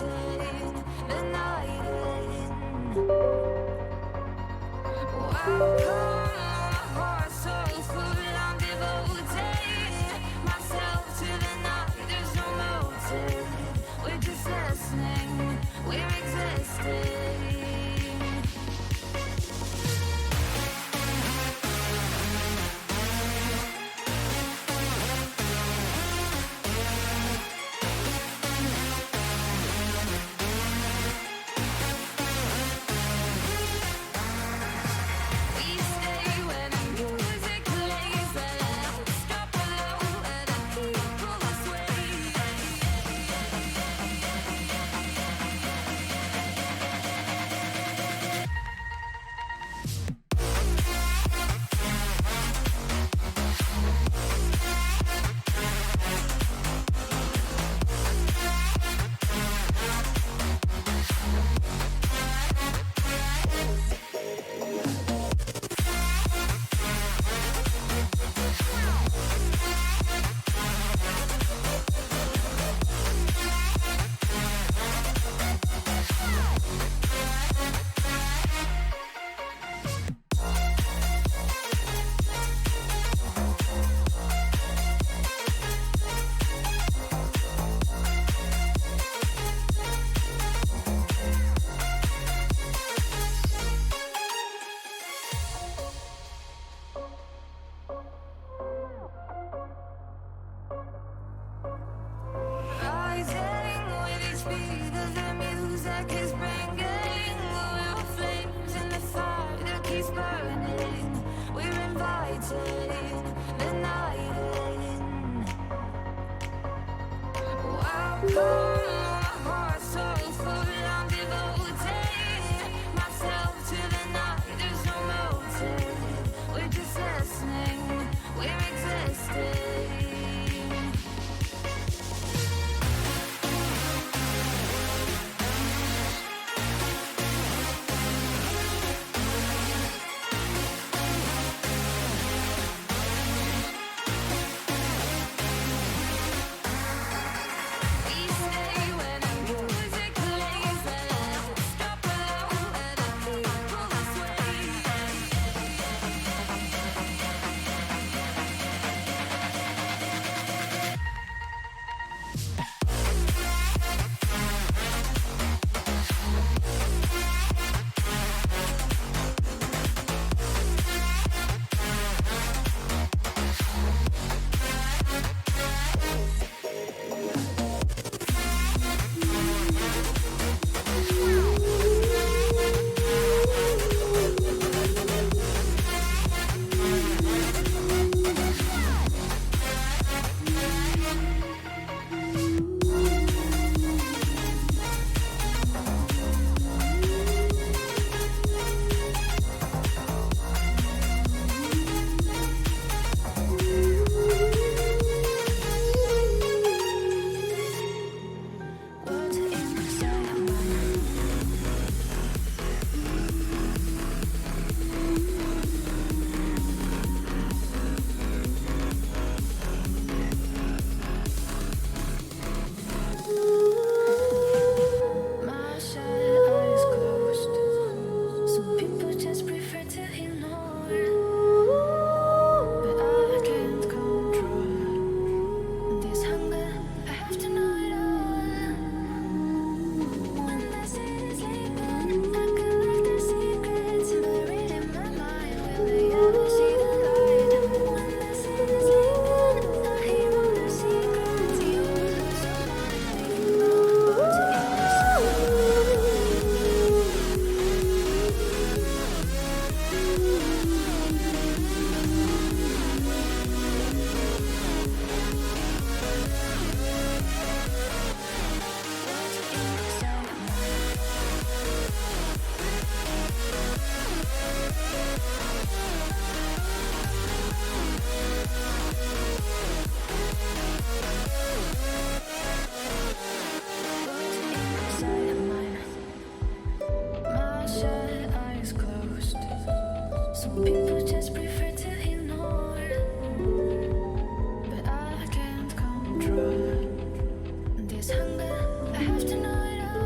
inviting the night in. Welcome, my heart so full, I'm devoting myself to the night. There's no motive, we're just listening, we're existing. We stay when the music plays, let's drop below where the people sway. Rising with each beat of the music is bringing real flames in the fire that keeps burning. We're inviting the night in. Welcome, my heart so full, I'm devoting myself to the night. There's no motive, we're just listening, we're existing. We stay when the music plays, let's drop below where the people sway. My shut eyes closed. Some people just prefer to ignore, but I can't control this hunger. I have to know it all. When the city's sleeping, I collect their secrets buried in my mind. Will they ever see the light? When the city's sleeping, I hear all their secrets. You are somebody you know to My shut eyes closed. Some people just prefer to ignore, but I can't control this hunger. I have to know it all.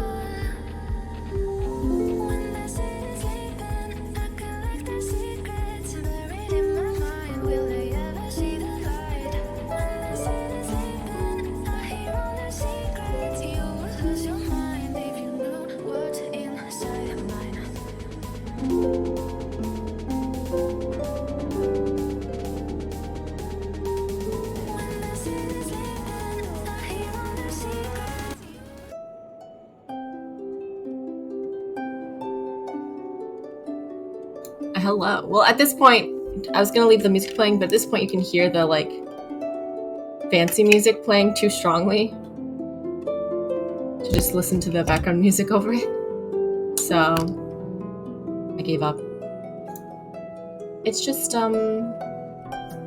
Hello. Well, at this point, I was gonna leave the music playing, but at this point you can hear the, like, fancy music playing too strongly to just listen to the background music over it. So, I gave up. It's just,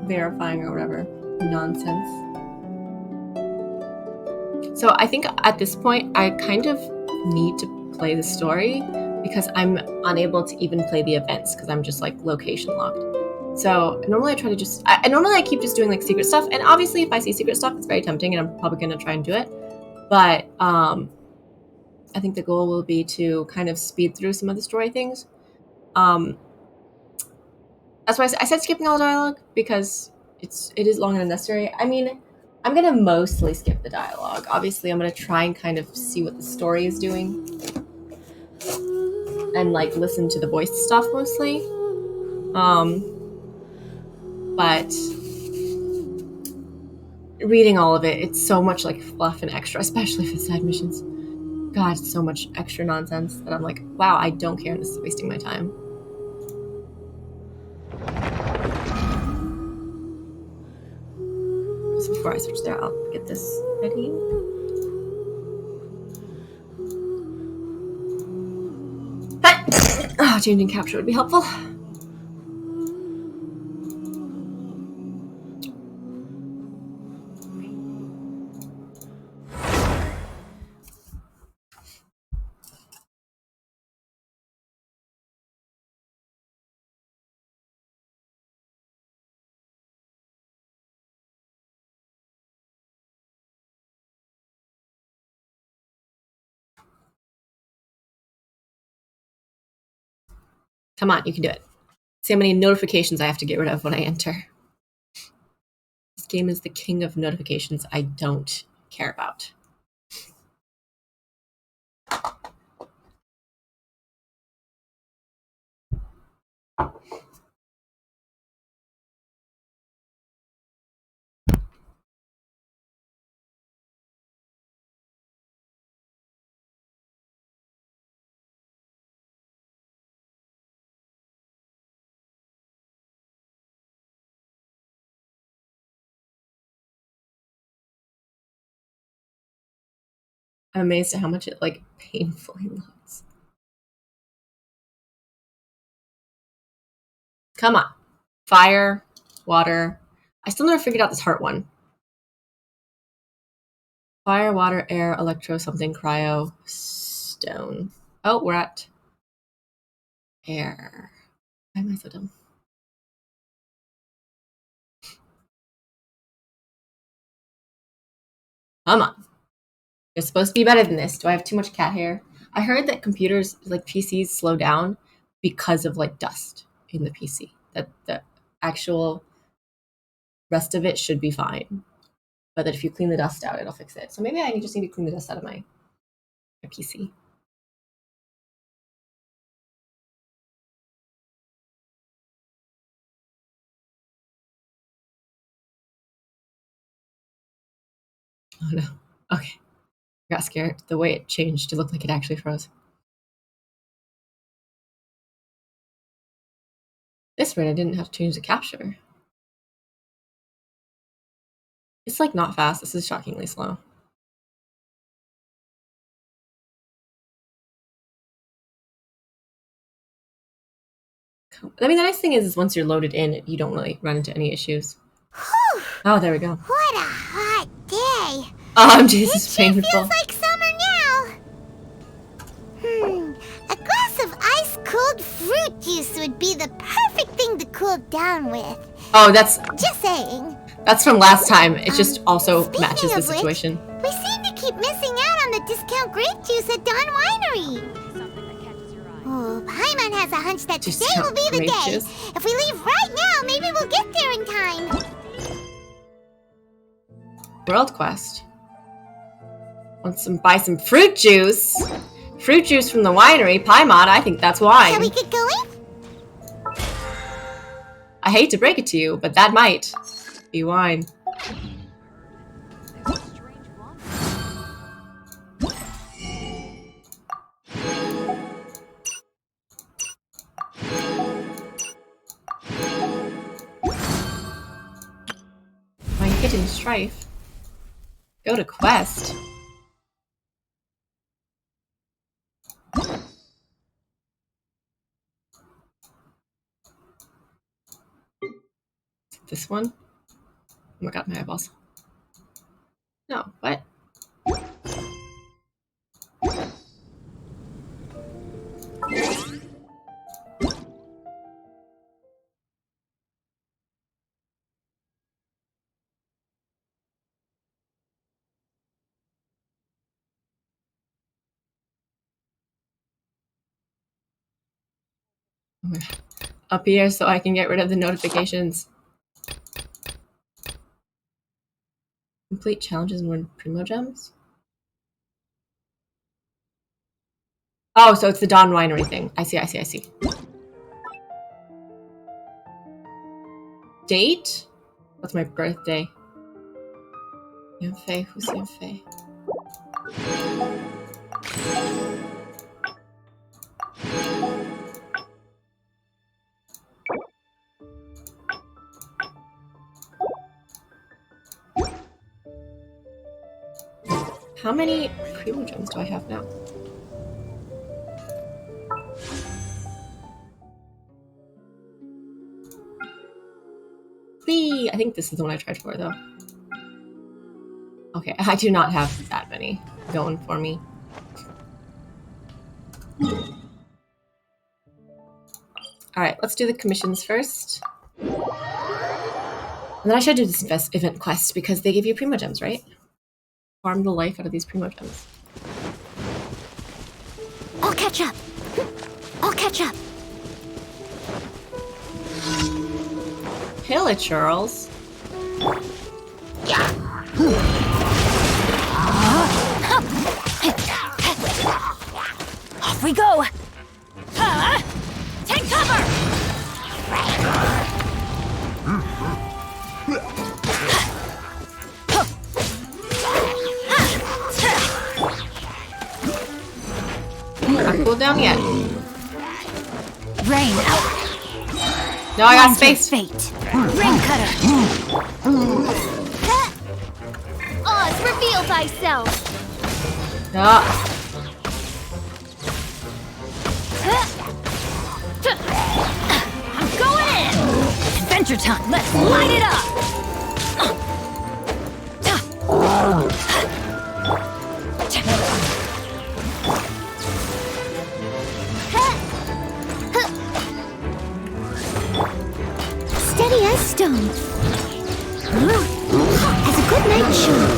verifying or whatever nonsense. So I think at this point I kind of need to play the story because I'm unable to even play the events because I'm just like location locked. So normally I try to just normally I keep just doing like secret stuff, and obviously if I see secret stuff it's very tempting and I'm probably gonna try and do it. But I think the goal will be to kind of speed through some of the story things. That's why I said skipping all the dialogue because it is longer than necessary. I mean, I'm gonna mostly skip the dialogue. Obviously, I'm gonna try and kind of see what the story is doing and like listen to the voice stuff mostly. But reading all of it, it's so much like fluff and extra, especially for side missions. God, it's so much extra nonsense that I'm like, wow, I don't care. This is wasting my time. So before I switch there, I'll get this ready. Oh, changing capture would be helpful. Come on, you can do it. See how many notifications I have to get rid of when I enter. This game is the king of notifications I don't care about. I'm amazed at how much it like painfully loads. Come on. Fire, water. I still never figured out this heart one. Fire, water, air, electro, something, cryo, stone. Oh, we're at air. Why am I so dumb? Come on. You're supposed to be better than this. Do I have too much cat hair? I heard that computers, like PCs, slow down because of like dust in the PC. That the actual rest of it should be fine. But that if you clean the dust out, it'll fix it. So maybe I just need to clean the dust out of my PC. Oh no. Okay. I got scared. The way it changed to look like it actually froze. This rate I didn't have to change the capture. It's like not fast. This is shockingly slow. I mean, the nice thing is once you're loaded in, you don't really run into any issues. Whew, Oh, there we go. what a hot day. Oh, Jesus, It sure painful. feels like summer now. A glass of ice-cold fruit juice would be the perfect thing to cool down with. Oh, that's Just saying. from last time. It just also Speaking matches the of which, situation. we seem to keep missing out on the discount grape juice at Dawn Winery. Oh, Paimon has a hunch that today will Discount be the grape day. juice? If we leave right now, maybe we'll get there in time. World quest. Buy some fruit juice. Fruit juice from the winery. Paimon, I think that's wine. Shall we get going? I hate to break it to you, but that might be wine. Ending strife. Go to quest. This one? Oh my god, my eyeballs. No, what? Oh my god. Up here so I can get rid of the notifications. Complete challenges and win Primo Gems? Oh, so it's the Dawn Winery thing. I see. Date? What's my birthday? Yanfei, who's Yanfei? How many Primo Gems do I have now? Whee! I think this is the one I tried for, though. Okay, I do not have that many going for me. Alright, let's do the commissions first. And then I should do this event quest because they give you Primo Gems, right? Farm the life out of these Primo Gems. I'll catch up. Hail it, Charles. Off we go! Take cover! Not cool down yet. Rain out! No, I got space. Fate! Rain cutter! Oz, reveal thyself! No. I'm going in! Adventure time! Let's light it up! Steady as stone. As a good night should.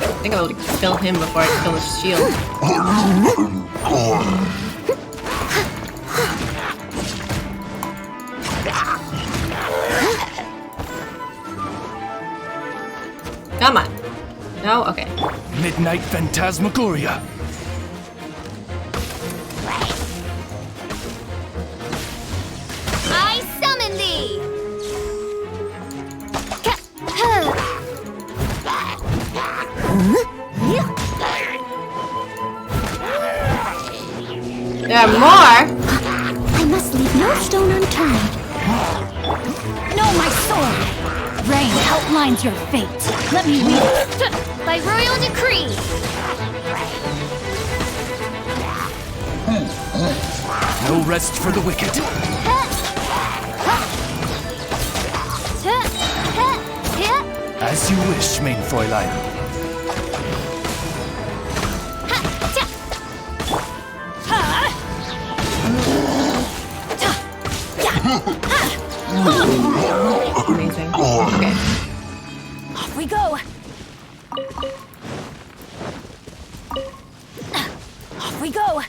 I think I'll kill him before I kill his shield. Come on. No? Okay. Midnight Phantasmagoria. I summon thee! There are more? I must leave no stone unturned. Know my sword! Rain outlines your fate. Let me read it. By royal decree! No rest for the wicked. As you wish, main Fräulein. Amazing. Okay. Off we go! Off we go!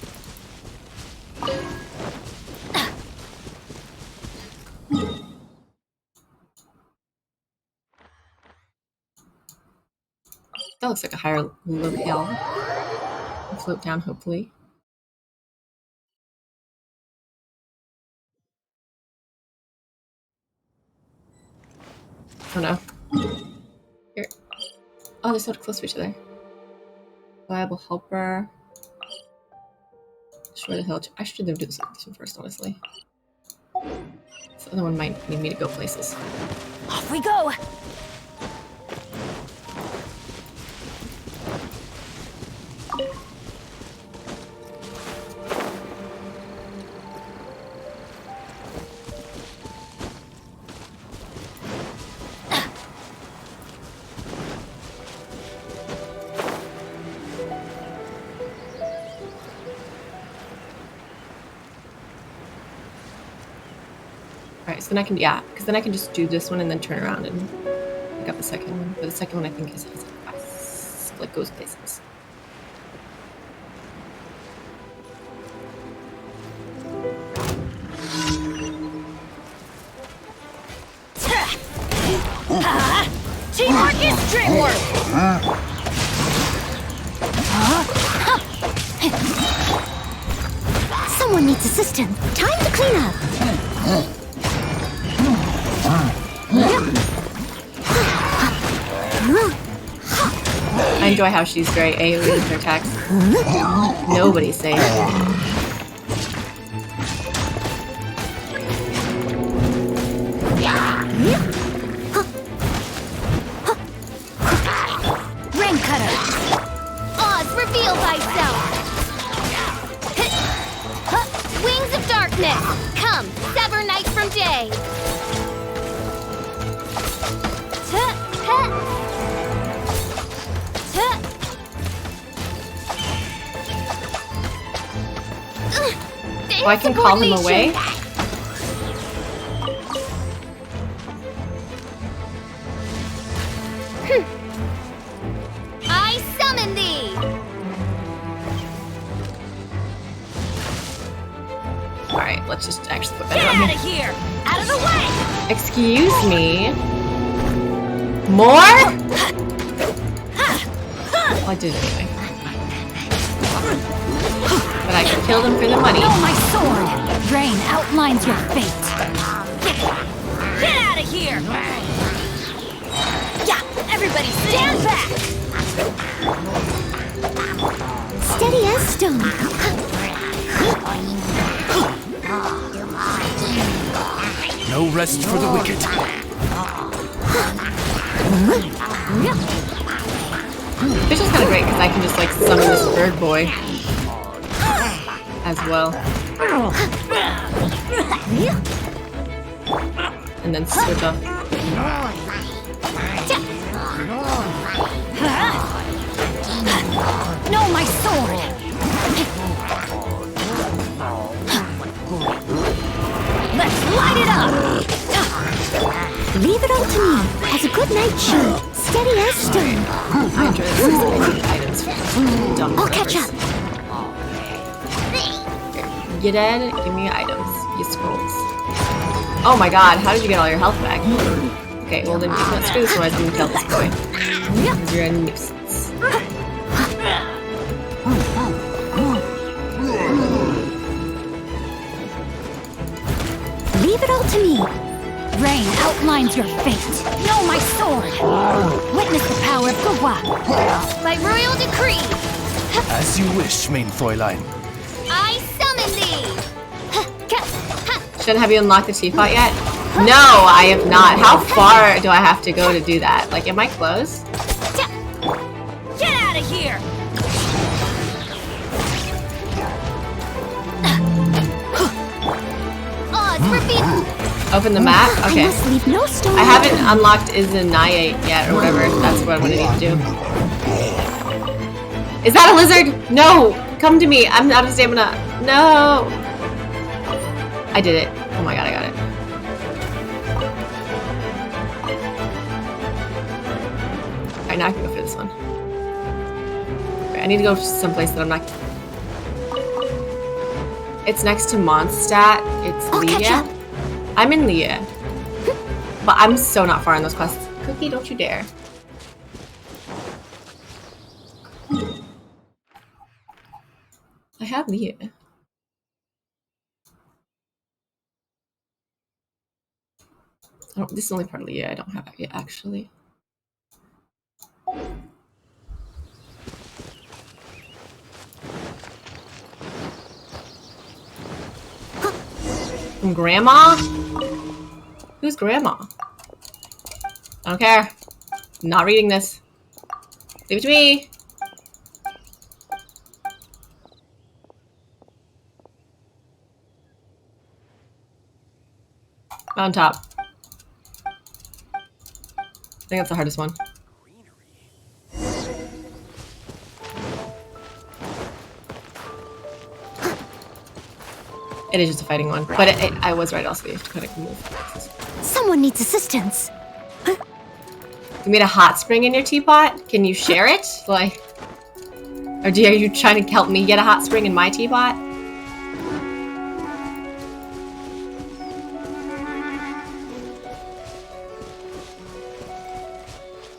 That looks like a higher locale. I'll float down, hopefully. Oh no. Here. Oh, they're so close to each other. Reliable helper. Destroy the hill. I should do this one first, honestly. So The other one might need me to go places. Off we go! Alright, so then I can, yeah, because then I can just do this one and then turn around and pick up the second one. But the second one I think is like goes places. Teamwork is dreamwork! Someone needs assistance. Time to clean up. I enjoy how she's very AoE with her attacks. Nobody's safe. Rain cutter! Oz, reveal thyself! Wings of darkness! Come, sever night from day! Oh, I can call him away? I summon thee! Alright, let's just actually put Get that on out here. of here! Out of the way! Excuse me? More? Well, I did anyway. But I can kill them for the money. Know my sword! Rain outlines your fate! Get out of here! Yeah! Everybody stand back! Steady as stone. No rest for the wicked. Which is kind of great because I can just like summon this bird boy as well. And then switch off. Know my sword! Let's light it up! Leave it all to me. Has a good night shield. Steady as stone. I enjoy this because I need items for dumb I'll catch servers. up. You dead? Give me items. You scrolls. Oh my god, how did you get all your health back? Okay, well then let's do this one. I didn't kill this boy. Because you're a nuisance. Leave it all to me. Rain outlines your fate. Know my sword! Witness the power of Gawa! By royal decree, As you wish, main Fräulein. I summon thee! Shouldn't have you unlocked the teapot yet? No, I have not. How far do I have to go to do that? Like, am I close? Get out of here! Oz, reveal! Open the map? I Okay. must leave no stone. I haven't unlocked Izanaya yet, or whatever. That's what I'm gonna need to do. Is that a lizard? No! Come to me. I'm out of stamina. No! I did it. Oh my god, I got it. Alright, now I can go for this one. Alright, I need to go someplace that I'm not... It's next to Mondstadt. It's I'll catch Leah. up. I'm in Leah. But I'm so not far in those quests. Cookie, don't you dare. I have Leah. This is the only part of Leah I don't have it yet, actually. From Grandma? Who's grandma? I don't care. I'm not reading this. Leave it to me. On top. I think that's the hardest one. It is just a fighting one, but I was right also. You have to kind of move. Someone needs assistance. You made a hot spring in your teapot? Can you share it? Like, or are you trying to help me get a hot spring in my teapot?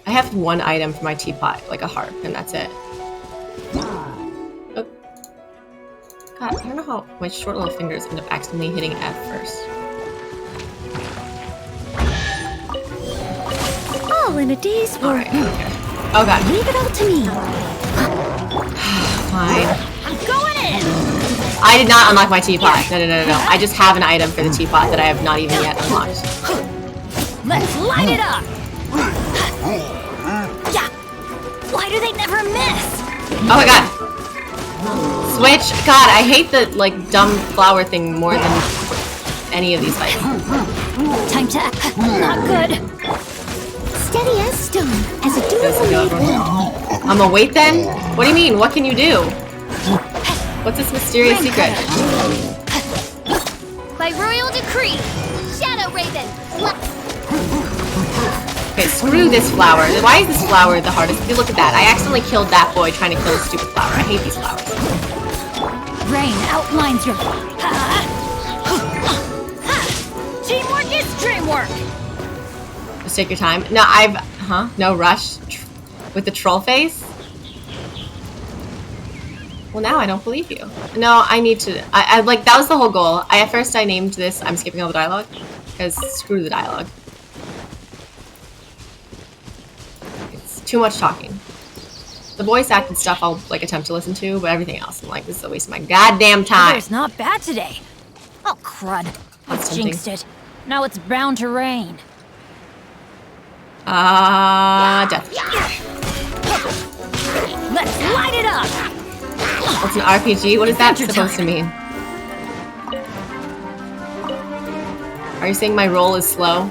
I have one item for my teapot, like a harp, and that's it. Oh. God, I don't know how my short little fingers end up accidentally hitting F first. All in a day's work. Alright, okay. Oh god. Leave it all to me. Fine. I'm going in. I did not unlock my teapot. No. I just have an item for the teapot that I have not even yet unlocked. Let's light it up. Yeah. Why do they never miss? Oh my god. Switch. God, I hate the, like, dumb flower thing more than any of these fights. Time to... Not good. Steady as stone, as a dutiful maid will. I'm gonna wait then? What do you mean? What can you do? What's this mysterious secret? By royal decree, Shadow Raven. Okay, screw this flower. Why is this flower the hardest? If you look at that, I accidentally killed that boy trying to kill a stupid flower. I hate these flowers. Rain outlines your... Teamwork is dreamwork. Just take your time. No, no rush. With the troll face? Well, now I don't believe you. No, I need to... I like, that was the whole goal. At first I named this... I'm skipping all the dialogue. Because screw the dialogue. It's too much talking. The voice acted stuff I'll, like, attempt to listen to, but everything else, I'm like, this is a waste of my goddamn time. Weather's not bad today. Oh, crud. That's I jinxed it. Now it's bound to rain. Death. Let's light it up! What's an RPG? What is that supposed to mean? Are you saying my roll is slow?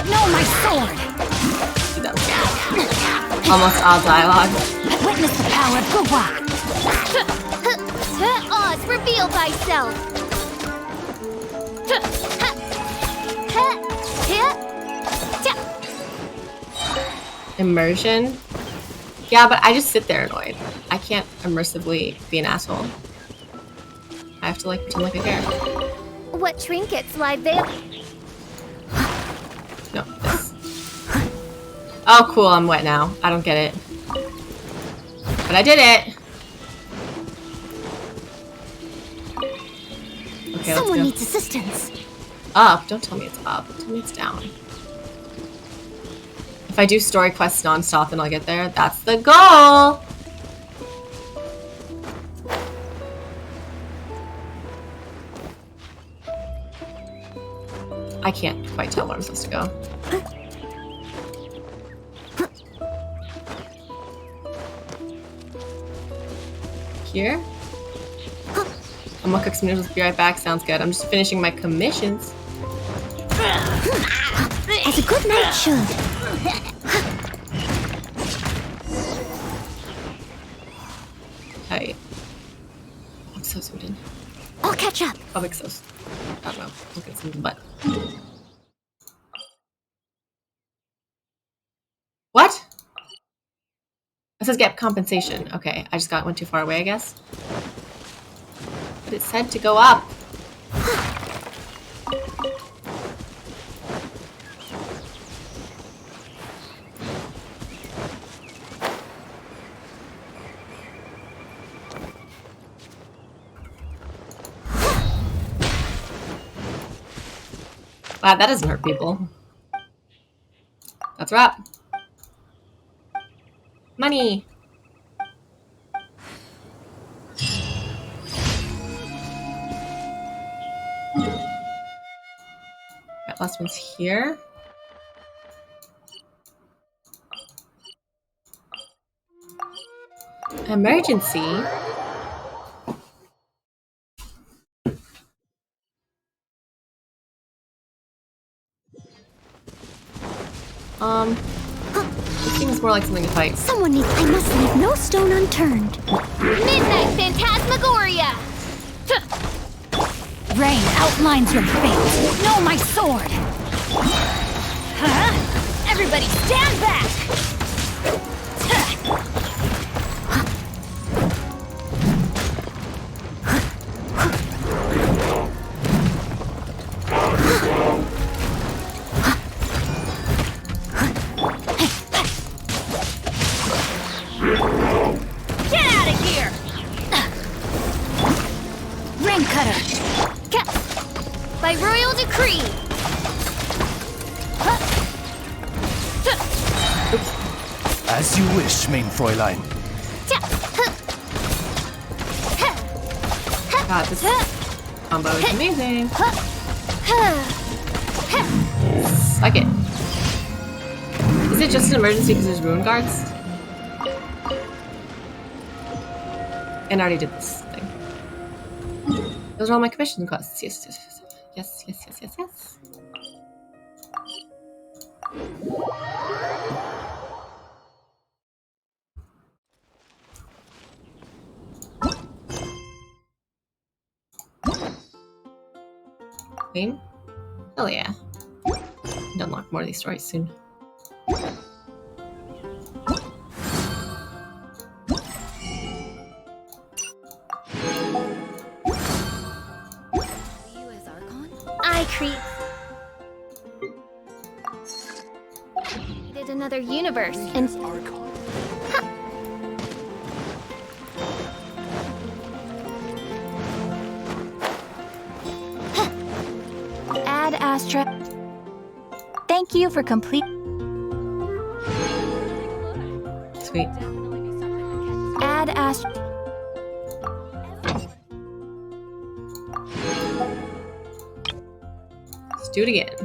No, my sword! He does. Almost all dialogue. Witness the power of Gugwa! Oz, reveal thyself! Immersion? Yeah, but I just sit there annoyed. I can't immersively be an asshole. I have to, like, pretend like I care. What trinkets lie there? No, this. Oh, cool, I'm wet now. I don't get it. But I did it! Okay, let's Someone go. needs assistance. Up. Don't tell me it's up. Tell me it's down. If I do story quests non-stop, then I'll get there. That's the goal! I can't quite tell where I'm supposed to go. Here? I'm gonna cook some noodles, be right back. Sounds good. I'm just finishing my commissions. As a good knight should. Hey. I'm so suited. I'll catch up. I'll make so. I don't know. Look at some butt. What? It says get compensation. Okay, I just went too far away, I guess. But it said to go up. Wow, that doesn't hurt people. That's a wrap. Money. Yep, last one's here. Emergency? It seems more like something to fight. Someone needs. I must leave no stone unturned. Midnight Phantasmagoria! Rain outlines your fate. Know my sword! Huh? Everybody stand back! Get out of here! Rain cutter! By royal decree! As you wish, main Fräulein. God, this combo is amazing. Suck it. Is it just an emergency because there's ruin guards? And I already did this thing. Those are all my commission quests. Yes, yes, yes, yes, yes, yes, yes. Queen? Oh yeah. And unlock more of these stories soon. I created another universe and add Astra. Thank you for complete. Sweet. Add Astra. Let's do it again.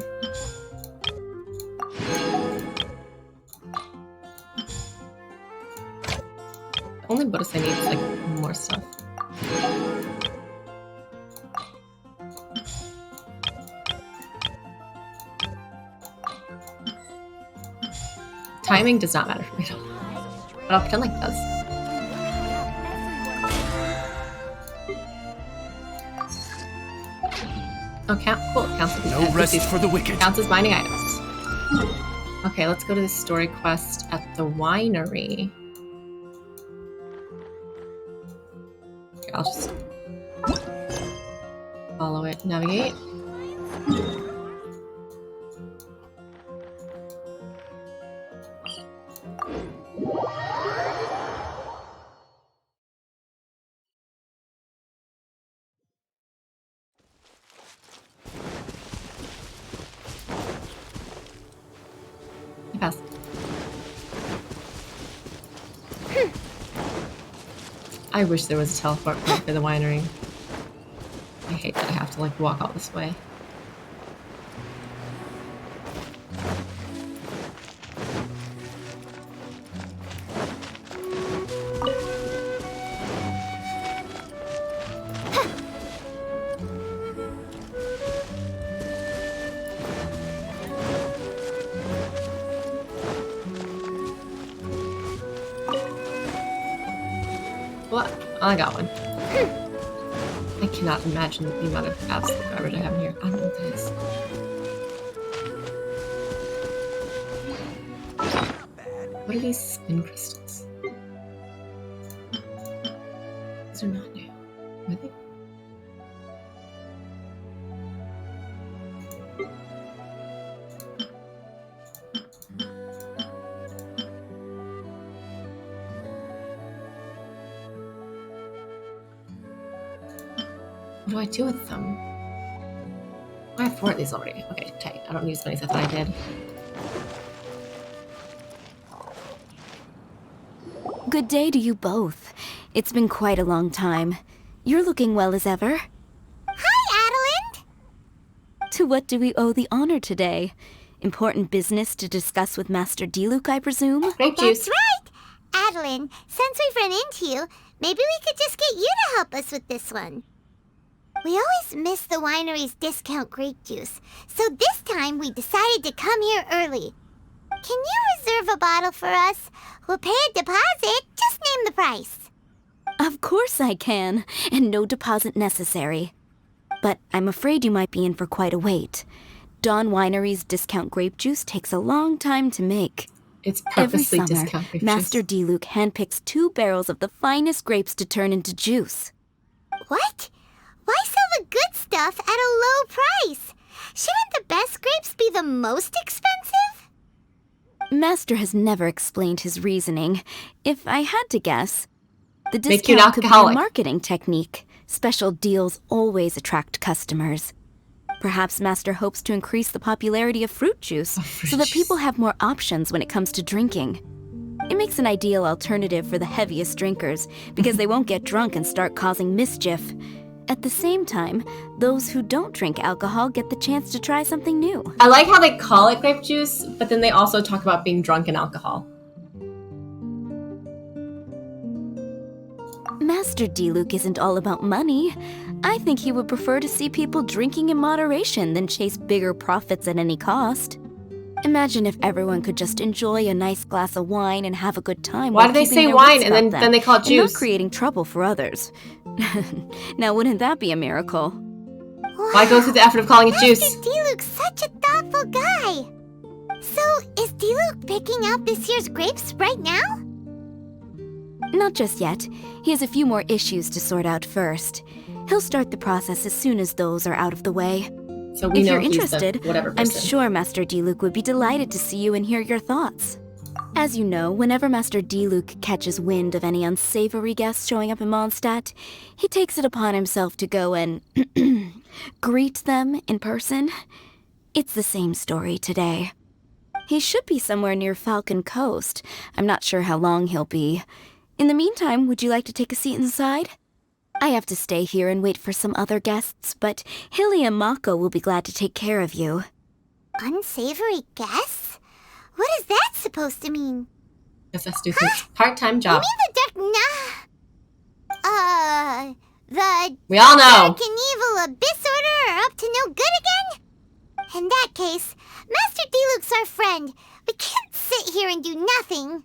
The only bonus I need is like more stuff. Timing does not matter for me at all. But I'll pretend like it does. Oh, cool. Counts as No rest for the wicked. Counts as mining items. Okay, let's go to the story quest at the winery. Okay, I'll just follow it. Navigate. Pass. I wish there was a teleport point for the winery. I hate that I have to like walk all this way. What? Oh, I got one. I cannot imagine the amount of absolute garbage I have in here. I don't know what that is. What are these spin crystals? These are not new. Are they? What do I do with them? I have 4 of these already. Okay, tight. I don't need as many as I thought I did. Good day to you both. It's been quite a long time. You're looking well as ever. Hi, Adeline! To what do we owe the honor today? Important business to discuss with Master Diluc, I presume? Grape juice. That's right! Adeline, since we've run into you, maybe we could just get you to help us with this one. We always miss the winery's discount grape juice, so this time we decided to come here early. Can you reserve a bottle for us? We'll pay a deposit, just name the price. Of course I can, and no deposit necessary. But I'm afraid you might be in for quite a wait. Dawn Winery's discount grape juice takes a long time to make. It's Every purposely summer, discount grape Master juice. Diluc handpicks 2 barrels of the finest grapes to turn into juice. What? Why sell the good stuff at a low price? Shouldn't the best grapes be the most expensive? Master has never explained his reasoning. If I had to guess, the Make you an discount could be a alcoholic. marketing technique. Special deals always attract customers. Perhaps Master hopes to increase the popularity of fruit juice so that people have more options when it comes to drinking. It makes an ideal alternative for the heaviest drinkers because they won't get drunk and start causing mischief. At the same time, those who don't drink alcohol get the chance to try something new. I like how they call it grape juice, but then they also talk about being drunk in alcohol. Master Diluc isn't all about money. I think he would prefer to see people drinking in moderation than chase bigger profits at any cost. Imagine if everyone could just enjoy a nice glass of wine and have a good time. Why while do they keeping say their wine wits and then- about them then they call it and not juice? creating trouble for others. Now, wouldn't that be a miracle? Why go through the effort of calling it juice? Master Diluc's such a thoughtful guy. So, is Diluc picking out this year's grapes right now? Not just yet. He has a few more issues to sort out first. He'll start the process as soon as those are out of the way. So we If know you're he's interested, the whatever I'm person. sure Master Diluc would be delighted to see you and hear your thoughts. As you know, whenever Master Diluc catches wind of any unsavory guests showing up in Mondstadt, he takes it upon himself to go and greet them in person. It's the same story today. He should be somewhere near Falcon Coast. I'm not sure how long he'll be. In the meantime, would you like to take a seat inside? I have to stay here and wait for some other guests, but Hilly and Mako will be glad to take care of you. Unsavory guests? What is that supposed to mean? Guess that's do some part-time You job. mean the dark... The We all know. dark and evil Abyss Order are up to no good again? In that case, Master Diluc's our friend. We can't sit here and do nothing.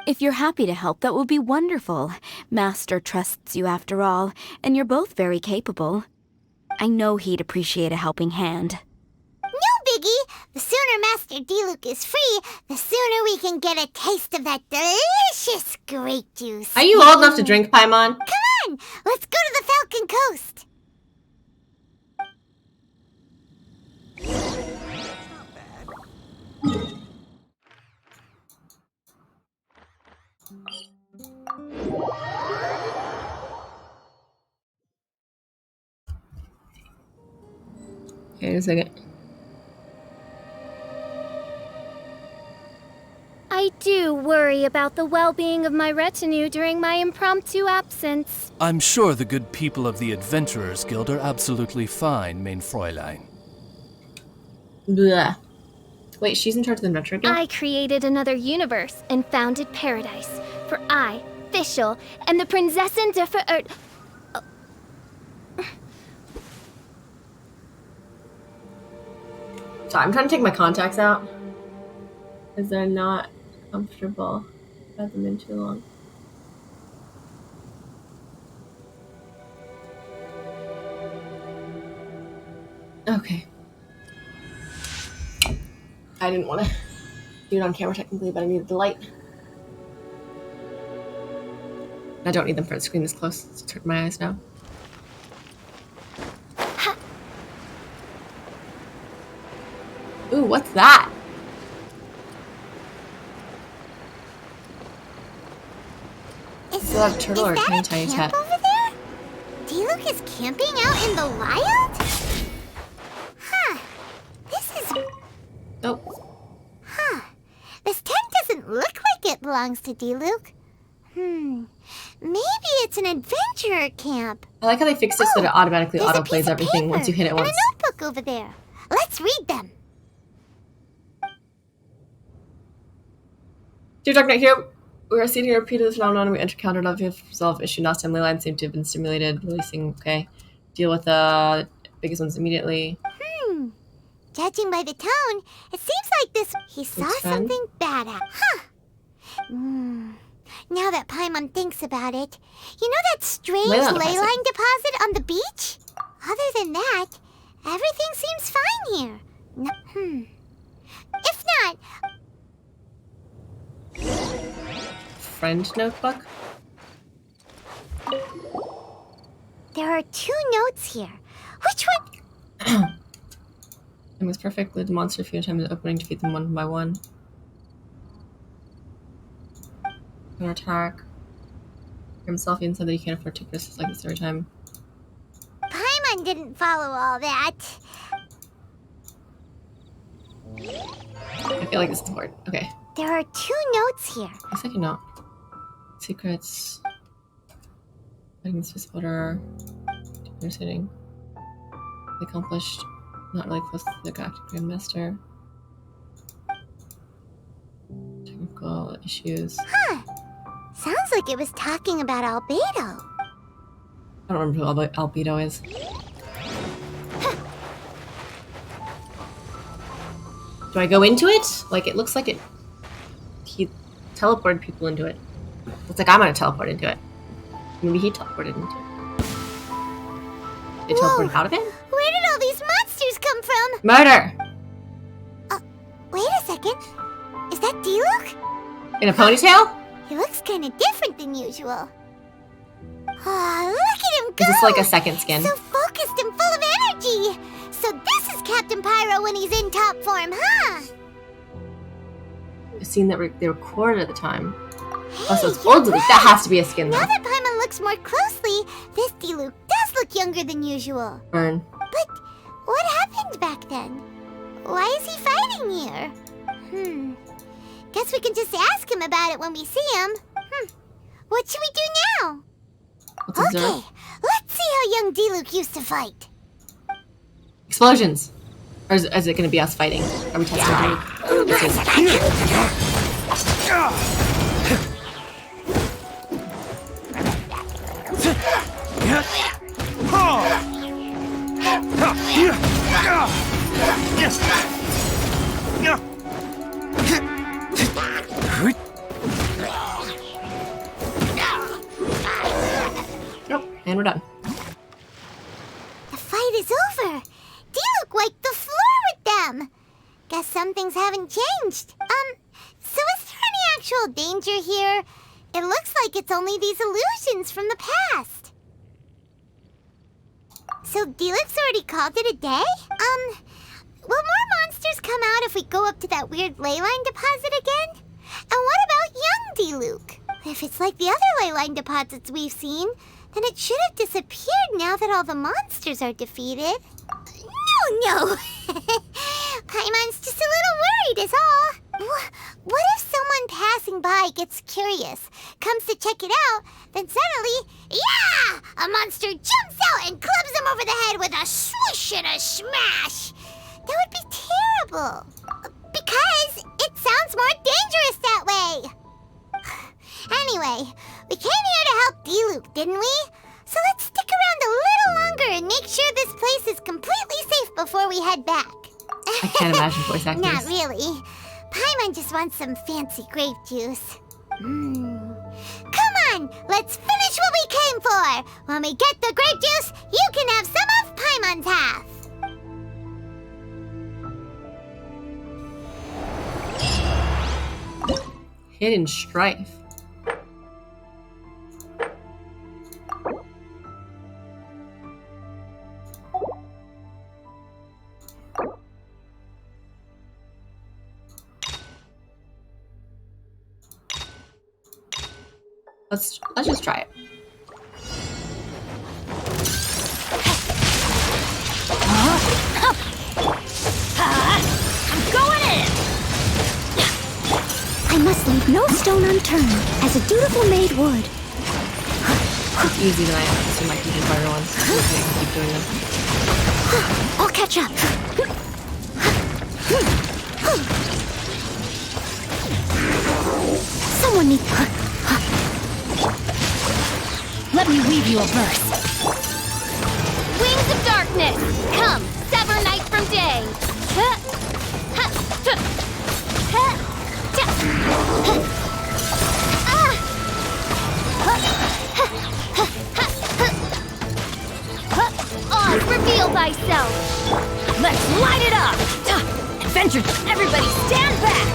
If you're happy to help, that would be wonderful. Master trusts you after all, and you're both very capable. I know he'd appreciate a helping hand. No biggie. The sooner Master Diluc is free, the sooner we can get a taste of that delicious grape juice. Are you old enough to drink, Paimon? Come on, let's go to the Falcon Coast. Wait a second. I do worry about the well-being of my retinue during my impromptu absence. I'm sure the good people of the Adventurers Guild are absolutely fine, mein Fräulein. Blah. Wait, she's in charge of the Adventure Guild? I created another universe and founded paradise for I, Fischl, and the Prinzessin de Sorry, I'm trying to take my contacts out. Because they're not comfortable. I've had them in too long. Okay. I didn't want to do it on camera technically, but I needed the light. I don't need them for the screen this close. Let's turn my eyes down. Ooh, what's that? Is that a turtle or a that tiny camp cat? over there? Diluc is camping out in the wild? Huh. This is... Oh, Huh. This tent doesn't look like it belongs to Diluc. Maybe it's an adventurer camp. I like how they fixed it so that it automatically There's a autoplays piece of everything once you hit it paper once. and a notebook over there. Let's Let's read them. Dear Dark Knight, here we are seeing a repeat of the phenomenon we encountered of resolve issue. Last time ley lines seem to have been stimulated, releasing. Okay, deal with the biggest ones immediately. Judging by the tone, it seems like this... He saw It's fun. something bad happen. Huh. Now that Paimon thinks about it, you know that strange Ley line leyline deposit on the beach? Other than that, everything seems fine here. If not... Friend notebook. There are 2 notes here. Which one? It was perfect. Lead the monster a few times at opening, defeat them one by one. Counter attack. Himself even said that he can't afford to take risks like this every time. Paimon didn't follow all that. I feel like this is important. Okay. There are 2 notes here. A second note. Secrets. Fighting the Swiss order. Understanding. Accomplished. Not really close to the Galactic Grandmaster. Technical issues. Huh. Sounds like it was talking about Albedo. I don't remember who Albedo is. Do I go into it? Like, it looks like it... He teleported people into it. Looks like I'm gonna teleport into it. Maybe he teleported into it. They teleported out of it? Where did all these monsters come from? Murder! Wait a second. Is that Diluc? In a ponytail? He looks kind of different than usual. Ah, look at him go! Is this like a second skin? So focused and full of energy. So this is Captain Pyro when he's in top form, huh? I've seen that they recorded at the time. Hey, Oh, so it's you're old Diluc. right. That has to be a skin though. Now that Paimon looks more closely, this Diluc does look younger than usual. Burn. But what happened back then? Why is he fighting here? Guess we can just ask him about it when we see him. What should we do now? Let's observe. Okay, let's see how young Diluc used to fight. Explosions! Or is it gonna be us fighting? Are we testing Diluc? Nope, and we're done. The fight is over. Diluc wiped the floor with them. Guess some things haven't changed. So is there any actual danger here? It looks like it's only these illusions from the past. So Diluc's already called it a day? Will more monsters come out if we go up to that weird leyline deposit again? And what about young Diluc? If it's like the other leyline deposits we've seen, then it should have disappeared now that all the monsters are defeated. No. Paimon's just a little worried is all. What if someone passing by gets curious, comes to check it out, then suddenly, yeah! A monster jumps out and clubs him over the head with a swoosh and a smash! That would be terrible. Because it sounds more dangerous that way. Anyway, we came here to help Diluc, didn't we? So let's stick around a little longer and make sure this place is completely safe before we head back. I can't imagine voice actors. Not really. Paimon just wants some fancy grape juice. Come on, let's finish what we came for. When we get the grape juice, you can have some of Paimon's half. Hidden Strife. Let's just try it. I'm going in! I must leave no stone unturned, as a dutiful maid would. It's easy than I assume I can do for everyone. I can keep doing them. I'll catch up. weave you a verse. Wings of darkness, come, sever night from day. Huh. Huh. Huh. Huh. Ja. Huh. Ah. Huh. Huh. Huh. Huh. Huh. Oz, reveal thyself. Let's light it up! Adventure! Everybody stand back!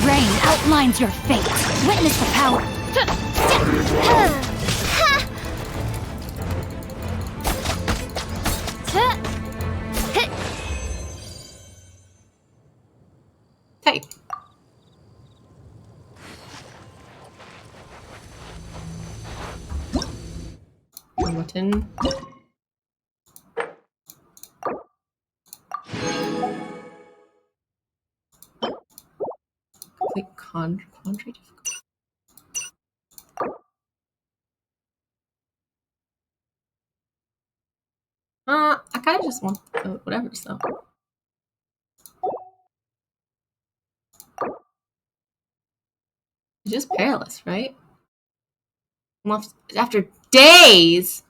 Rain outlines your fate. Witness the power. Tight. Button. Complete quandary difficult. I kind of just want whatever stuff. It's just perilous, right? After days.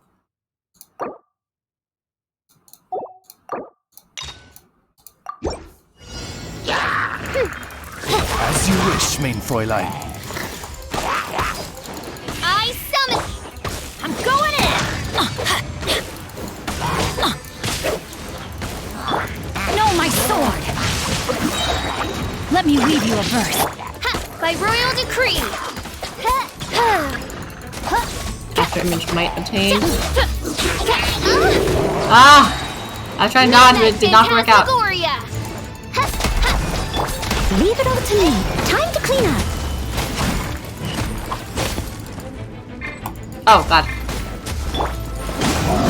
As you wish, mein Fräulein. I summon. I'm going in! No, my sword! Let me weave you a verse. Ha, by royal decree. Ha, ha. After image might obtain. Ah! I tried dodge, but it did not work out. Phantasmagoria. Leave it all to me. Time to clean up. Oh god.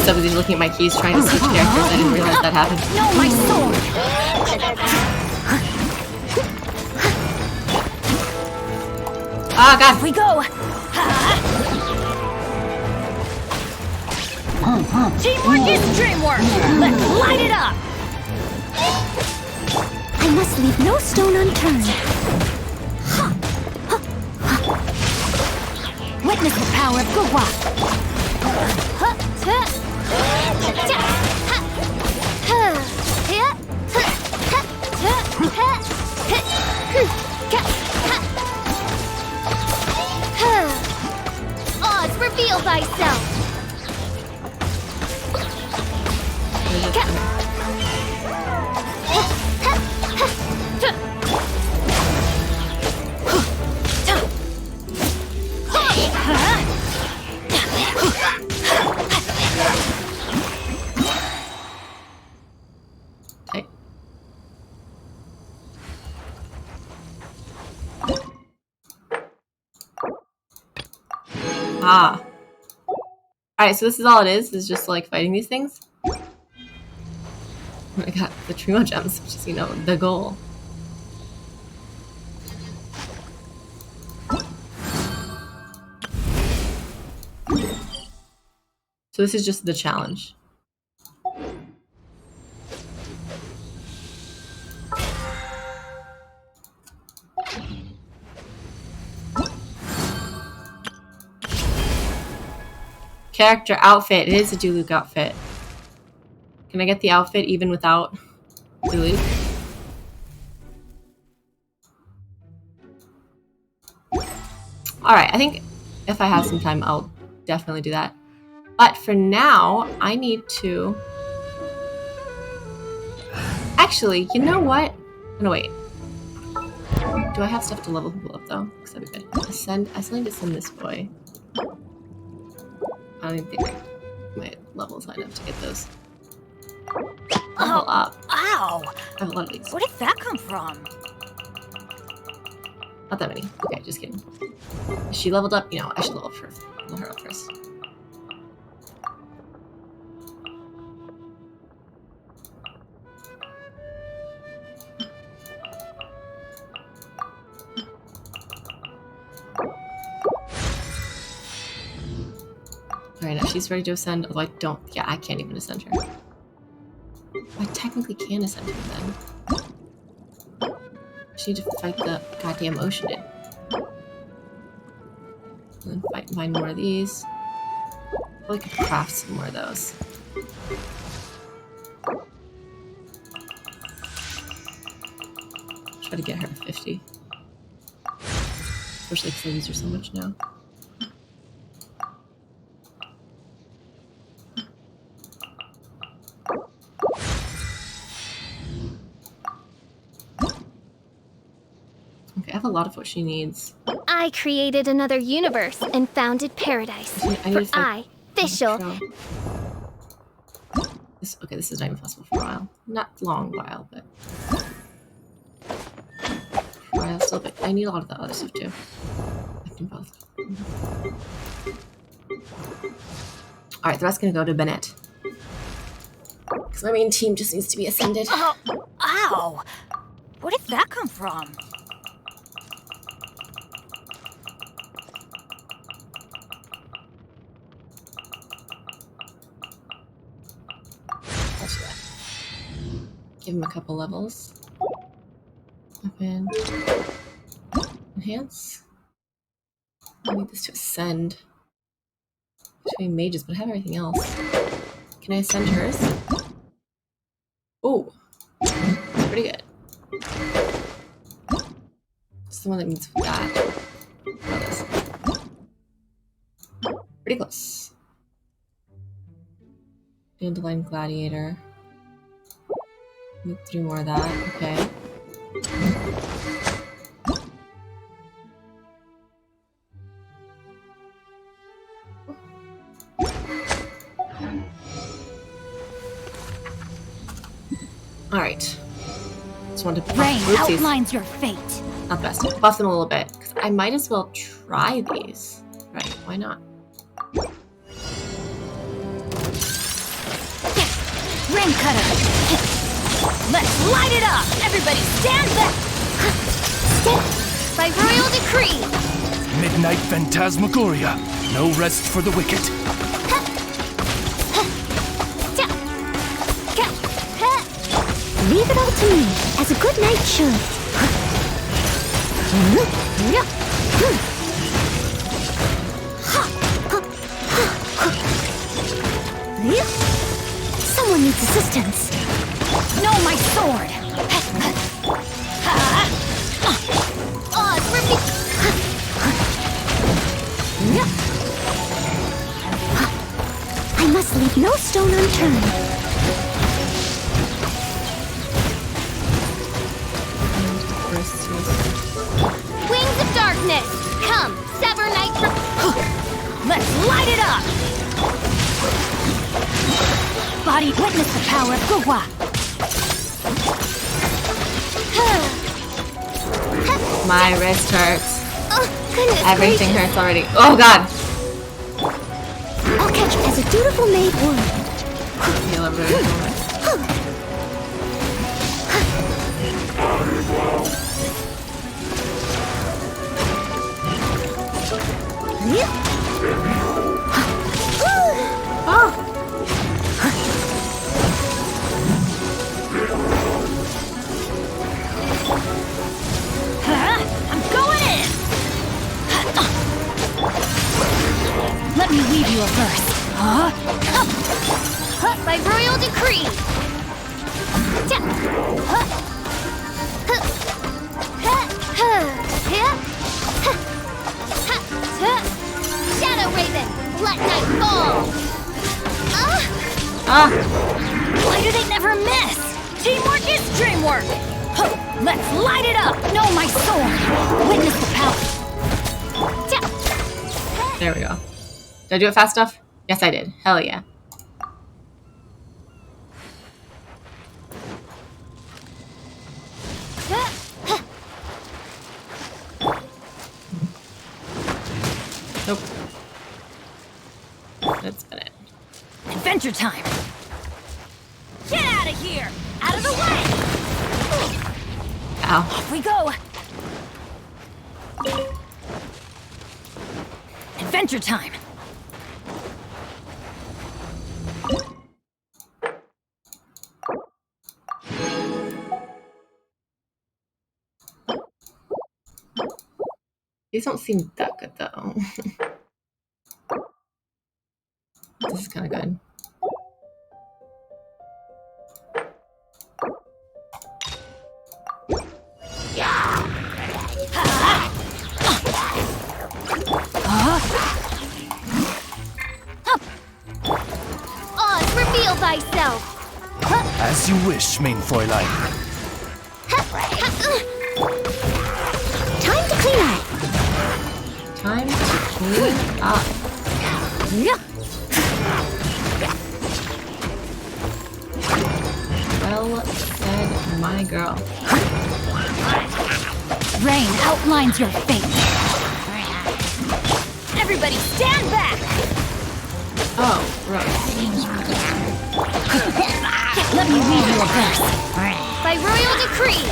Somebody's looking at my keys trying to switch characters. I didn't realize that happened. No, my sword! Ah god. We go! Teamwork is dreamwork! Let's light it up! I must leave no stone unturned. Witness the power of Gugwa! Oz, reveal thyself. Okay. Ah. Alright, so this is all it is just like fighting these things. I got the Trimo gems, which is, you know, the goal. So this is just the challenge. Character outfit. It is a Diluc outfit. Can I get the outfit even without Diluc? Alright, I think if I have some time, I'll definitely do that. But for now, I need to... Actually, you know what? No, wait. Do I have stuff to level people up, though? Because that'd be good. I still need to send this boy. I don't even think my level's high enough to get those. Level up. Ow! I have a lot of these. Where did that come from? Not that many. Okay, just kidding. She leveled up, you know, I should level her up first. Alright, now she's ready to ascend, although I can't even ascend her. I technically can ascend her then. I just need to fight the goddamn ocean in. And then find more of these. Probably could craft some more of those. Try to get her to 50. Especially because I use her so much now. Okay, I have a lot of what she needs. I created another universe and founded paradise. I For need to I, Fischl, okay, this is not even possible for a while. Not long while, but for a while still. But I need a lot of the other stuff too. I can both. All right, the rest gonna go to Bennett because my main team just needs to be ascended. Oh, ow! Where did that come from? I'll do that. Give him a couple levels. Open. Enhance. I need this to ascend. Between mages, but I have everything else. Can I ascend hers? Oh, that's pretty good. It's the one that means that. Pretty close. Dandelion Gladiator. Need 3 more of that. Okay. Alright. Just wanted to Rain buff oopsies. outlines your fate. Not the best. Buff them a little bit. Because I might as well try these. Right, why not? Rain cutter. Let's light it up. Everybody stand back. by royal decree. Midnight Phantasmagoria. No rest for the wicked. Leave it all to me, as a good knight should. Someone needs assistance. No, my sword. I must leave no stone unturned. Wings of darkness, come, sever night from... Let's light it up. Body, witness the power of Gua. My wrist hurts. Oh, goodness Everything gracious. hurts already. Oh god! I'll catch it as a dutiful maid would. Heal everybody. I'm going in. Let me weave you a verse. By royal decree. Shadow Raven, let night fall. Why do they never miss? Teamwork is dreamwork. Let's light it up. No, my sword. Witness the power. There we go. Did I do it fast enough? Yes, I did. Hell yeah. Nope. That's been it. Adventure time. Get out of here. Out of the way. Ow. Off we go. Adventure time. These don't seem that good though. This is kind of good. Oz, reveal thyself! As you wish, main Fräulein. Time to clean up. Time to clean up. Well said, my girl. Rain outlines your fate. Everybody stand back! Oh, Rose. Let me read you a verse. By royal decree!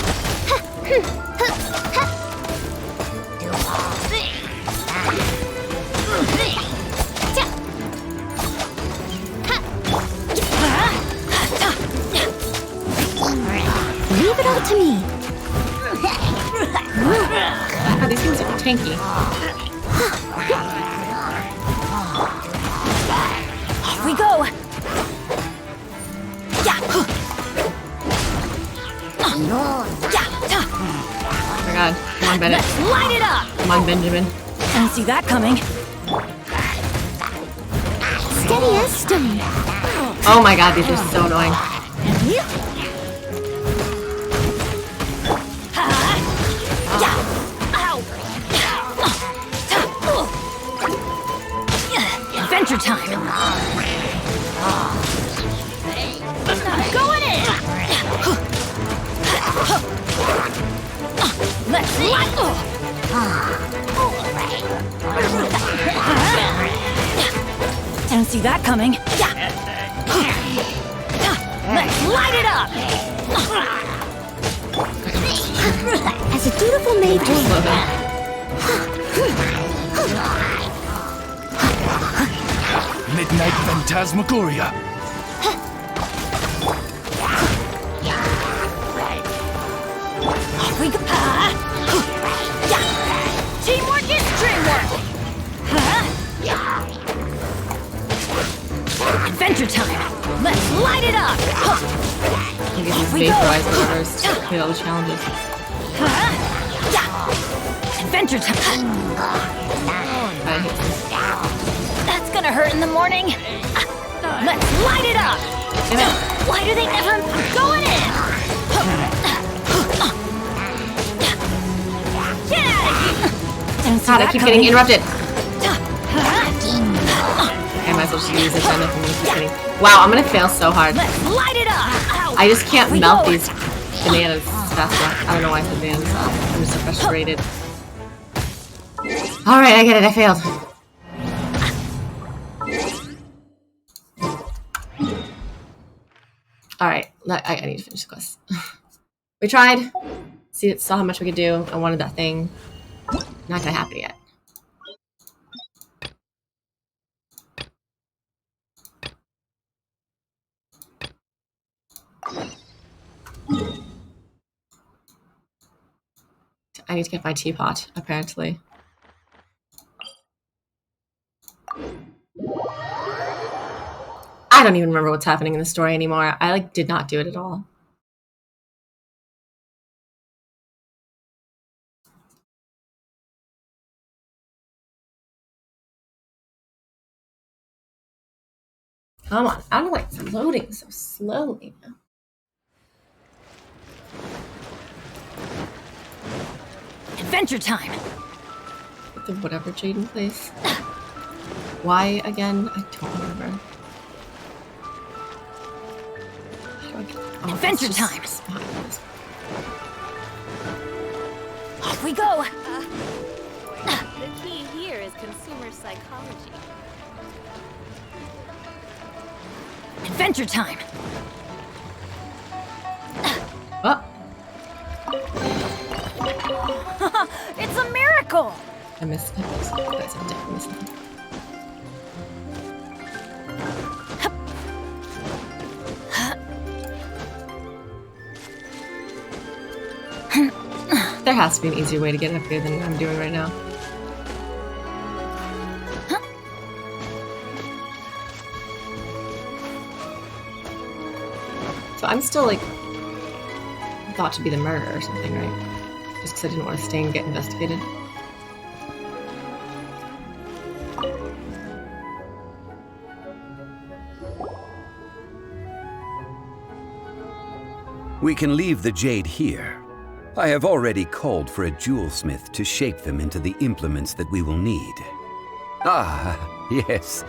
Leave it all to me. God, these things are tanky. Here we go! Oh my god. Come on, Bennett. Let's light it up! Come on, Benjamin. Didn't see that coming. Steady as stone. Oh my god, these are so annoying. Adventure time! Going in! Let's light! Didn't see that coming. Let's light it up! As a dutiful maid, Slow down. Midnight Phantasmagoria. We go. Teamwork is dreamwork. Adventure time. Let's light it up. I get these We big go. rise orders to complete all the challenges. Adventure time. I hate this. That's gonna hurt in the morning. Let's light it up. Damn it. Why do they never going in? Get out of here! Didn't see God, I that keep coming. getting interrupted. I might as well just use this time if I'm just kidding. Wow, I'm gonna fail so hard. Let's light it up. Ow. I just can't We melt go. these bananas fast enough. I don't know why I said bananas. I'm so frustrated. Alright, I get it. I failed. Alright, I need to finish the quest. We tried. Saw how much we could do. I wanted that thing. Not gonna happen yet. I need to get my teapot, apparently. I don't even remember what's happening in the story anymore. I did not do it at all. Come on, I don't know why it's loading so slowly now. Adventure time. The whatever Jaden place. Why again? I don't remember. How do I get... Oh, Adventure it's just time. spines. Off we go. The key here is consumer psychology. Adventure time. Oh, It's a miracle. I missed it. Guys, I definitely missed it. There has to be an easier way to get up here than I'm doing right now. I'm still like thought to be the murderer or something, right? Just because I didn't want to stay and get investigated. We can leave the jade here. I have already called for a jewelsmith to shape them into the implements that we will need. Ah, yes.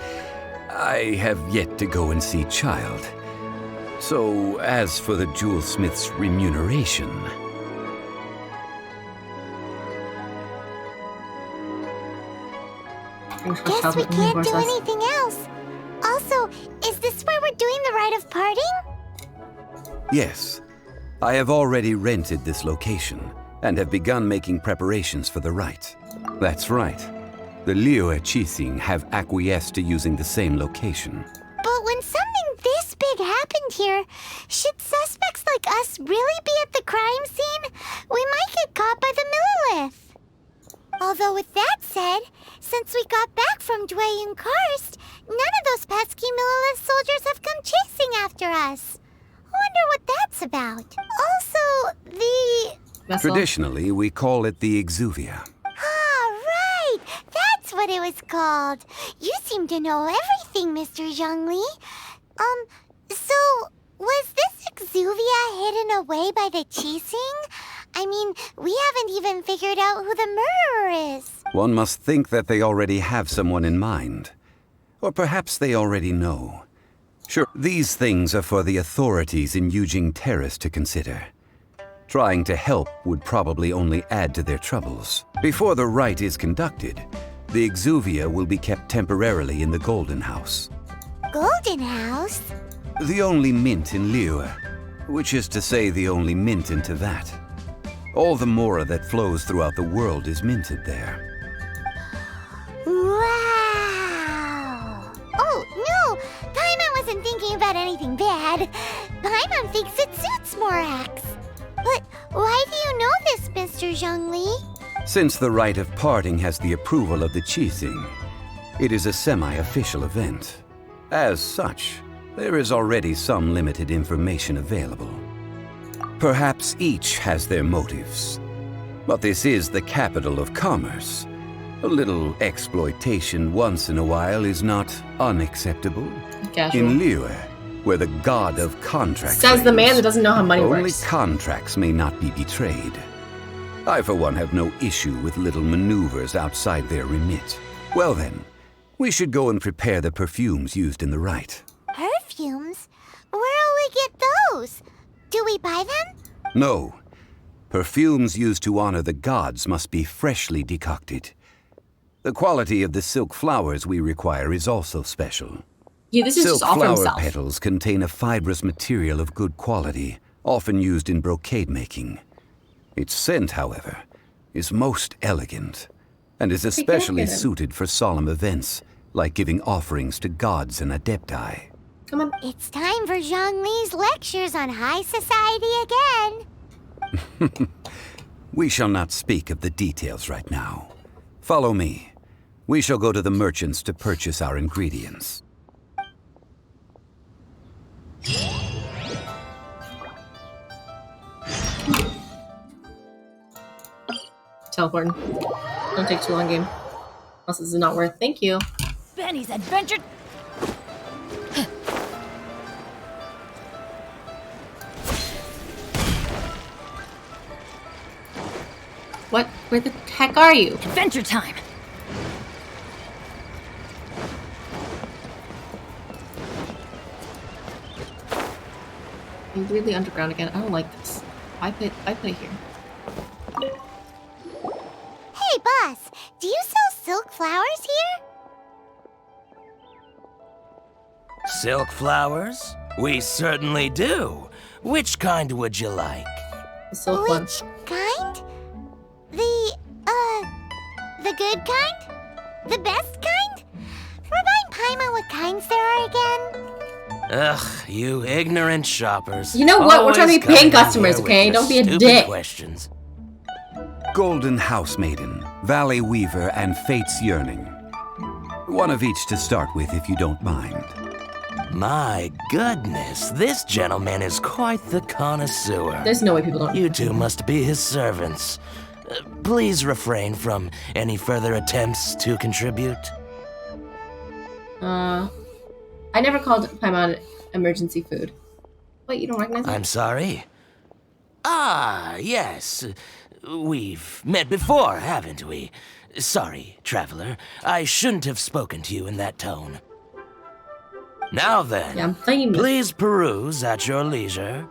I have yet to go and see Child. So, as for the jewelsmith's remuneration... Guess we can't do anything else. Also, is this where we're doing the rite of parting? Yes. I have already rented this location, and have begun making preparations for the rite. That's right. The Liyue Qixing have acquiesced to using the same location. But when something this big happened here, should suspects like us really be at the crime scene? We might get caught by the Millilith. Although with that said, since we got back from Dway and Karst, none of those pesky Millilith soldiers have come chasing after us. Wonder what that's about. Also, the... Vessel. Traditionally, we call it the Exuvia. Ah, right! That's what it was called. You seem to know everything, Mr. Zhongli. So, was this Exuvia hidden away by the Qixing? I mean, we haven't even figured out who the murderer is. One must think that they already have someone in mind. Or perhaps they already know. Sure, these things are for the authorities in Yujing Terrace to consider. Trying to help would probably only add to their troubles. Before the rite is conducted, the Exuvia will be kept temporarily in the Golden House. Golden House? The only mint in Liyue, which is to say the only mint in Teyvat. All the mora that flows throughout the world is minted there. Wow! Oh, no! Paimon wasn't thinking about anything bad. Paimon thinks it suits Morax. But why do you know this, Mr. Zhongli? Since the rite of parting has the approval of the Qixing, it is a semi-official event. As such, there is already some limited information available. Perhaps each has their motives. But this is the capital of commerce. A little exploitation once in a while is not unacceptable. Casual. In Liyue, where the god of contracts Says the man reigns, that doesn't know how money only works. contracts may not be betrayed. I, for one, have no issue with little maneuvers outside their remit. Well then, we should go and prepare the perfumes used in the rite. Perfumes? Where'll we get those? Do we buy them? No. Perfumes used to honor the gods must be freshly decocted. The quality of the silk flowers we require is also special. Yeah, this is Silk just all for flower himself. petals contain a fibrous material of good quality, often used in brocade making. Its scent, however, is most elegant, and is especially elegant. suited for solemn events, like giving offerings to gods and adepti. Come on. It's time for Zhongli's lectures on high society again. We shall not speak of the details right now. Follow me. We shall go to the merchants to purchase our ingredients. Teleporting. Don't take too long, game. Else this is not worth. Thank you. Benny's adventure. What? Where the heck are you? Adventure time. I'm really underground again. I don't like this. Why put it here? Hey, boss, do you sell silk flowers here? Silk flowers? We certainly do. Which kind would you like? The silk one. Which kind? The good kind? The best kind? Remind Paimon what kinds there are again? Ugh, you ignorant shoppers. You know what? We're trying to be Always paying coming customers, here with okay? your Don't be a stupid dick. questions. Golden House Maiden, Valley Weaver, and Fate's Yearning. One of each to start with, if you don't mind. My goodness, this gentleman is quite the connoisseur. There's no way people don't. You two must be his servants. Please refrain from any further attempts to contribute. I never called Paimon emergency food. Wait, you don't recognize me? I'm sorry? Ah, yes. We've met before, haven't we? Sorry, traveler. I shouldn't have spoken to you in that tone. Now then, Yeah, I'm famous. please peruse at your leisure.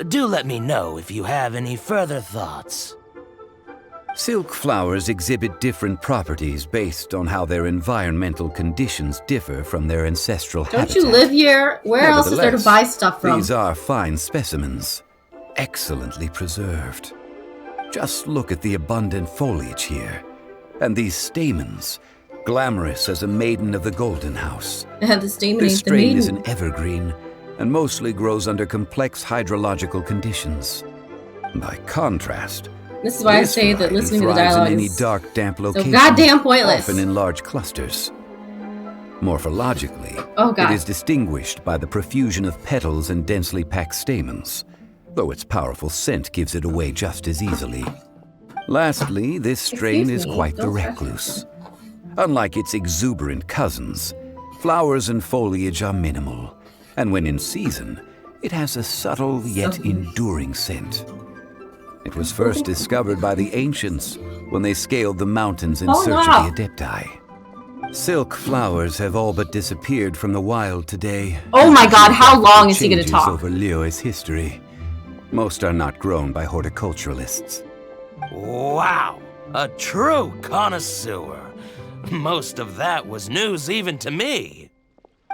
Do let me know if you have any further thoughts. Silk flowers exhibit different properties based on how their environmental conditions differ from their ancestral Don't habitat. you live here? Where else is there to Nevertheless, buy stuff from? These are fine specimens, excellently preserved. Just look at the abundant foliage here, and these stamens, glamorous as a maiden of the Golden House. The stamen This ain't the strain is maiden. an evergreen, and mostly grows under complex hydrological conditions. By contrast, This is why I this say that variety listening to the thrives dialogue in any is dark, damp so location, goddamn pointless. often in large clusters. Morphologically, Oh, God. it is distinguished by the profusion of petals and densely packed stamens, though its powerful scent gives it away just as easily. Lastly, this strain Excuse is me, quite the don't touch recluse. Unlike its exuberant cousins, flowers and foliage are minimal, and when in season, it has a subtle yet enduring scent. It was first discovered by the ancients when they scaled the mountains in search wow. of the Adepti. Silk flowers have all but disappeared from the wild today. Oh my God, how long is he gonna Changes talk? over Liyue's history. Most are not grown by horticulturalists. Wow, a true connoisseur. Most of that was news even to me.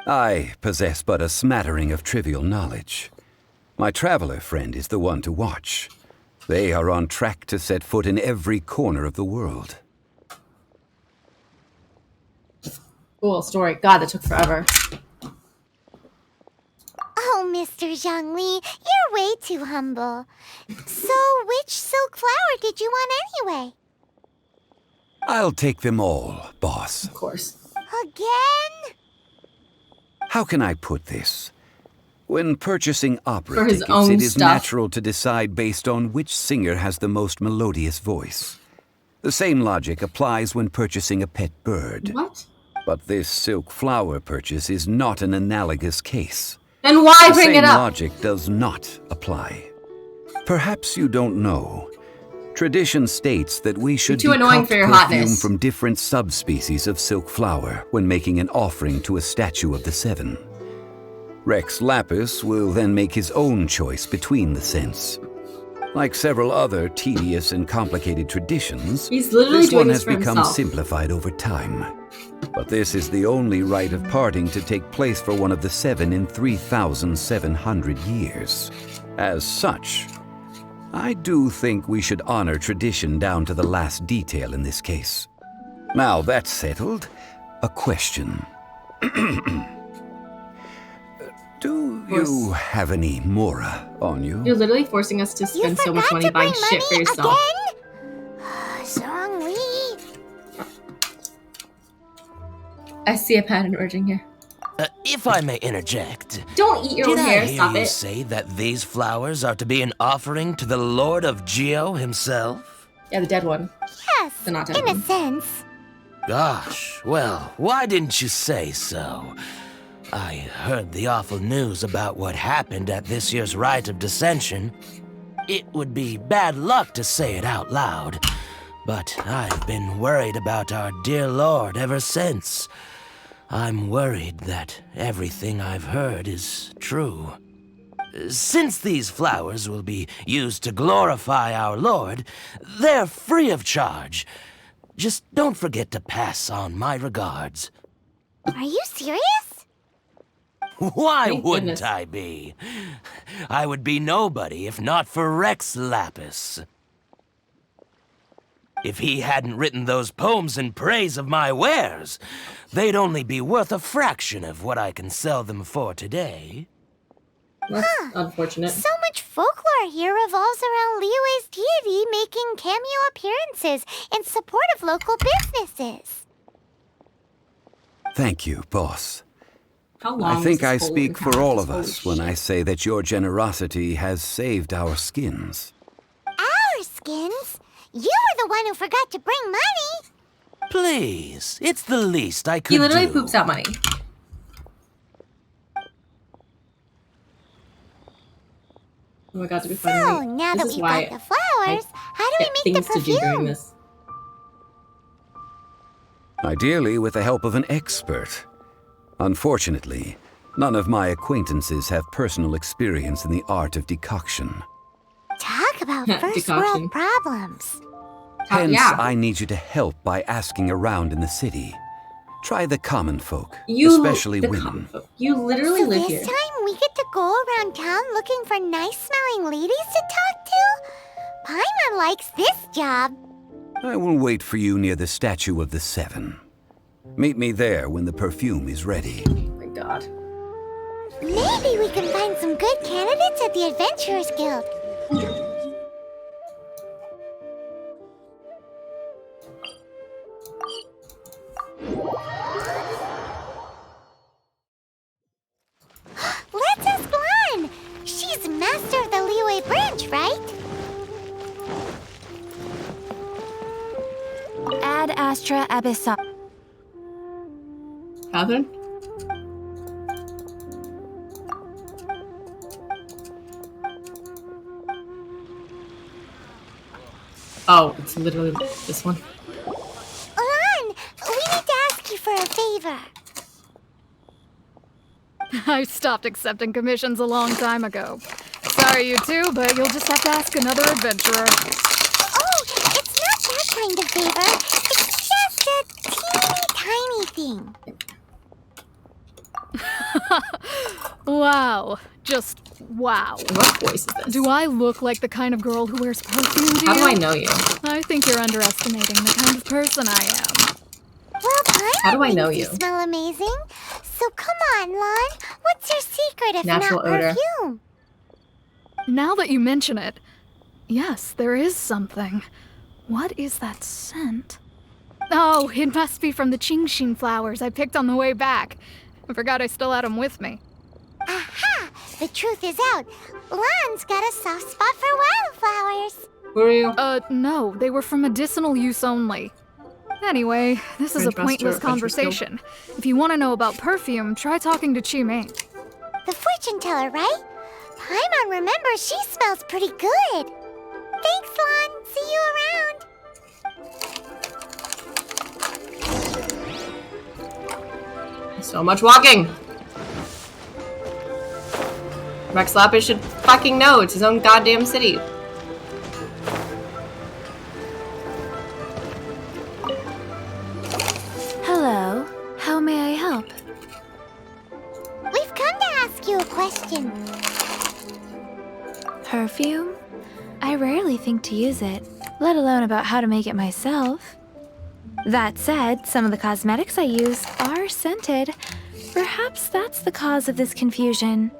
I possess but a smattering of trivial knowledge. My traveler friend is the one to watch. They are on track to set foot in every corner of the world. Cool story. God, that took forever. Oh, Mr. Zhongli, you're way too humble. So, which silk flower did you want anyway? I'll take them all, boss. Of course. Again? How can I put this? When purchasing opera For his tickets, own it is stuff. natural to decide based on which singer has the most melodious voice. The same logic applies when purchasing a pet bird. What? But this silk flower purchase is not an analogous case. Then why The bring same it up? logic does not apply. Perhaps you don't know. Tradition states that we should too annoying decoct for your perfume hotness. from different subspecies of silk flower when making an offering to a statue of the Seven. Rex Lapis will then make his own choice between the scents. Like several other tedious and complicated traditions, He's literally this doing one this has for become himself. simplified over time. But this is the only rite of parting to take place for one of the Seven in 3,700 years. As such, I do think we should honor tradition down to the last detail in this case. Now that's settled, a question. Do you have any Mora on you? You're literally forcing us to You spend so much forgot money to buying bring shit for money yourself. again? Zhongli. I see a pattern emerging here. If I may interject, Don't eat your did own I hair, hear stop you it. say that these flowers are to be an offering to the Lord of Geo himself? Yeah, the dead one. Yes, The not dead in a one. sense. Gosh, well, why didn't you say so? I heard the awful news about what happened at this year's Rite of Dissension. It would be bad luck to say it out loud, but I've been worried about our dear Lord ever since. I'm worried that everything I've heard is true. Since these flowers will be used to glorify our Lord, they're free of charge. Just don't forget to pass on my regards. Are you serious? Why Thank wouldn't goodness. I be? I would be nobody if not for Rex Lapis. If he hadn't written those poems in praise of my wares, they'd only be worth a fraction of what I can sell them for today. That's unfortunate. So much folklore here revolves around Liyue's deity making cameo appearances in support of local businesses. Thank you, boss. How long I think was I this whole speak for encounter? all of Holy us when shit. I say that your generosity has saved our skins. Our skins? You were the one who forgot to bring money. Please, it's the least I could He literally do. poops out money. Oh my god, to be So, funny. now This that is we've why got the flowers, how do get we make things the to do during perfume? this. Ideally with the help of an expert. Unfortunately, none of my acquaintances have personal experience in the art of decoction. Talk about first Decoction. world problems. Hence, yeah. I need you to help by asking around in the city. Try the common folk, You, especially the women. common folk. You literally So live this here. time we get to go around town looking for nice-smelling ladies to talk to? Paimon likes this job. I will wait for you near the Statue of the Seven. Meet me there when the perfume is ready. Oh my god. Maybe we can find some good candidates at the Adventurers Guild. Let's ask Lan. She's master of the Liyue branch, right? Ad Astra Abyssa. Catherine? Oh, it's literally this one. Lan, we need to ask you for a favor. I stopped accepting commissions a long time ago. Sorry, you two, but you'll just have to ask another adventurer. Oh, it's not that kind of favor. It's just a teeny tiny thing. Wow. Just wow. What voice is this? Do I look like the kind of girl who wears perfume to How you? do I know you? I think you're underestimating the kind of person I am. Well, Paimon How do I know thinks you? you smell amazing. So come on, Lan. What's your secret if Natural not odor. perfume? Now that you mention it, yes, there is something. What is that scent? Oh, it must be from the Genshin flowers I picked on the way back. I forgot I still had them with me. Aha! The truth is out. Lan's got a soft spot for wildflowers. Who are you? No, they were for medicinal use only. Anyway, this is a Adventure- pointless adventure conversation. If you want to know about perfume, try talking to Chi-Ming. The fortune teller, right? Paimon remembers she smells pretty good. Thanks, Lan. See you around. So much walking! Rex Lapis should fucking know it's his own goddamn city. Hello. How may I help? We've come to ask you a question. Perfume? I rarely think to use it, let alone about how to make it myself. That said, some of the cosmetics I use are scented. Perhaps that's the cause of this confusion.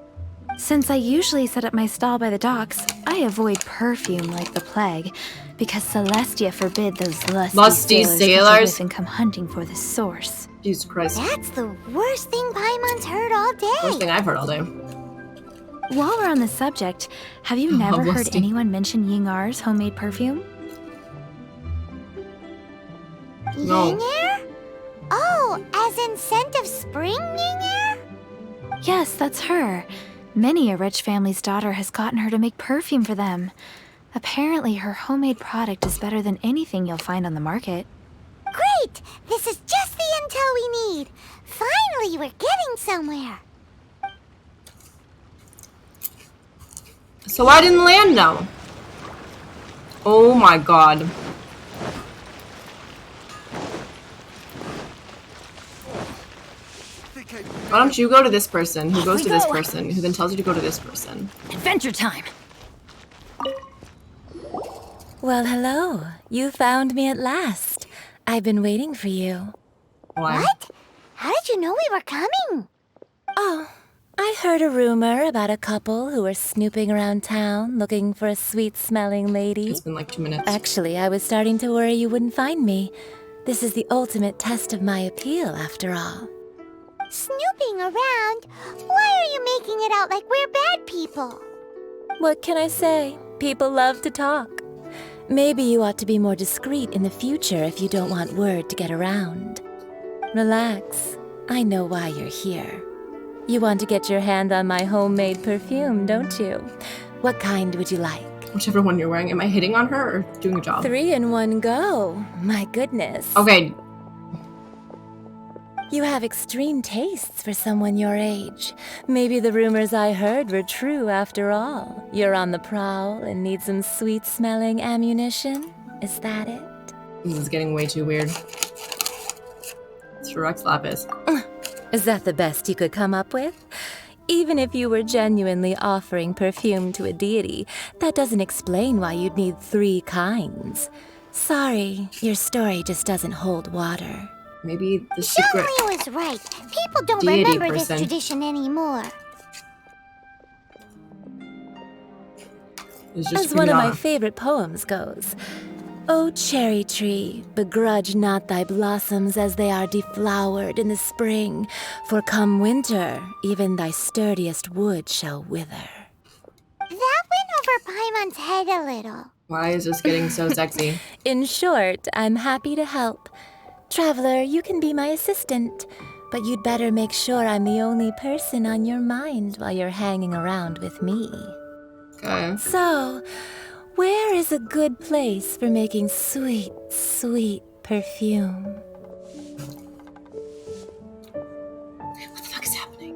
Since I usually set up my stall by the docks, I avoid perfume like the plague, because Celestia forbid those lusty sailors catch a whiff and come hunting for the source. Jesus Christ. That's the worst thing Paimon's heard all day. Worst thing I've heard all day. While we're on the subject, have you never heard lusty. anyone mention Yingar's homemade perfume? No. Yingar? Oh, as in scent of spring, Yingar? Yes, that's her. Many a rich family's daughter has gotten her to make perfume for them. Apparently, her homemade product is better than anything you'll find on the market. Great! This is just the intel we need. Finally, we're getting somewhere. So I didn't land now. Oh my god. Why don't you go to this person, who goes to this person, who then tells you to go to this person? Adventure time! Well, hello. You found me at last. I've been waiting for you. Why? What? How did you know we were coming? Oh, I heard a rumor about a couple who were snooping around town looking for a sweet-smelling lady. It's been like 2 minutes. Actually, I was starting to worry you wouldn't find me. This is the ultimate test of my appeal, after all. Snooping around? Why are you making it out like we're bad people? What can I say? People love to talk. Maybe you ought to be more discreet in the future if you don't want word to get around. Relax. I know why you're here. You want to get your hand on my homemade perfume, don't you? What kind would you like? Whichever one you're wearing. Am I hitting on her or doing a job? 3 in 1 go. My goodness. Okay. You have extreme tastes for someone your age. Maybe the rumors I heard were true after all. You're on the prowl and need some sweet-smelling ammunition? Is that it? This is getting way too weird. It's Rex Lapis. Is that the best you could come up with? Even if you were genuinely offering perfume to a deity, that doesn't explain why you'd need 3 kinds. Sorry, your story just doesn't hold water. Maybe the secret Zhongli was right. People don't deity remember person. this tradition anymore. is just As one of my Rihanna. favorite poems goes, O cherry tree, begrudge not thy blossoms as they are deflowered in the spring, for come winter, even thy sturdiest wood shall wither. That went over Paimon's head a little. Why is this getting so sexy? In short, I'm happy to help. Traveler, you can be my assistant, but you'd better make sure I'm the only person on your mind while you're hanging around with me. Okay. So, where is a good place for making sweet, sweet perfume? What the fuck is happening?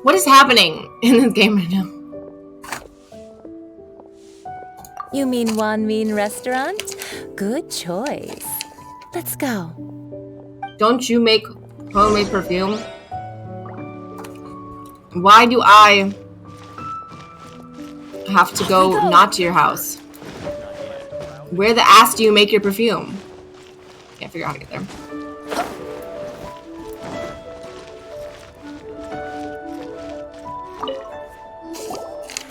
What is happening in this game right now? You mean Wan Min Restaurant? Good choice. Let's go. Don't you make homemade perfume? Why do I have to go not to your house? Where the ass do you make your perfume? Can't figure out how to get there.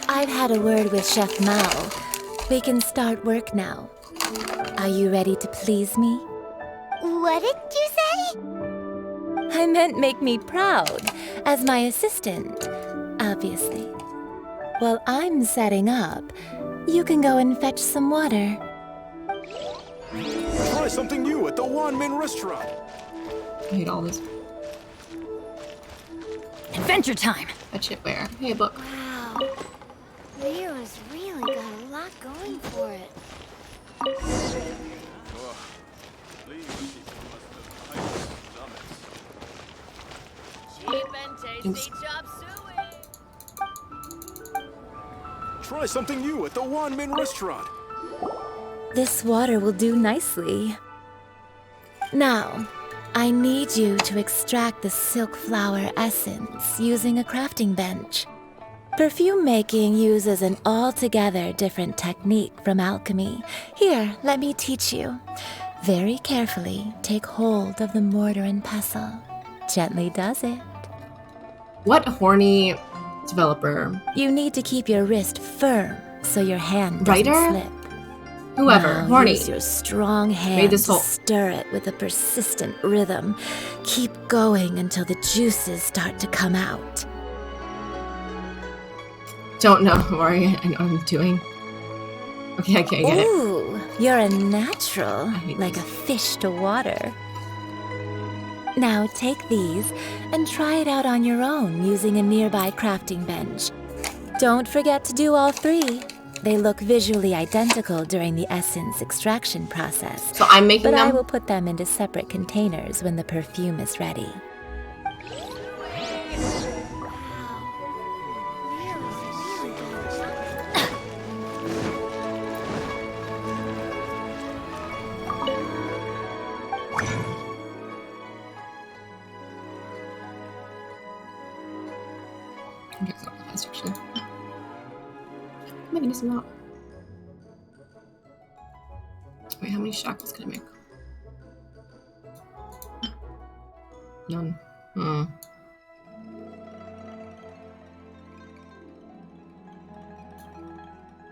I've had a word with Chef Mao. We can start work now. Are you ready to please me? What did you say? I meant make me proud, as my assistant, obviously. While I'm setting up, you can go and fetch some water. Try something new at the Wan Min Restaurant. I hate all this. Adventure time! Fetch it where? Hey, a book. Wow. Lyra's really got a lot going for it. Oops. Try something new at the Wan Min Restaurant. This water will do nicely. Now, I need you to extract the silk flower essence using a crafting bench. Perfume making uses an altogether different technique from alchemy. Here, let me teach you. Very carefully, take hold of the mortar and pestle. Gently does it. What horny developer? You need to keep your wrist firm so your hand doesn't Writer? slip. Whoever. Now Horny. use your strong hand Made this to whole- stir it with a persistent rhythm. Keep going until the juices start to come out. Don't know, Mari. I know what I'm doing. Okay, I can't get it. Ooh, you're a natural, hate like these. a fish to water. Now take these and try it out on your own using a nearby crafting bench. Don't forget to do all 3. They look visually identical during the essence extraction process, So I'm making but I them. will put them into separate containers when the perfume is ready. Okay, it's not fast, actually. I'm making this amount. Wait, how many shackles can I make? None.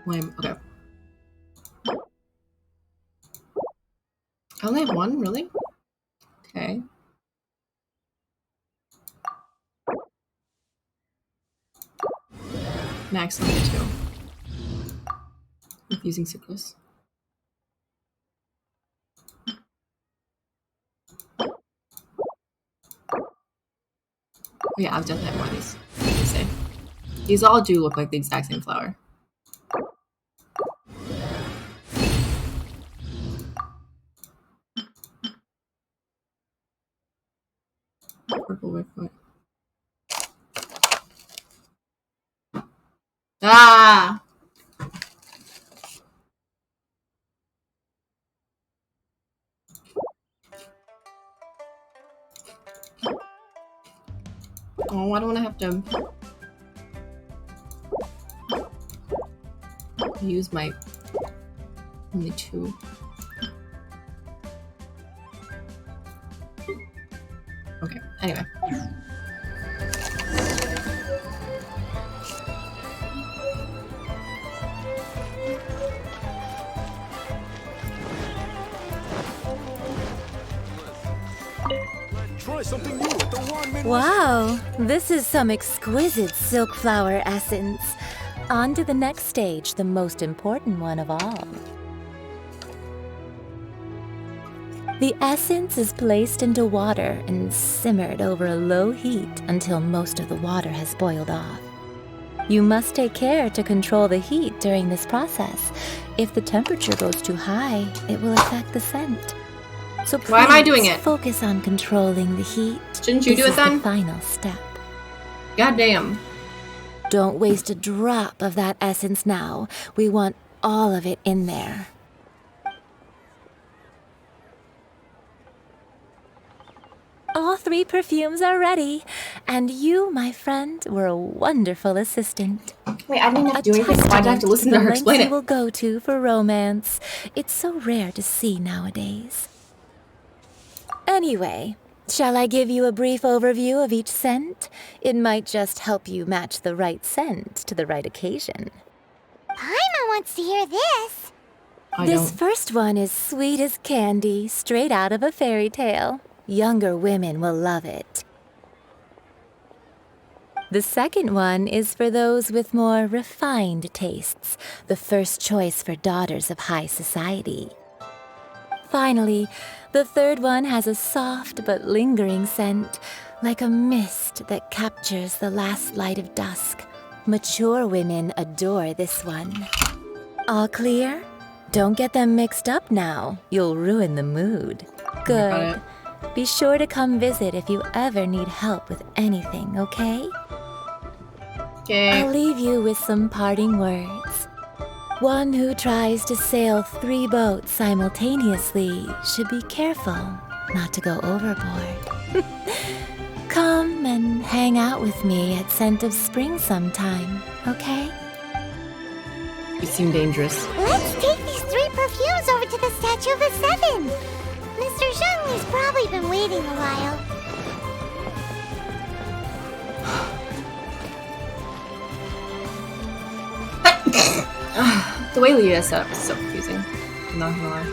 Lame. Okay. I only have one, really? Okay. accidentally too. With using sucrose. Oh, yeah, I'll definitely have more of these. What do you say? These all do look like the exact same flower. Purple whipfoot. Ah! Oh, I don't want to have to use my only 2. Okay, anyway. Try something new at the one minute. Wow, this is some exquisite silk flower essence. On to the next stage, the most important one of all. The essence is placed into water and simmered over a low heat until most of the water has boiled off. You must take care to control the heat during this process. If the temperature goes too high, it will affect the scent. So please Why am I doing it? focus on controlling the heat. Shouldn't you This do it is then? the final step. Goddamn. Don't waste a drop of that essence now. We want all of it in there. All 3 perfumes are ready, and you, my friend, were a wonderful assistant. Wait, I didn't have to do anything. testament Why'd I have to listen to the her lengths explain you it? will go to for romance. It's so rare to see nowadays. Anyway, shall I give you a brief overview of each scent? It might just help you match the right scent to the right occasion. Paimon wants to hear this. This first one is sweet as candy, straight out of a fairy tale. Younger women will love it. The second one is for those with more refined tastes, the first choice for daughters of high society. Finally, the third one has a soft but lingering scent, like a mist that captures the last light of dusk. Mature women adore this one. All clear? Don't get them mixed up now. You'll ruin the mood. Good. Be sure to come visit if you ever need help with anything, okay? Okay. I'll leave you with some parting words. One who tries to sail 3 boats simultaneously should be careful not to go overboard. Come and hang out with me at Scent of Spring sometime, okay? You seem dangerous. Let's take these 3 perfumes over to the Statue of the Seven. Mr. Zhengli's probably been waiting a while. The way Leah is set up is so confusing. I'm not gonna lie.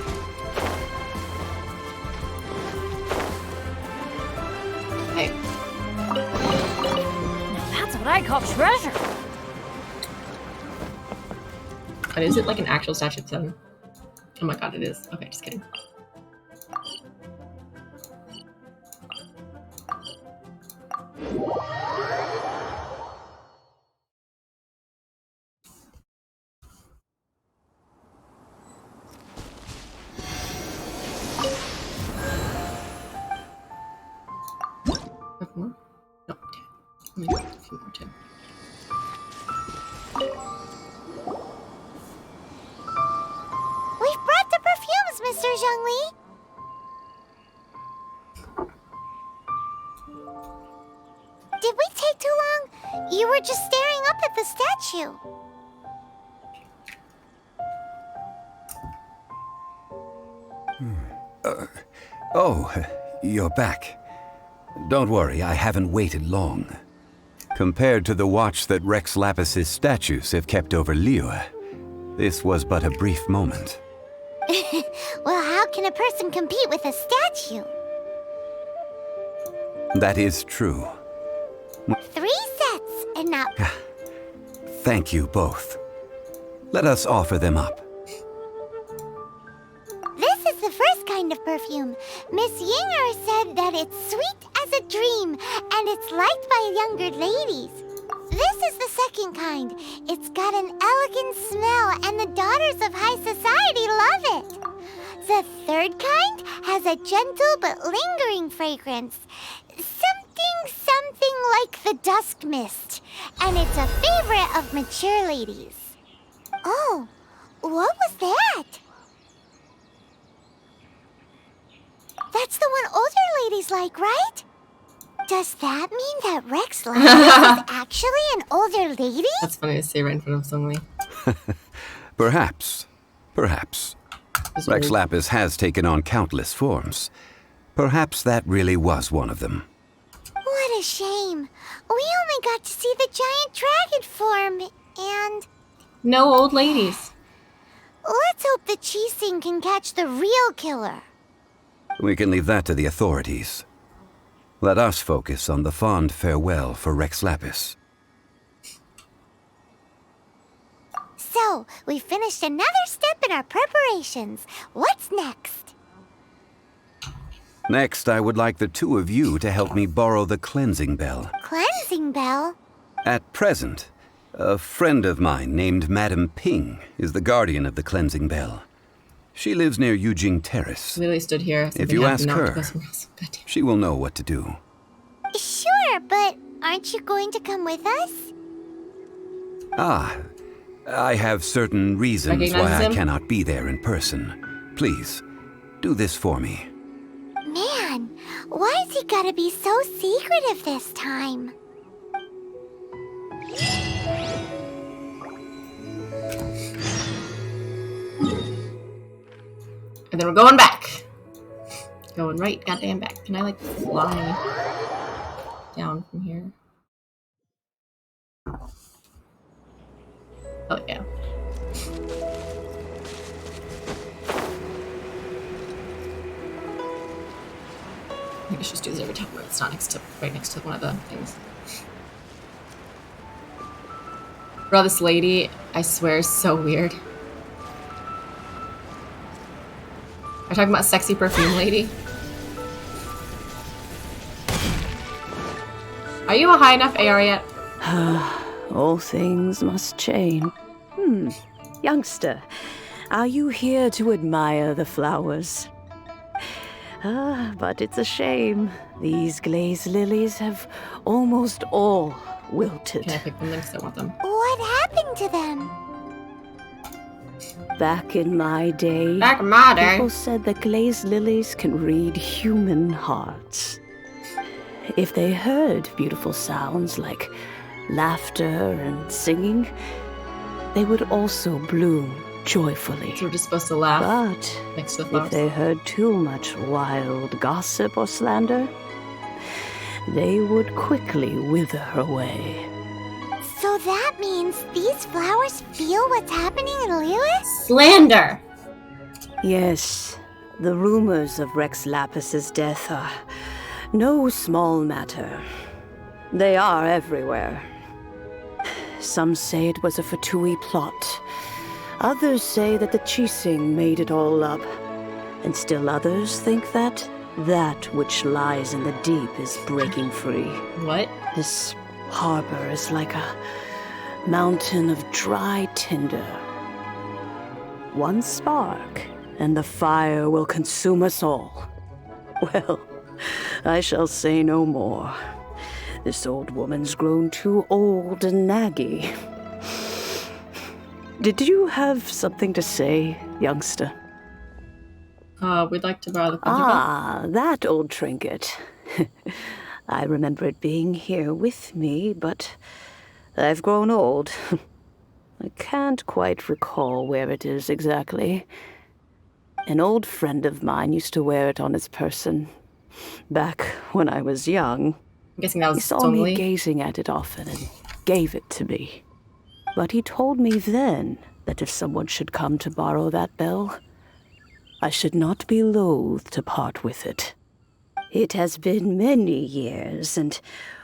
Hey. That's what I call treasure. But is it like an actual statue of 7? Oh my god, it is. Okay, just kidding. More? No, 10. Only a few more, 10. We've brought the perfumes, Mr. Zhengli. Did we take too long? You were just staring up at the statue. Oh, you're back. Don't worry, I haven't waited long. Compared to the watch that Rex Lapis's statues have kept over Liyue, this was but a brief moment. Well, how can a person compete with a statue? That is true. 3 sets, and not Thank you both. Let us offer them up. This is the first kind of perfume. Miss Yinger said that it's sweet as a dream, and it's liked by younger ladies. This is the second kind. It's got an elegant smell, and the daughters of high society love it. The third kind has a gentle but lingering fragrance. Something like the dusk mist. And it's a favorite of mature ladies. Oh, what was that? That's the one older ladies like, right? Does that mean that Rex Lapis is actually an older lady? That's funny to say right in front of somebody. Perhaps. Rex Lapis has taken on countless forms. Perhaps that really was one of them. What a shame. We only got to see the giant dragon form, and... No old ladies. Let's hope the Chising can catch the real killer. We can leave that to the authorities. Let us focus on the fond farewell for Rex Lapis. So, we finished another step in our preparations. What's next? Next, I would like the two of you to help me borrow the cleansing bell. Cleansing bell? At present, a friend of mine named Madame Ping is the guardian of the cleansing bell. She lives near Yujing Terrace. Lily stood here. If you ask her, she will know what to do. Sure, but aren't you going to come with us? Ah, I have certain reasons Recognize why him? I cannot be there in person. Please, do this for me. Man, why's he gotta be so secretive this time? And then we're going back. Going right goddamn back. Can I like fly down from here? Oh yeah. I should just do this every time where it's not right next to one of the things. Bro, this lady, I swear, is so weird. Are you talking about sexy perfume lady? Are you a high enough AR yet? All things must change. Youngster, are you here to admire the flowers? But it's a shame. These glazed lilies have almost all wilted. Can I pick them then because I want them? What happened to them? Back in my day, people said that glazed lilies can read human hearts. If they heard beautiful sounds like laughter and singing, they would also bloom joyfully. So we're just supposed to laugh but next to the flowers? If they heard too much wild gossip or slander, they would quickly wither away. So that means these flowers feel what's happening in Lewis? Slander! Yes, the rumors of Rex Lapis's death are no small matter. They are everywhere. Some say it was a Fatui plot. Others say that the Chising made it all up. And still others think that that which lies in the deep is breaking free. What? This harbor is like a mountain of dry tinder. One spark, and the fire will consume us all. Well, I shall say no more. This old woman's grown too old and naggy. Did you have something to say, youngster? We'd like to borrow the cleansing bell. That old trinket. I remember it being here with me, but I've grown old. I can't quite recall where it is exactly. An old friend of mine used to wear it on his person. Back when I was young. I'm guessing that was He saw me gazing at it often and gave it to me. But he told me then that if someone should come to borrow that bell, I should not be loath to part with it. It has been many years, and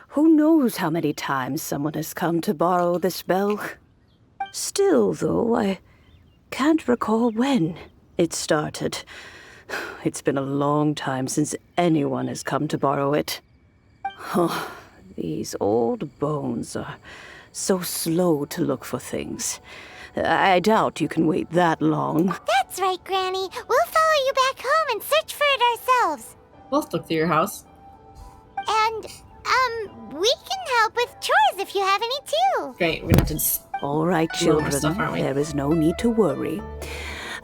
who knows how many times someone has come to borrow this bell. Still, though, I can't recall when it started. It's been a long time since anyone has come to borrow it. Oh, these old bones are so slow to look for things. I doubt you can wait that long. That's right, Granny. We'll follow you back home and search for it ourselves. We'll look through your house. And, we can help with chores if you have any too. Great, we're gonna have to just All right, do more children, stuff, aren't we? there is no need to worry.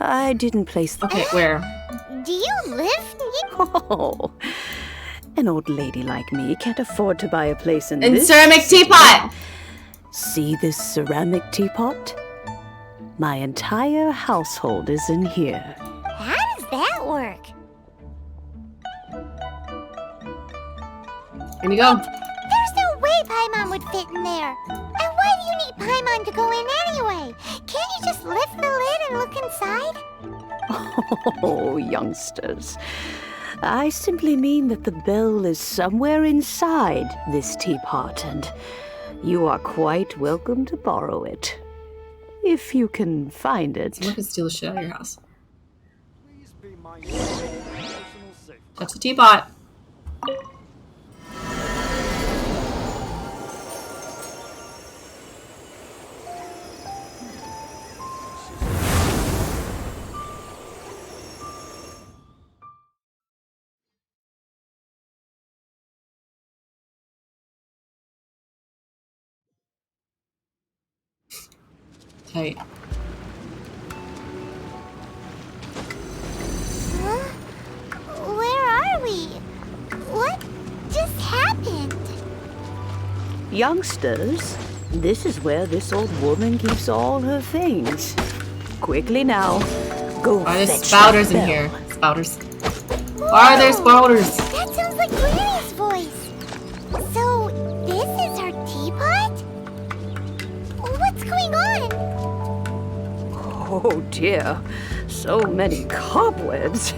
I didn't place the... Okay, where? Do you live near? Oh, an old lady like me can't afford to buy a place in In this ceramic city. teapot! See this ceramic teapot? My entire household is in here. How does that work? Here we go. There's no way Paimon would fit in there. And why do you need Paimon to go in anyway? Can't you just lift the lid and look inside? Oh, youngsters. I simply mean that the bell is somewhere inside this teapot, and you are quite welcome to borrow it. If you can find it. Someone could steal the shit out of your house. Touch the teapot. Tight. Huh? Where are we? What just happened? Youngsters, this is where this old woman keeps all her things. Quickly now, go Why are there fetch spouters that in bell. here? Spouters. Why are there spouters? That sounds like Granny's voice. So, this is her teapot? What's going on? Oh dear, so many cobwebs.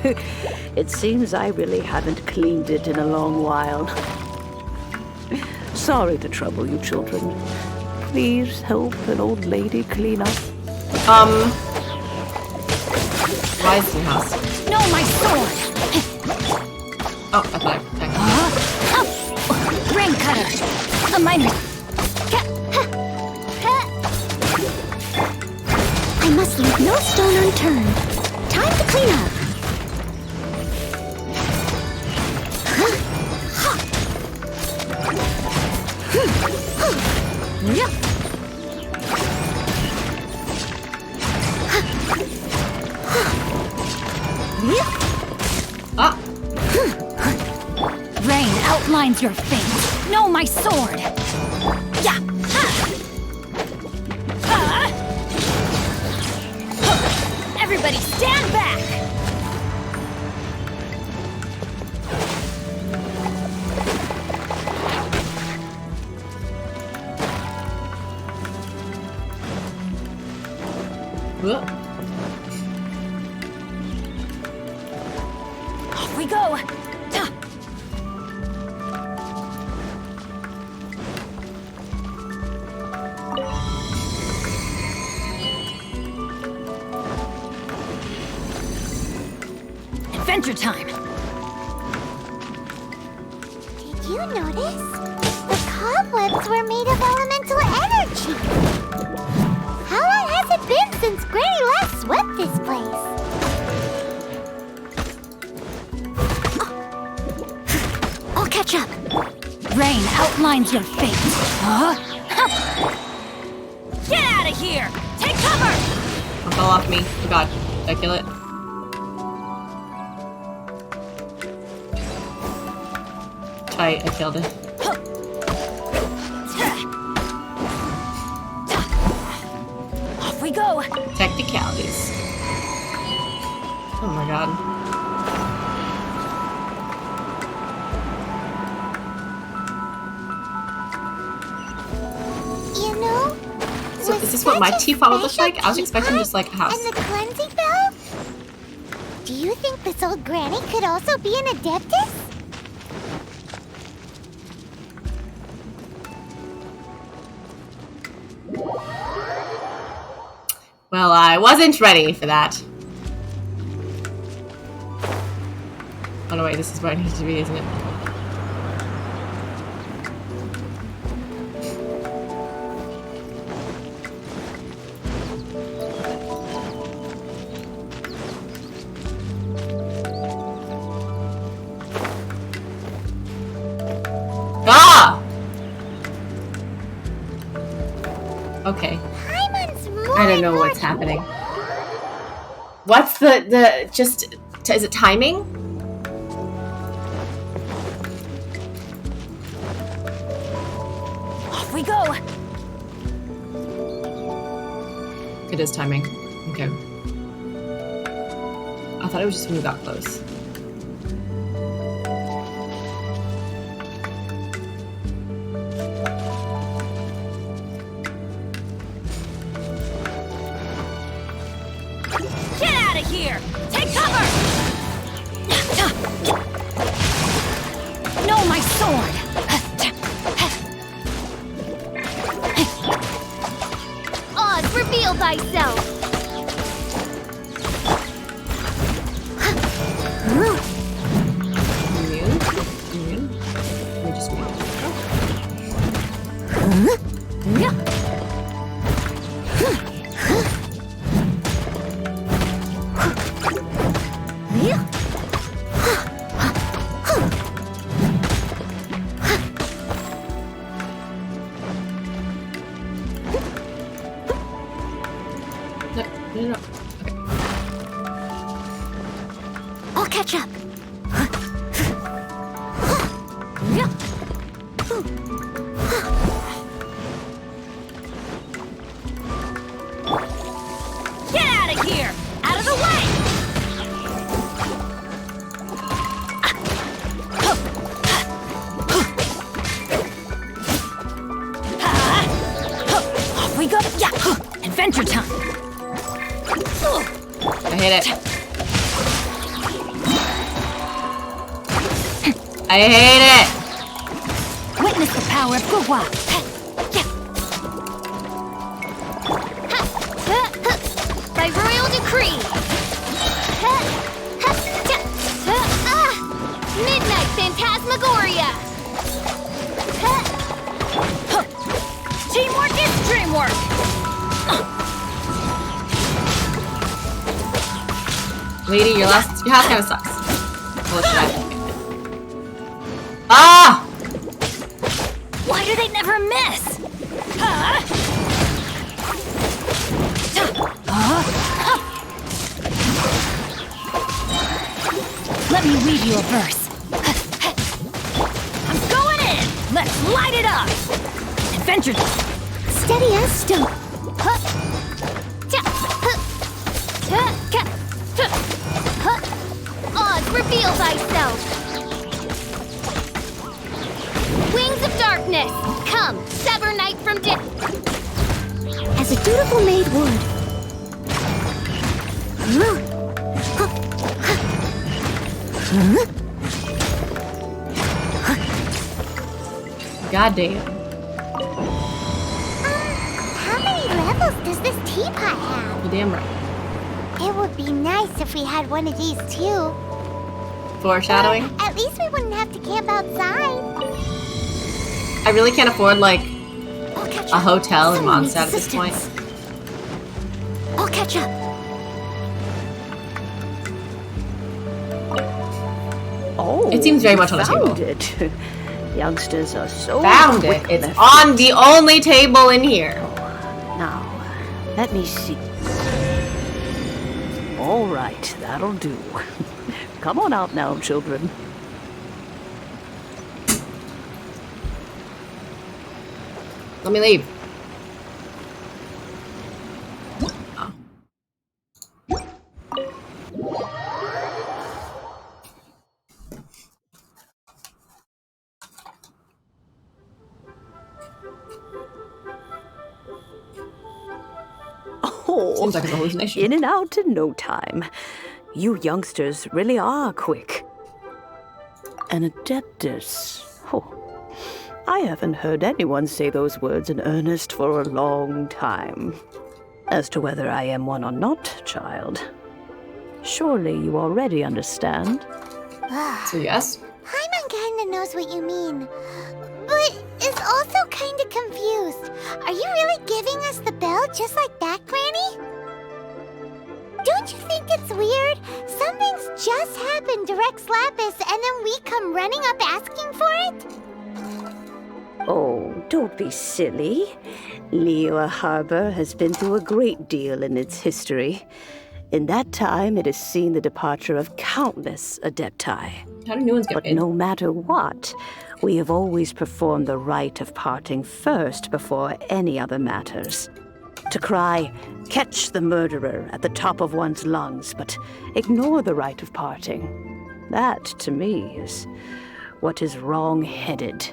It seems I really haven't cleaned it in a long while. Sorry to trouble you, children. Please help an old lady clean up. Why is your house? No, my sword! Oh, I thought I Ring cutter! A minor! I must leave no stone unturned. Time to clean up. Yep. Ah! Rain outlines your fate. No, my sword! Yeah! Everybody stand back! Whoa. Off we go! Adventure time! Did you notice? The cobwebs were made of elemental energy. How long has it been since Granny last swept this place? I'll catch up. Rain outlines your fate. Huh? Get out of here! Take cover! It fell off me. Oh god. Did I kill it? Tight, I killed it. Off we go! Technicalities. Oh my god. You know? So with is this what my such a teapot would look special like? I was expecting just like a house. And the cleansing bell? Do you think this old granny could also be an adeptus? Well, I wasn't ready for that. Oh no, wait, this is where I need to be, isn't it? Ah! Okay. I don't know what's happening. What's the just is it timing? Off we go. It is timing. Okay. I thought it was just when we got close. Get out of here! Take cover! No, my sword! Oz, reveal thyself! Immune? Immune? Let me just mute. No. I'll catch up. Get out of here! Out of the way! Off we go! Yeah! Adventure time! I hate it. I hate it! Witness the power of Gugwa! By royal decree! Midnight Phantasmagoria! Teamwork is dreamwork! Lady, your house kind of sucks. Holy shit. Ah! Why do they never miss? Let me read you a verse. I'm going in! Let's light it up! Adventure! Steady as stone. Oz, reveal thyself! Wings of darkness! Come, sever night from day! As a dutiful maid would. God damn. How many levels does this teapot have? You're damn right. It would be nice if we had one of these too. Foreshadowing? At least we wouldn't have to camp outside. I really can't afford, like, I'll catch a up. hotel in Someone needs Mondstadt at this point. assistance. I'll catch up. Oh, It seems very much on the found table. it. Youngsters are so Found quick it. with It's their on the only table in here. Now, let me see. All right, that'll do. Come on out now, children. Let me leave. Oh, Seems like a hallucination. in and out in no time. You youngsters really are quick. An adeptus. Oh, I haven't heard anyone say those words in earnest for a long time. As to whether I am one or not, child, surely you already understand. So yes? Paimon kinda knows what you mean, but is also kinda confused. Are you really giving us the bell just like that, Granny? Don't you think it's weird? Something's just happened to Rex Lapis and then we come running up asking for it? Oh, don't be silly. Liyue Harbor has been through a great deal in its history. In that time, it has seen the departure of countless Adepti. How do new ones get But paid? no matter what, we have always performed the rite of parting first before any other matters. To cry, "Catch the murderer," at the top of one's lungs, but ignore the rite of parting. That, to me, is what is wrong-headed.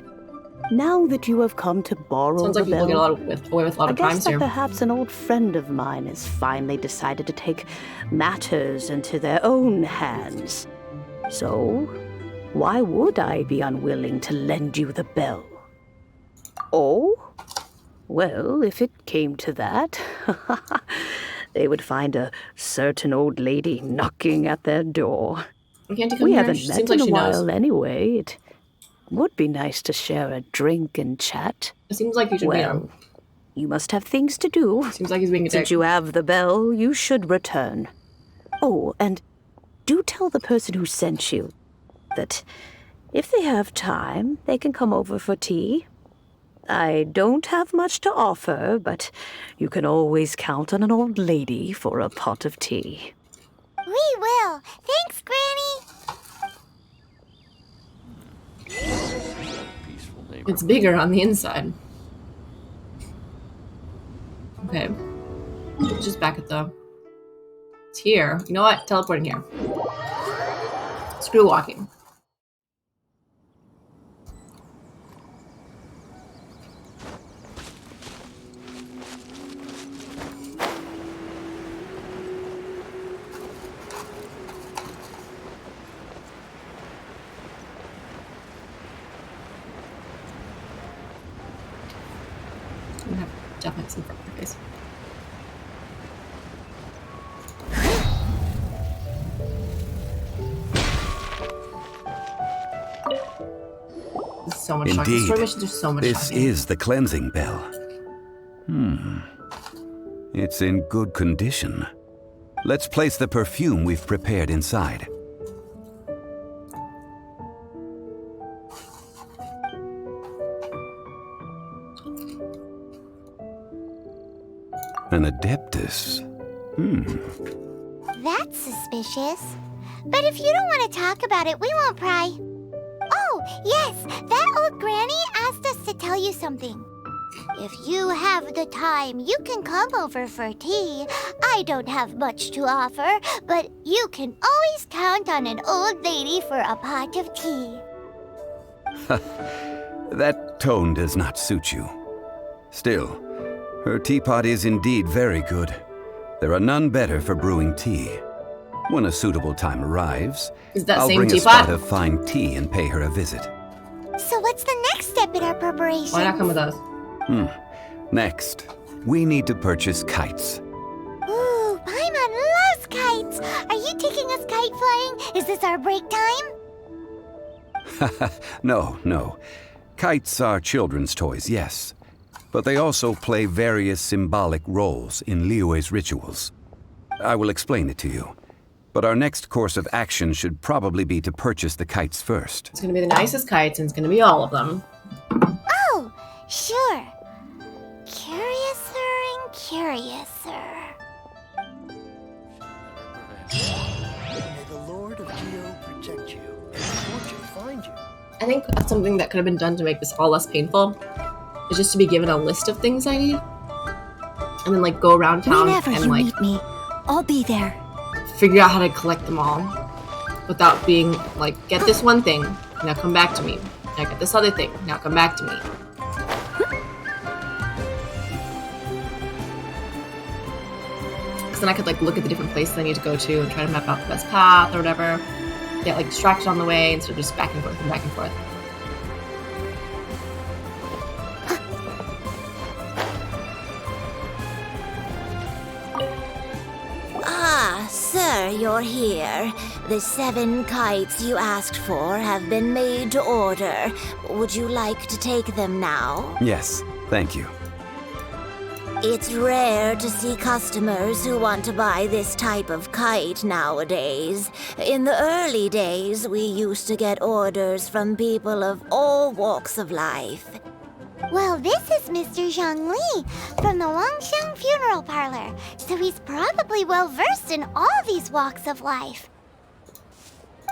Now that you have come to borrow Sounds the like people bell, get away with a lot I of guess crimes that here. perhaps an old friend of mine has finally decided to take matters into their own hands. So, why would I be unwilling to lend you the bell? Oh? Well, if it came to that, they would find a certain old lady knocking at their door. Can't you come We here? haven't She met seems in like a she knows. while anyway. It would be nice to share a drink and chat. It seems like you should meet him. You must have things to do. Seems like he's being a dick. Since you have the bell, you should return. Oh, and do tell the person who sent you that if they have time, they can come over for tea. I don't have much to offer, but you can always count on an old lady for a pot of tea. We will. Thanks, Granny. It's bigger on the inside. Okay. Just back at the... It's here. You know what? Teleporting here. Screw walking. We have definitely some face. This is so much shocking. Indeed, Story missions are so much this shocking. is the cleansing bell. It's in good condition. Let's place the perfume we've prepared inside. An Adeptus. That's suspicious. But if you don't want to talk about it, we won't pry. Oh, yes, that old granny asked us to tell you something. If you have the time, you can come over for tea. I don't have much to offer, but you can always count on an old lady for a pot of tea. That tone does not suit you. Still, her teapot is indeed very good. There are none better for brewing tea. When a suitable time arrives, Is that I'll same bring a teapot? spot of fine tea and pay her a visit. So what's the next step in our preparation? Why not come with us? Next, we need to purchase kites. Ooh, Paimon loves kites. Are you taking us kite flying? Is this our break time? No. Kites are children's toys, yes. But they also play various symbolic roles in Liyue's rituals. I will explain it to you. But our next course of action should probably be to purchase the kites first. It's gonna be the nicest kites, and it's gonna be all of them. Oh, sure. Curiouser and curiouser. May the Lord of Geo protect you and fortune find you. I think that's something that could have been done to make this all less painful. Is just to be given a list of things I need, and then like go around town Whenever and you like meet me, I'll be there. figure out how to collect them all, without being like, get this one thing, now come back to me. Now get this other thing, now come back to me. Because then I could like look at the different places I need to go to and try to map out the best path or whatever. Get like distracted on the way instead of just back and forth and back and forth. Sir, you're here. The 7 kites you asked for have been made to order. Would you like to take them now? Yes, thank you. It's rare to see customers who want to buy this type of kite nowadays. In the early days, we used to get orders from people of all walks of life. Well, this is Mr. Zhang Li from the Wangsheng Funeral Parlor, so he's probably well-versed in all these walks of life.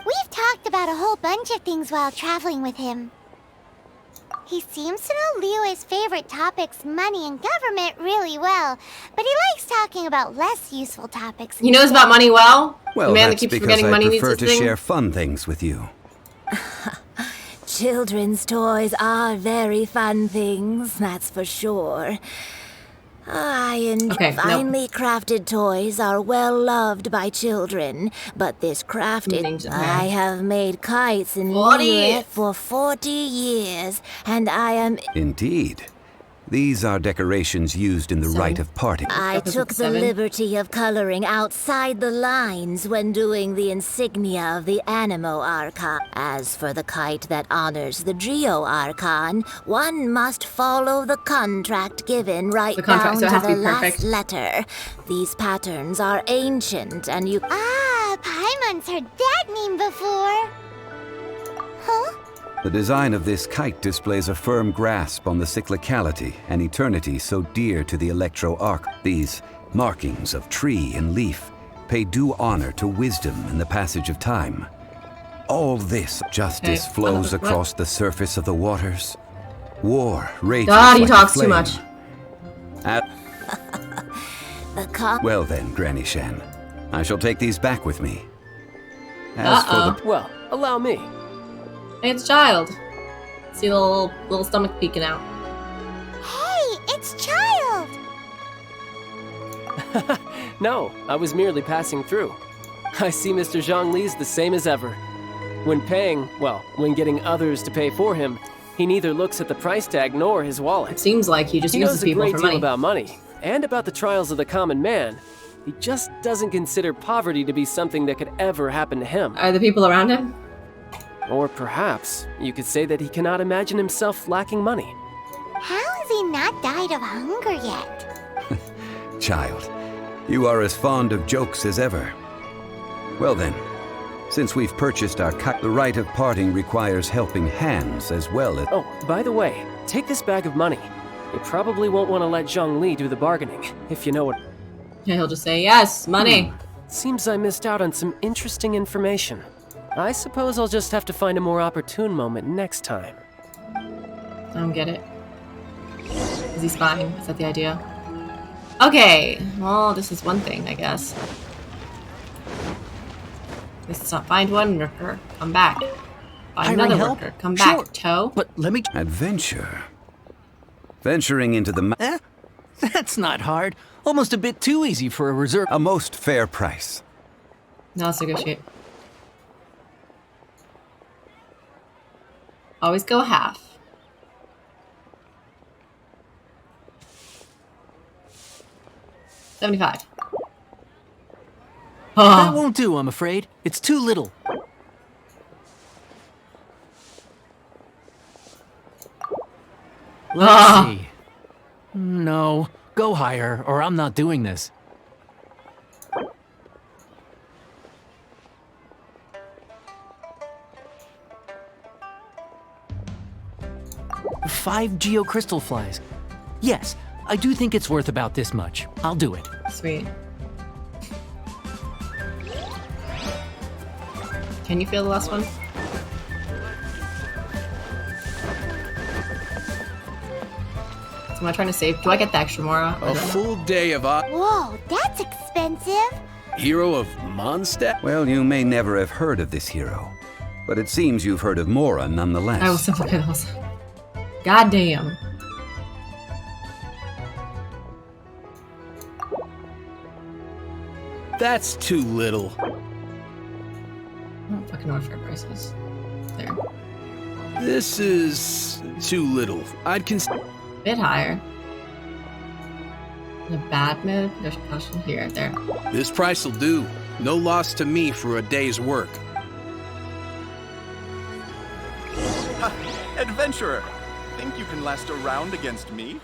We've talked about a whole bunch of things while traveling with him. He seems to know Liyue's favorite topics, money and government, really well, but he likes talking about less useful topics. He knows about money well? Well, the man that that's keeps because forgetting I money needs prefer his to thing? share fun things with you. Children's toys are very fun things, that's for sure. And Okay, finely crafted toys are well loved by children, but this crafted... I have made kites in 40 Liyue for 40 years, and I am... Indeed. These are decorations used in the rite of parting. I took the liberty of coloring outside the lines when doing the insignia of the Animo Archon. As for the kite that honors the Geo Archon, one must follow the contract given right down to the last letter. These patterns are ancient and you... Ah, Paimon's heard that name before. Huh? The design of this kite displays a firm grasp on the cyclicality and eternity so dear to the Electro-Arc. These markings of tree and leaf pay due honor to wisdom in the passage of time. All this justice flows across the surface of the waters. War rages God, he like a talks too flame. much. Well then, Granny Shan, I shall take these back with me. As for the... Well, allow me. Hey, it's a child. See the little stomach peeking out. Hey, it's Child! No, I was merely passing through. I see Mr. Zhang Li's the same as ever. When paying, well, when getting others to pay for him, he neither looks at the price tag nor his wallet. It seems like he just uses people He for knows a great money. deal about money, and about the trials of the common man. He just doesn't consider poverty to be something that could ever happen to him. Are the people around him? Or perhaps you could say that he cannot imagine himself lacking money. How has he not died of hunger yet? Child, you are as fond of jokes as ever. Well then, since we've purchased our kite, the rite of parting requires helping hands as well as... Oh, by the way, take this bag of money. You probably won't want to let Zhang Li do the bargaining, if you know what... Yeah, he'll just say, yes, money. Seems I missed out on some interesting information. I suppose I'll just have to find a more opportune moment next time. I don't get it. Is he spying? Is that the idea? Okay, well, this is one thing, I guess. Let's not find one worker. Come back. Find another worker. Come back. Toe. But let me... Adventure. Venturing into the... That's not hard. Almost a bit too easy for a reserve... A most fair price. Now let's negotiate. Always go half. $75. That won't do, I'm afraid. It's too little. Let's see. No, go higher, or I'm not doing this. 5 geocrystal flies. Yes, I do think it's worth about this much. I'll do it. Sweet. Can you feel the last one? So am I trying to save? Do I get the extra Mora? A full day of Whoa, that's expensive. Hero of Mondstadt? Well, you may never have heard of this hero, but it seems you've heard of Mora nonetheless. I will simplify those. God damn. That's too little. I don't fucking know what fair price is. There. This is too little. I'd consider... Bit higher. In a bad mood, there's a caution here, there. This price will do. No loss to me for a day's work. Adventurer, think you can last a round against me?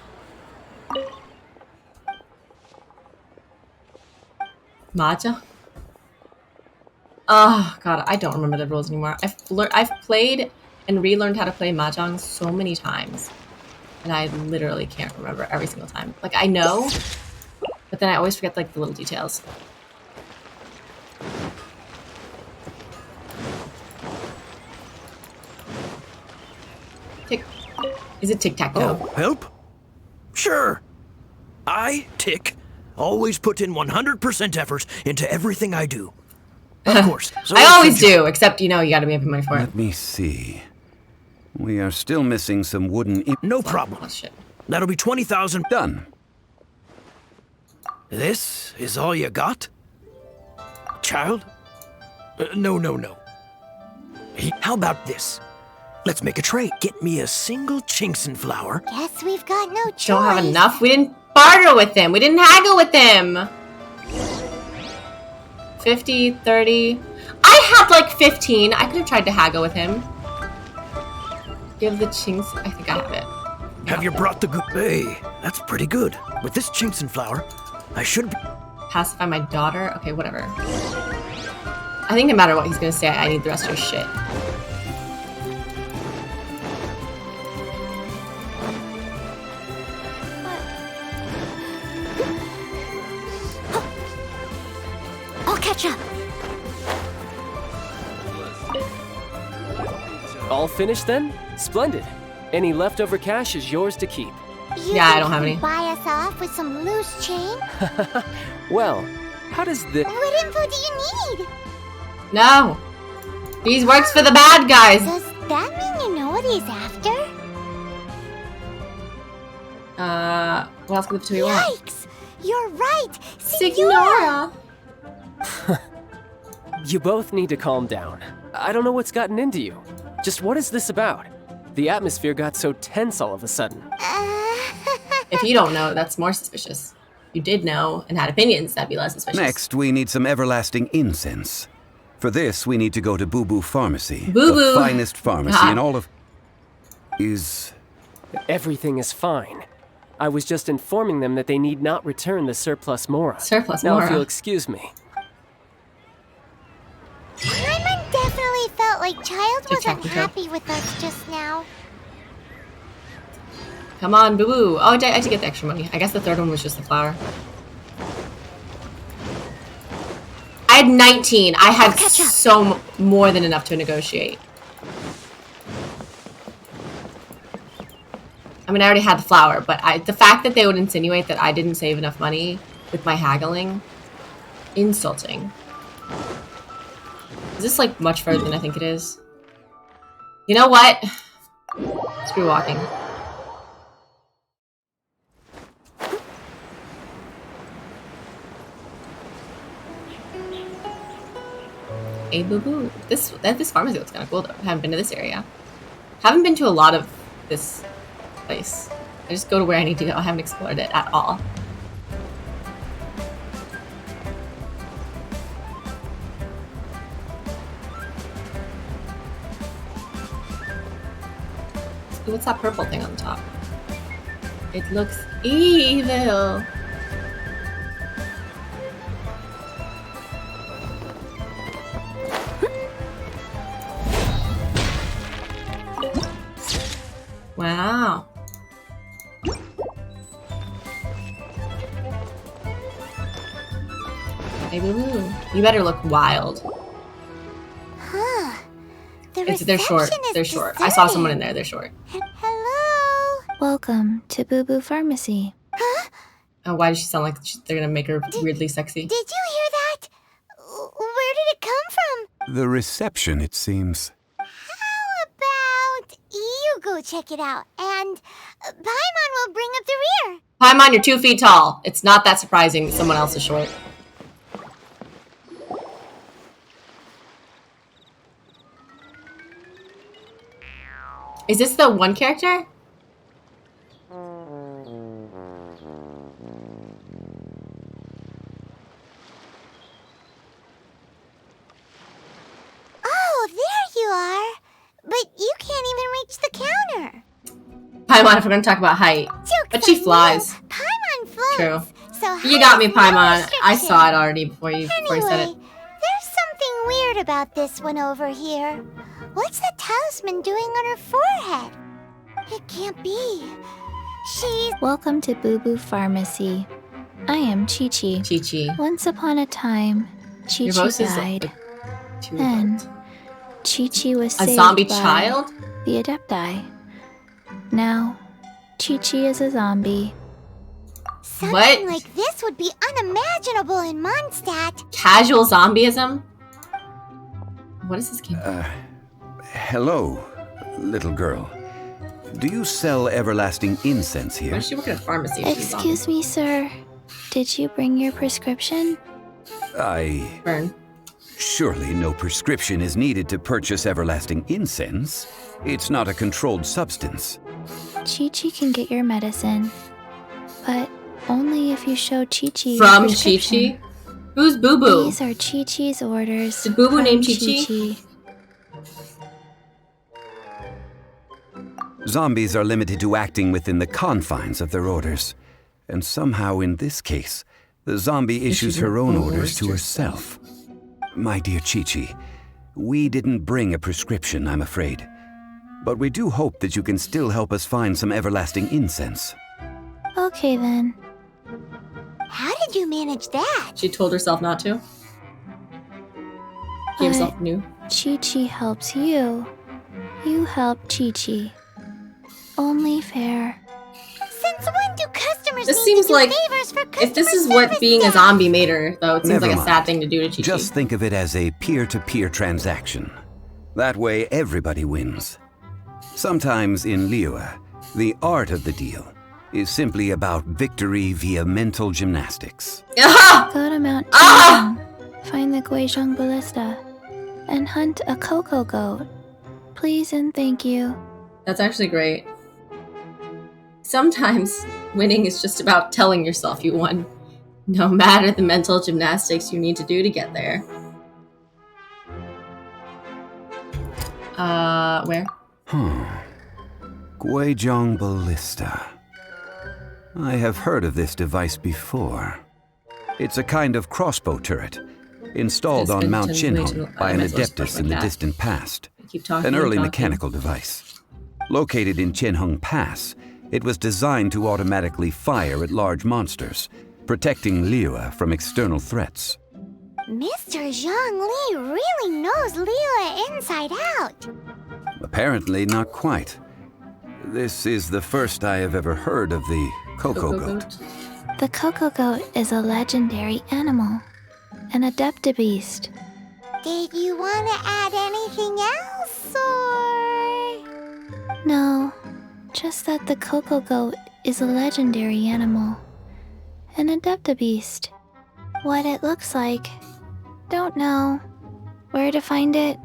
Mahjong? Oh god, I don't remember the rules anymore. I've played and relearned how to play Mahjong so many times. And I literally can't remember every single time. Like, I know, but then I always forget, like, the little details. Is it tic-tac-toe? Oh, help? Sure. I, Tick, always put in 100% effort into everything I do. Of course. So I always do, except, you know, you gotta be having money for it. Let me see. We are still missing some wooden... No problem. Oh, shit. That'll be 20,000. Done. This is all you got? Child? No. How about this? Let's make a trade. Get me a single Chinxin flower. Guess we've got no choice. Don't have enough? We didn't barter with him. We didn't haggle with him. 50, 30. I had like 15. I could have tried to haggle with him. Give the Chinx. I think I have it. Have you brought the good? Hey, that's pretty good. With this Chinxin flower, I should pacify my daughter. Okay, whatever. I think no matter what he's gonna say, I need the rest of your shit. I'll catch up. All finished then? Splendid. Any leftover cash is yours to keep. Yeah, I don't have any. Buy us off with some loose chain? Well, how does this... What info do you need? No. These works for the bad guys. Does that mean you know what he's after? What else could we want? Yikes! You're right! Signora! You both need to calm down. I don't know what's gotten into you. Just what is this about? The atmosphere got so tense all of a sudden. If you don't know, that's more suspicious. If you did know and had opinions, that'd be less suspicious. Next, we need some everlasting incense. For this, we need to go to Boo Boo Pharmacy. Boo Boo. The finest pharmacy in all of... Everything is fine. I was just informing them that they need not return the surplus Mora. Surplus now, Mora. if you'll excuse me. Paimon definitely felt like Child wasn't happy with us just now. Come on, Boo Boo. Oh, I did get the extra money. I guess the third one was just the flower. I had 19. I had so more than enough to negotiate. I mean, I already had the flower, but the fact that they would insinuate that I didn't save enough money with my haggling, insulting. Is this like much further than I think it is? You know what? Screw walking. Hey, Boo Boo. This pharmacy looks kind of cool though. I haven't been to this area. Haven't been to a lot of this place. I just go to where I need to go. I haven't explored it at all. What's that purple thing on the top? It looks evil. Wow. Hey, Boo Boo. You better look wild. Huh. They're short. They're short. I saw someone in there. They're short. Hello? Welcome to Boo Boo Pharmacy. Huh? Oh, why does she sound like they're gonna make her weirdly sexy? Did you hear that? Where did it come from? The reception, it seems. How about you go check it out, and Paimon will bring up the rear. Paimon, you're 2 feet tall. It's not that surprising that someone else is short. Is this the one character? Paimon if we're gonna talk about height. But she flies. Paimon floats. True. So You got me, height is no Paimon. I restriction. saw it already before you said it. There's something weird about this one over here. What's the talisman doing on her forehead? It can't be. She's... Welcome to Boo Boo Pharmacy. I am Chi-Chi. Chi-Chi. Once upon a time, Your Chi-Chi voice is died. too Then, Chi-Chi was A saved zombie by child? the Adepti. Now, Chi-Chi is a zombie. Something like this would be unimaginable in Mondstadt. Casual zombieism? What is this game? Hello, little girl. Do you sell everlasting incense here? Why does she work at a pharmacy? if she's zombie? Excuse me, sir. Did you bring your prescription? Burn. Surely no prescription is needed to purchase everlasting incense. It's not a controlled substance. Chi-Chi can get your medicine, but only if you show Chi-Chi your From prescription. Chi-Chi? Who's Boo Boo? These are Chi-Chi's orders. Did Boo Boo from name Chi-Chi? Chi-Chi. Zombies are limited to acting within the confines of their orders. And somehow in this case, the zombie issues her own orders to herself. My dear Chi-Chi, we didn't bring a prescription, I'm afraid. But we do hope that you can still help us find some everlasting incense. Okay then. How did you manage that? She told herself not to. Gave herself new. Chi-Chi helps you. You help Chi-Chi. Only fair. Since when do customers This need seems to do like favors for if this is customer what service being a staff? zombie made her, though, it seems Never like a mind. sad thing to do to Chi-Chi. Just think of it as a peer-to-peer transaction. That way everybody wins. Sometimes in Liyue, the art of the deal is simply about victory via mental gymnastics. Go to Mount Tianjin, find the Guizhong Ballista, and hunt a cocoa goat. Please and thank you. That's actually great. Sometimes winning is just about telling yourself you won, no matter the mental gymnastics you need to do to get there. Where? Guizhong Ballista. I have heard of this device before. It's a kind of crossbow turret, installed on Mount Chinhong by an adeptus in the distant past. An early mechanical device. Located in Chinhong Pass, it was designed to automatically fire at large monsters, protecting Liyue from external threats. Mr. Zhang Li really knows Liyue inside out. Apparently not quite. This is the first I have ever heard of the cocoa goat. The cocoa goat is a legendary animal, an adeptabeast. Did you want to add anything else, or...? No, just that the cocoa goat is a legendary animal, an adeptabeast. What it looks like, don't know. Where to find it,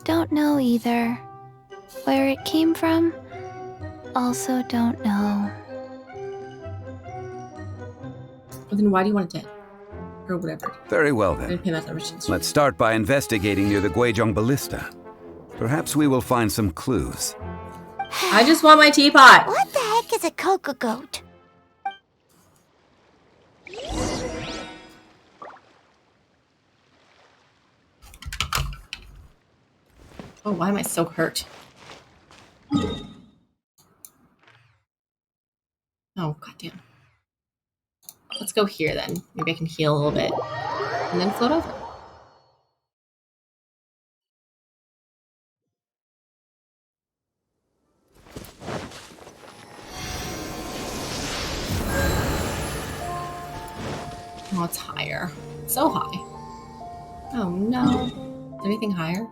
don't know either. Where it came from, also don't know. Well, then why do you want it dead? Or whatever. Very well I then. didn't pay that much attention. Let's start by investigating near the Guizhong Ballista. Perhaps we will find some clues. I just want my teapot. What the heck is a cocoa goat? Oh, why am I so hurt? Oh, goddamn. Let's go here then. Maybe I can heal a little bit. And then float over. Oh, it's higher. So high. Oh no. Is anything higher?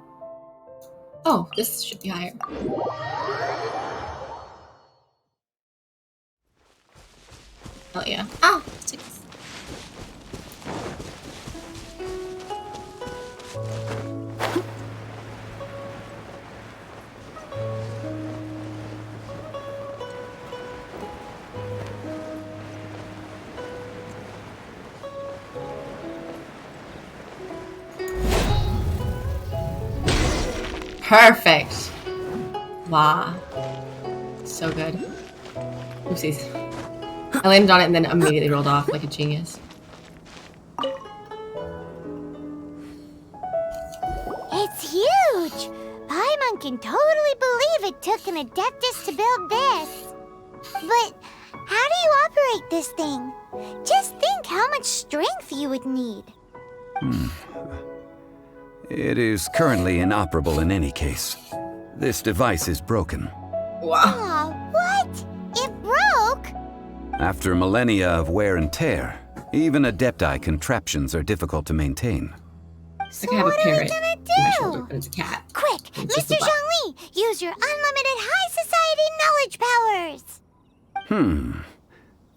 Oh, this should be higher. Oh yeah. Ah! Sticks. Perfect. Wow. So good. Oopsies. I landed on it and then immediately rolled off like a genius. It's huge! Paimon can totally believe it took an Adeptus to build this. But how do you operate this thing? Just think how much strength you would need. It is currently inoperable in any case. This device is broken. Wow. Aw, what? It broke? After millennia of wear and tear, even Adepti contraptions are difficult to maintain. Like I have a parrot on my shoulder, but it's a cat. Quick, Mr. Zhongli, use your unlimited high society knowledge powers!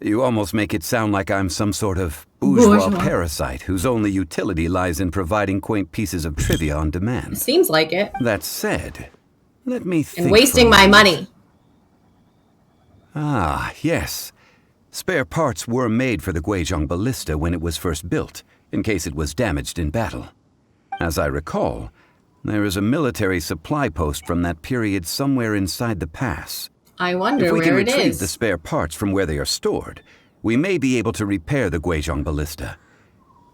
You almost make it sound like I'm some sort of bourgeois parasite whose only utility lies in providing quaint pieces of trivia on demand. Seems like it. That said, let me think. And wasting my money. Ah, yes. Spare parts were made for the Guizhong Ballista when it was first built, in case it was damaged in battle. As I recall, there is a military supply post from that period somewhere inside the pass. I wonder if we where can it retrieve is. the spare parts from where they are stored, we may be able to repair the Guizhong Ballista.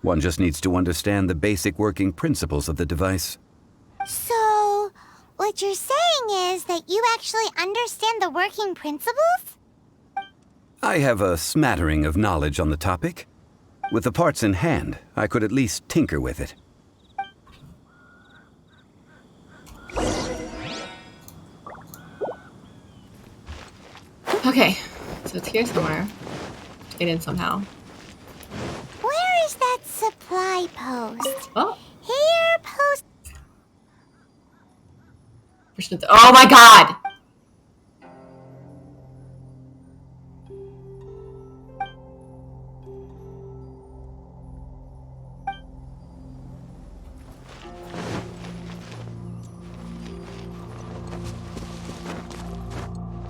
One just needs to understand the basic working principles of the device. So, what you're saying is that you actually understand the working principles? I have a smattering of knowledge on the topic. With the parts in hand, I could at least tinker with it. Okay, so it's here somewhere. Get in somehow. Where is that supply post? Oh. Here, post. Oh my god!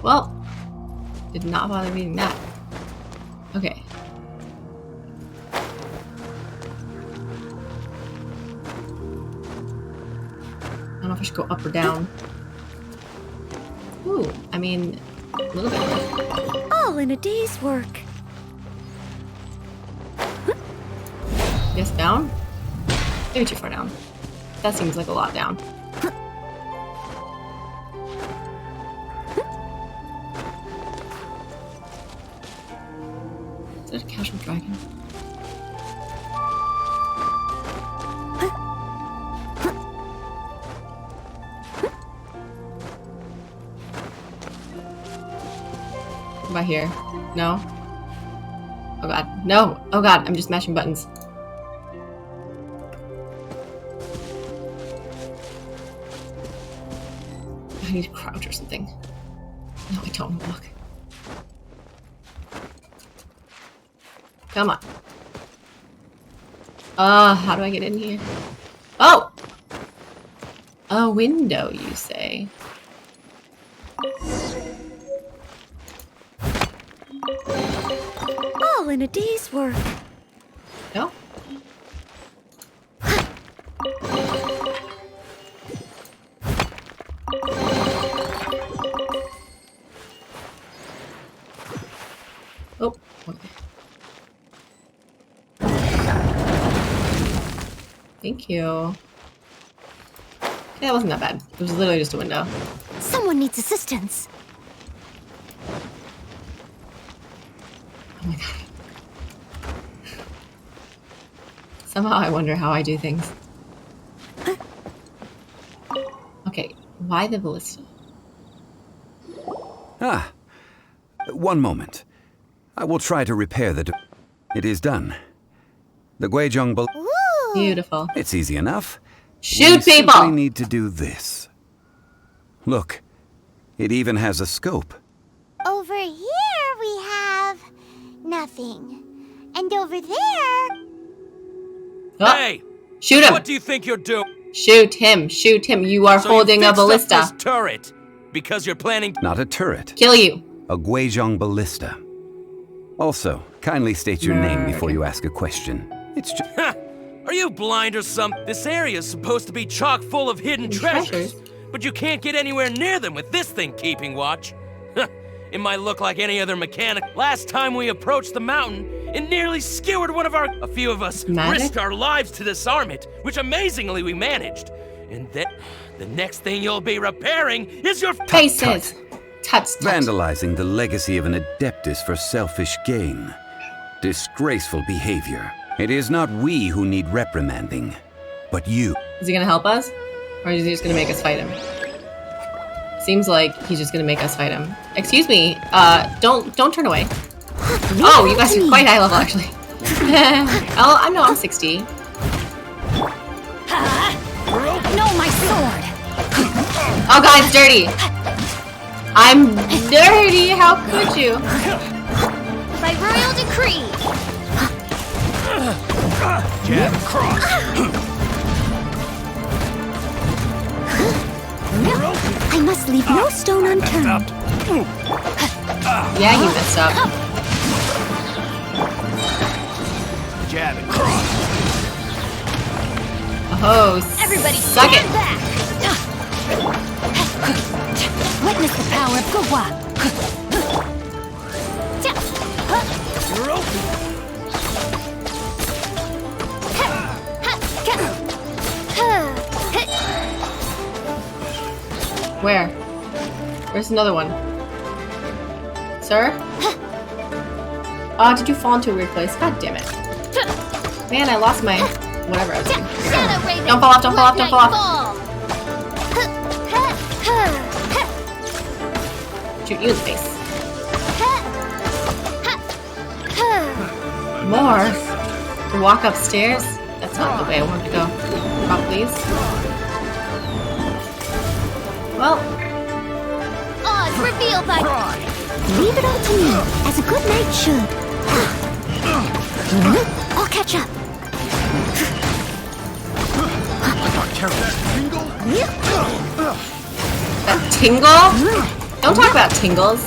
Well, did not bother reading that. Okay. I don't know if I should go up or down. Ooh, I mean, a little bit. All in a day's work. Yes, down? Maybe too far down. That seems like a lot down. Is that a casual dragon? Am I here? No? Oh god. No! Oh god, I'm just mashing buttons. I need to crouch or something. No, I don't walk. Come on. How do I get in here? Oh! A window, you say? All in a day's work. No? Oh, okay. Thank you. Okay, that wasn't that bad. It was literally just a window. Someone needs assistance. Oh my god. Somehow I wonder how I do things. Okay, why the ballista? Ah, one moment. I will try to repair the... It is done. The Guizhong Ball... Beautiful. It's easy enough. Shoot we people! simply need to do this. Look, it even has a scope. Over here we have nothing. And over there... Hey! Shoot him! What do you think you're doing? Shoot him! Shoot him! You are holding you a fixed up ballista. this turret because you're planning. Not a turret. Kill you. A Guizhong Ballista. Also, kindly state your name before you ask a question. It's just... Are you blind or something? This area is supposed to be chock full of hidden treasures, but you can't get anywhere near them with this thing keeping watch. It might look like any other mechanic. Last time we approached the mountain, it nearly skewered one of our... A few of us risked our lives to disarm it, which amazingly we managed. And then, the next thing you'll be repairing is your... Faces. Tuts. Vandalizing the legacy of an Adeptus for selfish gain. Disgraceful behavior. It is not we who need reprimanding, but you. Is he gonna help us? Or is he just gonna make us fight him? Seems like he's just gonna make us fight him. Excuse me, don't turn away. Oh, you guys are quite high level, actually. Oh, I know, I'm 60. No, my sword! Oh god, it's dirty! I'm dirty, how could you? By royal decree! Jab, cross! I must leave no stone unturned. Yeah, he messed up. Jab and cross! Oh, Everybody suck it! back! Witness the power of Gua! You're open! Where? Where's another one? Sir? Oh, did you fall into a weird place? God damn it. Man, I lost my... whatever I was doing. Don't fall off, don't fall off, don't fall off! Shoot you in the face. More? To walk upstairs? That's not the way I wanted to go. Drop, please. Well. Oz revealed by... Leave it all to me, as a good knight should. I'll catch up. That tingle? Don't talk about tingles.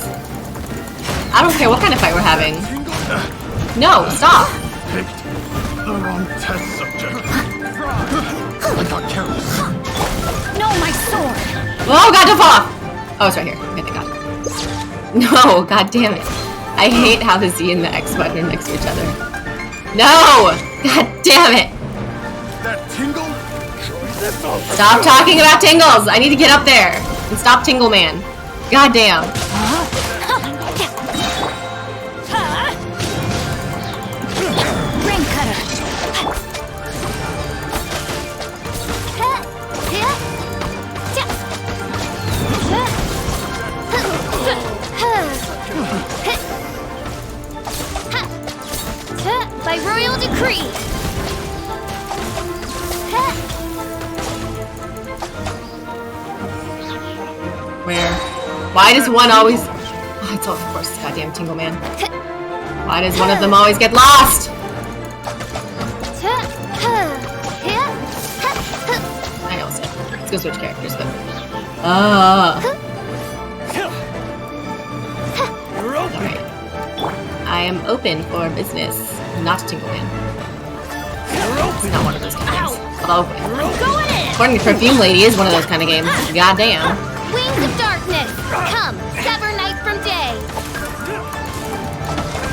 I don't care what kind of fight we're having. No, stop. The wrong test subject. I got careless. No, my sword! Oh god, don't fall off! Oh, it's right here. Okay, thank god. No, god damn it. I hate how the Z and the X button are next to each other. No! God damn it! That tingle? Stop talking about tingles! I need to get up there! And stop Tingle Man. God damn. Ring cutter! By royal decree! Where? Why does one always... Oh, it's all, of course, goddamn Tingle Man. Why does one of them always get lost? I know it's it. Let's go switch characters, but... Alright. I am open for business. Not Tingle Man. It's not one of those kind of games. Although, according to Perfume Lady, is one of those kind of games. Goddamn. Wings of darkness! Come, sever night from day!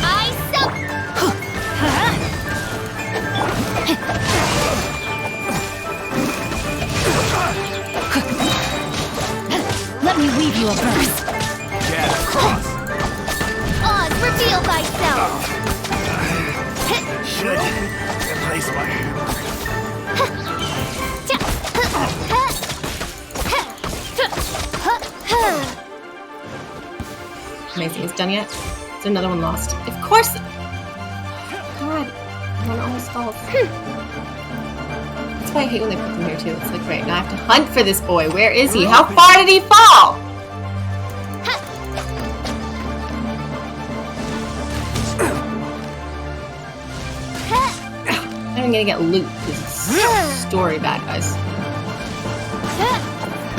I sub... Let me weave you a verse. Jab, cross! Oz, reveal thyself! Should replace my hammer. Amazing. Is it done yet? Is there another one lost? Of course! God. One almost falls. That's why I hate when they put them here too. It's like, right, now I have to hunt for this boy. Where is he? How far did he fall? I'm even gonna get loot. This is story bad, guys.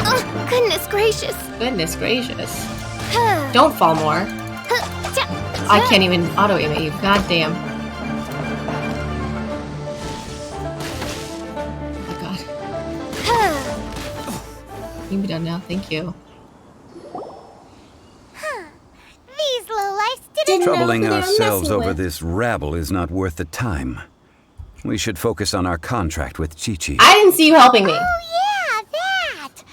Oh, goodness gracious! Goodness gracious. Don't fall more. I can't even auto-aim at you. God damn. Oh god. You can be done now. Thank you. troubling they're ourselves messing over with. this rabble is not worth the time. We should focus on our contract with Chi-Chi. I didn't see you helping me. Oh, yeah, that!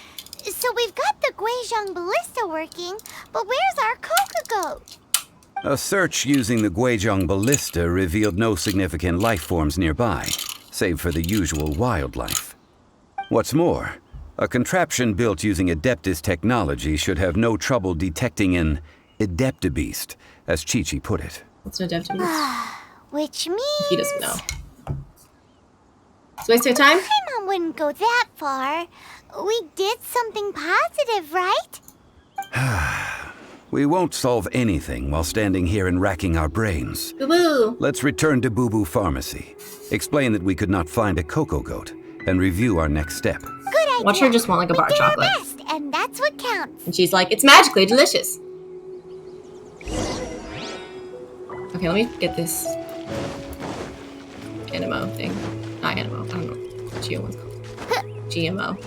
So we've got the Guizhong ballista working, but where's our Coca-Goat? A search using the Guizhong ballista revealed no significant life forms nearby, save for the usual wildlife. What's more, a contraption built using Adeptus technology should have no trouble detecting an Adeptabeast, as Chi-Chi put it. What's an Adeptabeast? Which means... He doesn't know. It's a waste of time? My mom wouldn't go that far. We did something positive, right? We won't solve anything while standing here and racking our brains. Boo-boo. Let's return to Boo Boo Pharmacy, explain that we could not find a Cocoa Goat, and review our next step. Good idea. Watch her just want like a bar of chocolate. Best, and that's what counts. And she's like, it's magically delicious. Okay, let me get this Animo thing. Not Animo, I don't know what Geo one's called. GMO.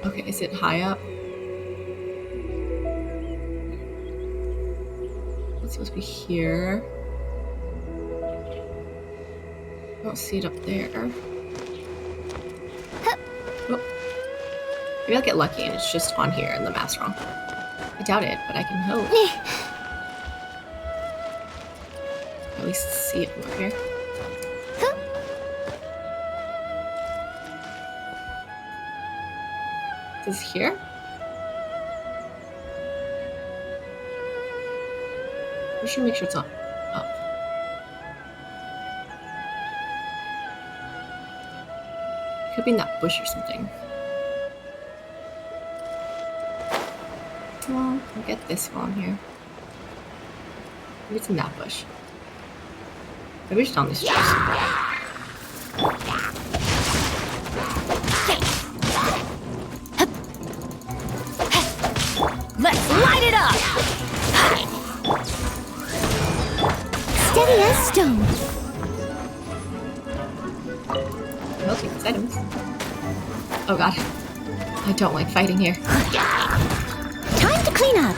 Okay, is it high up? It's supposed to be here. I don't see it up there. Oh. Maybe I'll get lucky and it's just on here and the map's wrong. I doubt it, but I can hope. At least see it from up here. Is this here? We should make sure it's not up. Could be in that bush or something. Well, I'll get this while I'm here. Maybe it's in that bush. Maybe it's on this tree. Let's light it up! Steady as stone. I'll take these items. Oh god. I don't like fighting here. Time to clean up.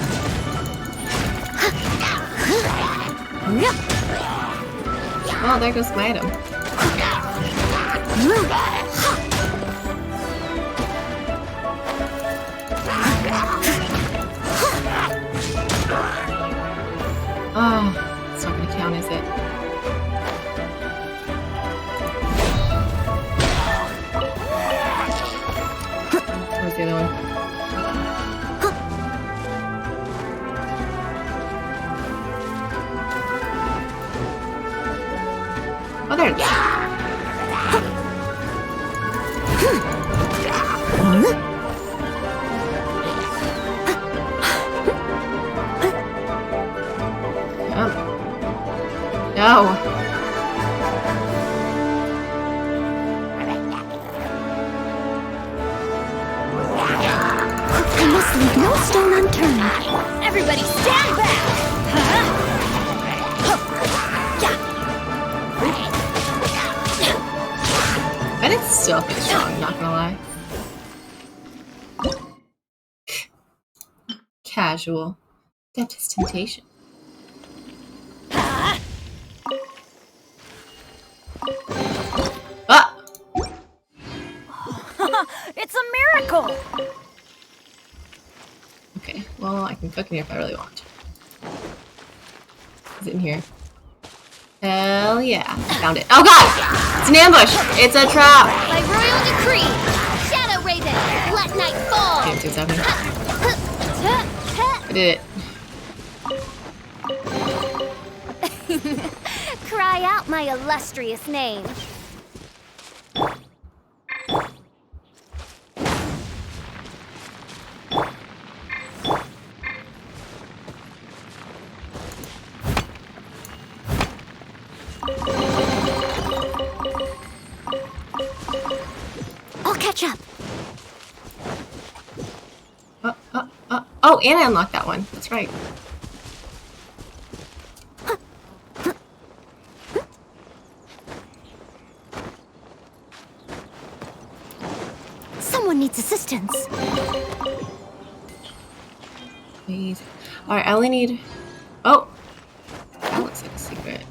Oh, there goes my item. Oh, it's not gonna count, is it? Where's the other one? Oh, there it is. No. I must leave no stone unturned. Everybody stand back! I did still feel strong, not gonna lie. Casual. Deptus temptation. Ah! It's a miracle! Okay, well, I can cook in here if I really want. Is it in here? Hell yeah. I found it. Oh god! It's an ambush! It's a trap! By royal decree, Shadow Raven, let night fall. Okay, what's happening? I did it. Cry out my illustrious name. I'll catch up. Oh, and I unlocked that one. That's right. Someone needs assistance. Please. Alright, I only need... Oh! That looks like a secret.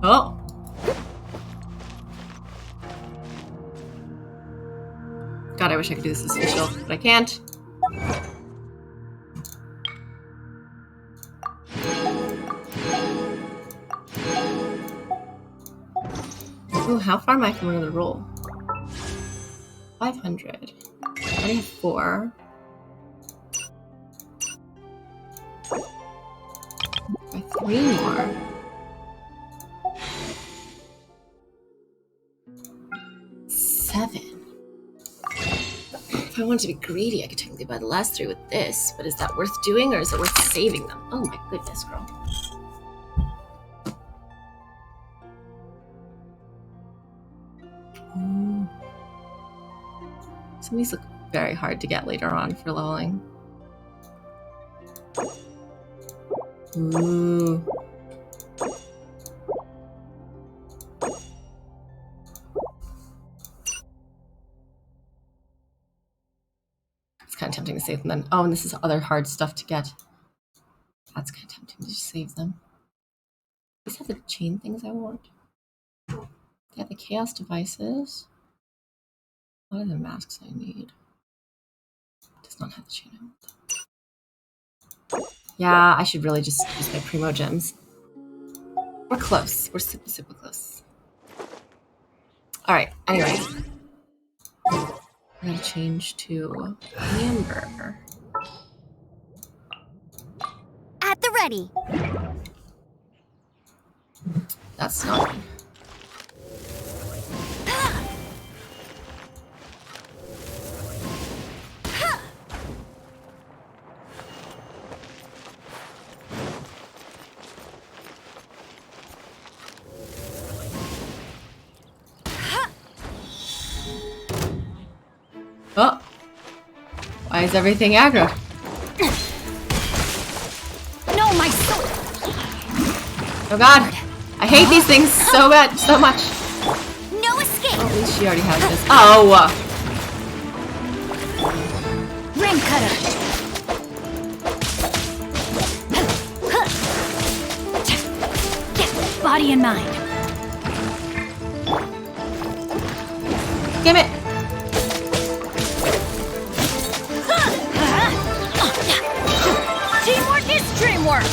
Oh! God, I wish I could do this as official, but I can't. Ooh, how far am I from another roll? 500. I already have 4. By 3 more. 7. If I wanted to be greedy, I could technically buy the last 3 with this, but is that worth doing or is it worth saving them? Oh my goodness, girl. Some of these look very hard to get later on for leveling. Ooh. It's kind of tempting to save them then. Oh, and this is other hard stuff to get. That's kind of tempting to just save them. These have the chain things I want. They have the chaos devices. What are the masks I need? It does not have the chain I want. Yeah, I should really just use my primo gems. We're close. We're super, super close. Alright, anyway. I'm gonna change to Amber. At the ready. That's not good. Oh! Why is everything aggro? No, my sword! Oh god! I hate these things so bad, so much! No escape! Well, at least she already has this. Oh! Ring cutter! Body and mind. Damn it! Teamwork is dreamwork!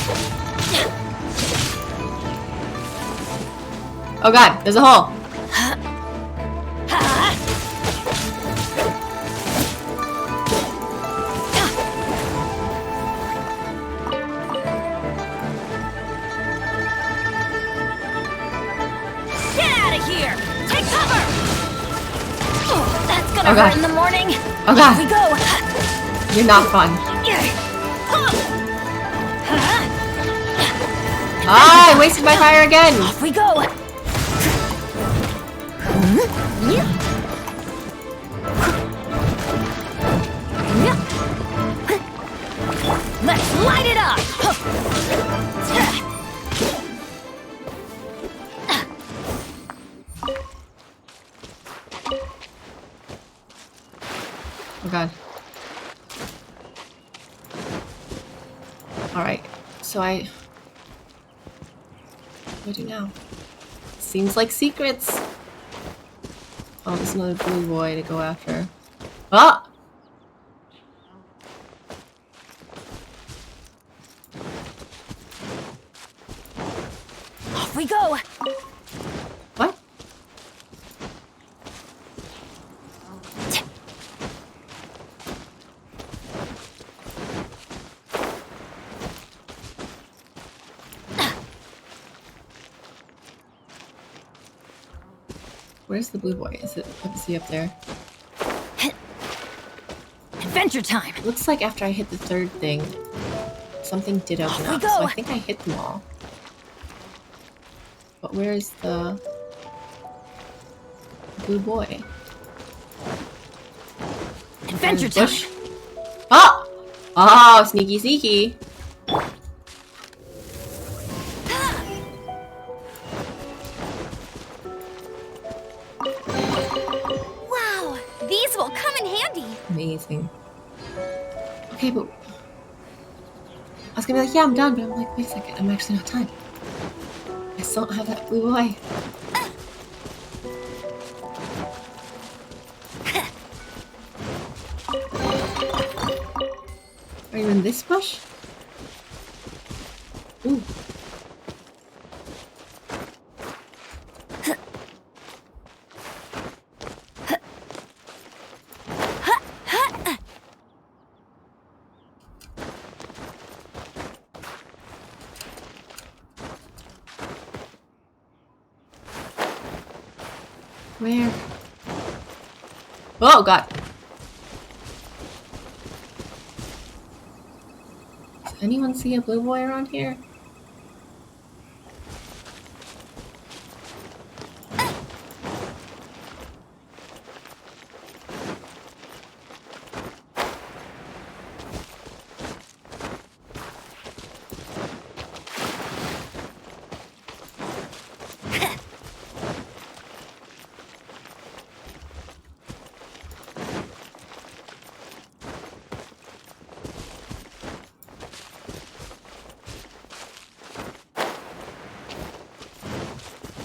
Oh god, there's a hole! Get out of here! Take cover! That's gonna Oh, God. hurt in the morning. Oh, God. Off we go. You're not fun. Ah, I wasted my fire again! Off we go. Let's light it up. Oh god. Alright, so what do I do now? Seems like secrets. Oh, there's another blue boy to go after. Ah! Off we go. What? Where's the blue boy? Is he up there? Adventure time. Looks like after I hit the third thing, something did open up, so I think I hit them all. But where is the blue boy? Adventure time. Oh! Oh, sneaky, sneaky. will come in handy. Amazing. Okay, but I was gonna be like, yeah, I'm done, but I'm like, wait a second, I'm actually not done. I still don't have that blue boy. Are you in this bush? Ooh. Where? Oh god. Does anyone see a blue boy around here?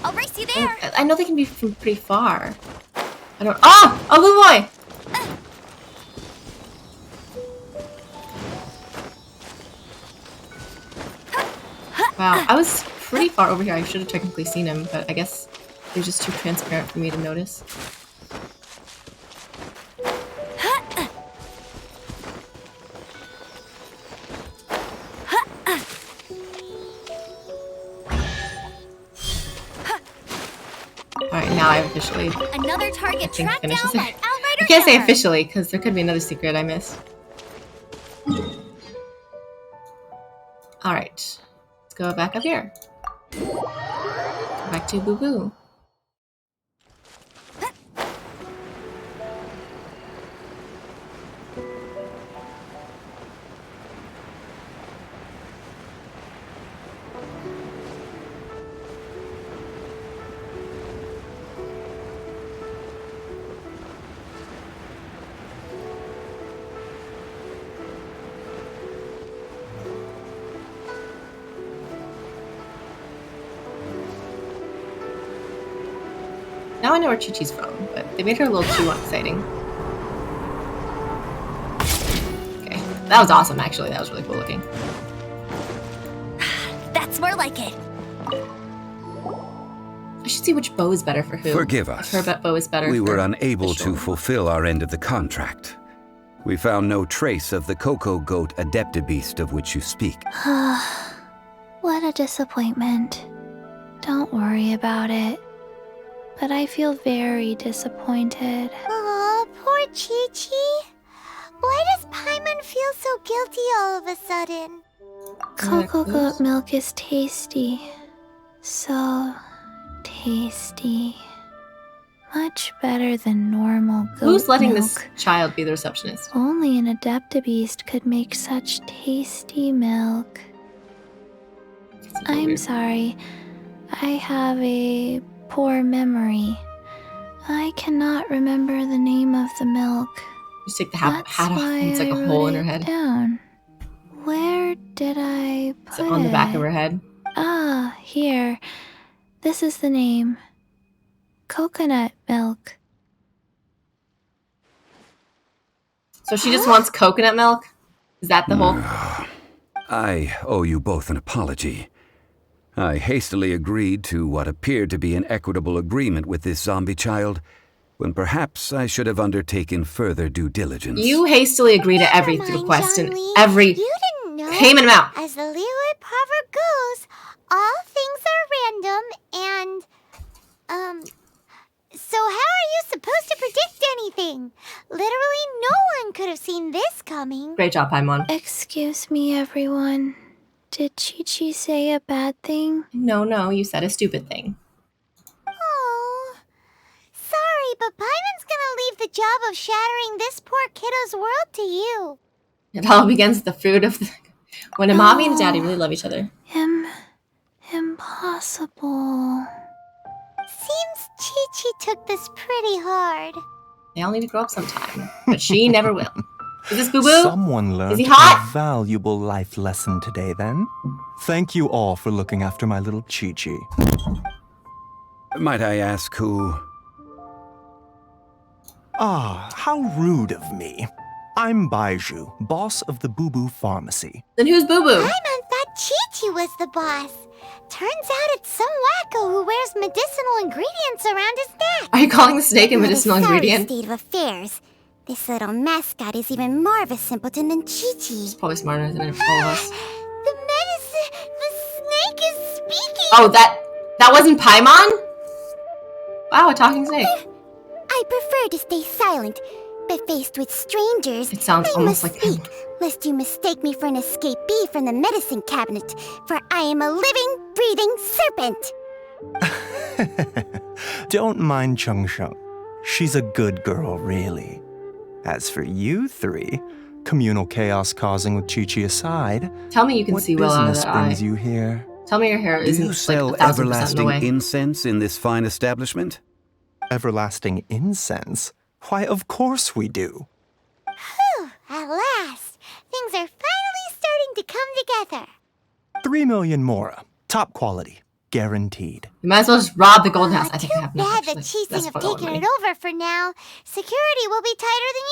I'll race you there. I know they can be from pretty far. I don't. Ah! A blue boy! Wow, I was pretty far over here. I should have technically seen him, but I guess it was just too transparent for me to notice. Alright, now I officially Another target tracked down finishes by it. Outrider I can't say Hammer. officially, because there could be another secret I missed. Alright. Let's go back up here. Go back to Boo Boo. Now I know where Chi-Chi's from, but they made her a little too exciting. Okay, that was awesome actually, that was really cool looking. That's more like it. I should see which bow is better for who. Forgive us. Her bow is better We for were unable Fischl. to fulfill our end of the contract. We found no trace of the Cocoa Goat Adeptabeast of which you speak. What a disappointment. Don't worry about it. But I feel very disappointed. Aw, poor Chi-Chi. Why does Paimon feel so guilty all of a sudden? Cocoa goat milk is tasty. So tasty. Much better than normal goat Who's letting milk. this child be the receptionist? Only an Adeptabeast could make such tasty milk. I'm weird. sorry. I have a poor memory. I cannot remember the name of the milk. Just take the hat off why and it's like I a hole wrote in her it head. Down. Where did I put Is it on the back of it? her head? Ah, here. This is the name. Coconut milk. So she just wants coconut milk? Is that the whole... I owe you both an apology. I hastily agreed to what appeared to be an equitable agreement with this zombie child, when perhaps I should have undertaken further due diligence. You hastily agree to every request and every... You didn't know. Payment amount. As the Liyue proverb goes, all things are random and, so how are you supposed to predict anything? Literally no one could have seen this coming. Great job, Paimon. Excuse me, everyone. Did Chi-Chi say a bad thing? No, you said a stupid thing. Oh, sorry, but Paimon's gonna leave the job of shattering this poor kiddo's world to you. It all begins with the fruit of the... When a mommy and a daddy really love each other. Impossible. Seems Chi-Chi took this pretty hard. They all need to grow up sometime. But she never will. Is this Boo Boo? Someone Is learned he hot? a valuable life lesson today, then. Thank you all for looking after my little Chi-Chi. Might I ask who? Ah, how rude of me. I'm Baiju, boss of the Boo Boo Pharmacy. Then who's Boo Boo? Paimon thought Chi-Chi was the boss. Turns out it's some wacko who wears medicinal ingredients around his neck. Are you calling the snake a medicinal What a sorry ingredient? state of affairs. This little mascot is even more of a simpleton than Chi-Chi. He's probably smarter than all of us. The snake is speaking. Oh, that wasn't Paimon? Wow, a talking snake. I prefer to stay silent, but faced with strangers, It sounds I almost must like him. speak, lest you mistake me for an escapee from the medicine cabinet, for I am a living, breathing serpent. Don't mind Chung Sheng. She's a good girl, really. As for you three, communal chaos causing with Chi-Chi aside, Tell me you can what see well out of business that brings eye. you here? Tell me your hair Do isn't you like sell 1,000% in the everlasting way. incense in this fine establishment? Everlasting incense? Why, of course we do. Whew, at last, things are finally starting to come together. 3 million mora. Top quality. Guaranteed. You might as well just rob the golden house. I think I have enough. Bad that actually. Cheesing That's have what I want taken money. it over for now. Security will be tighter than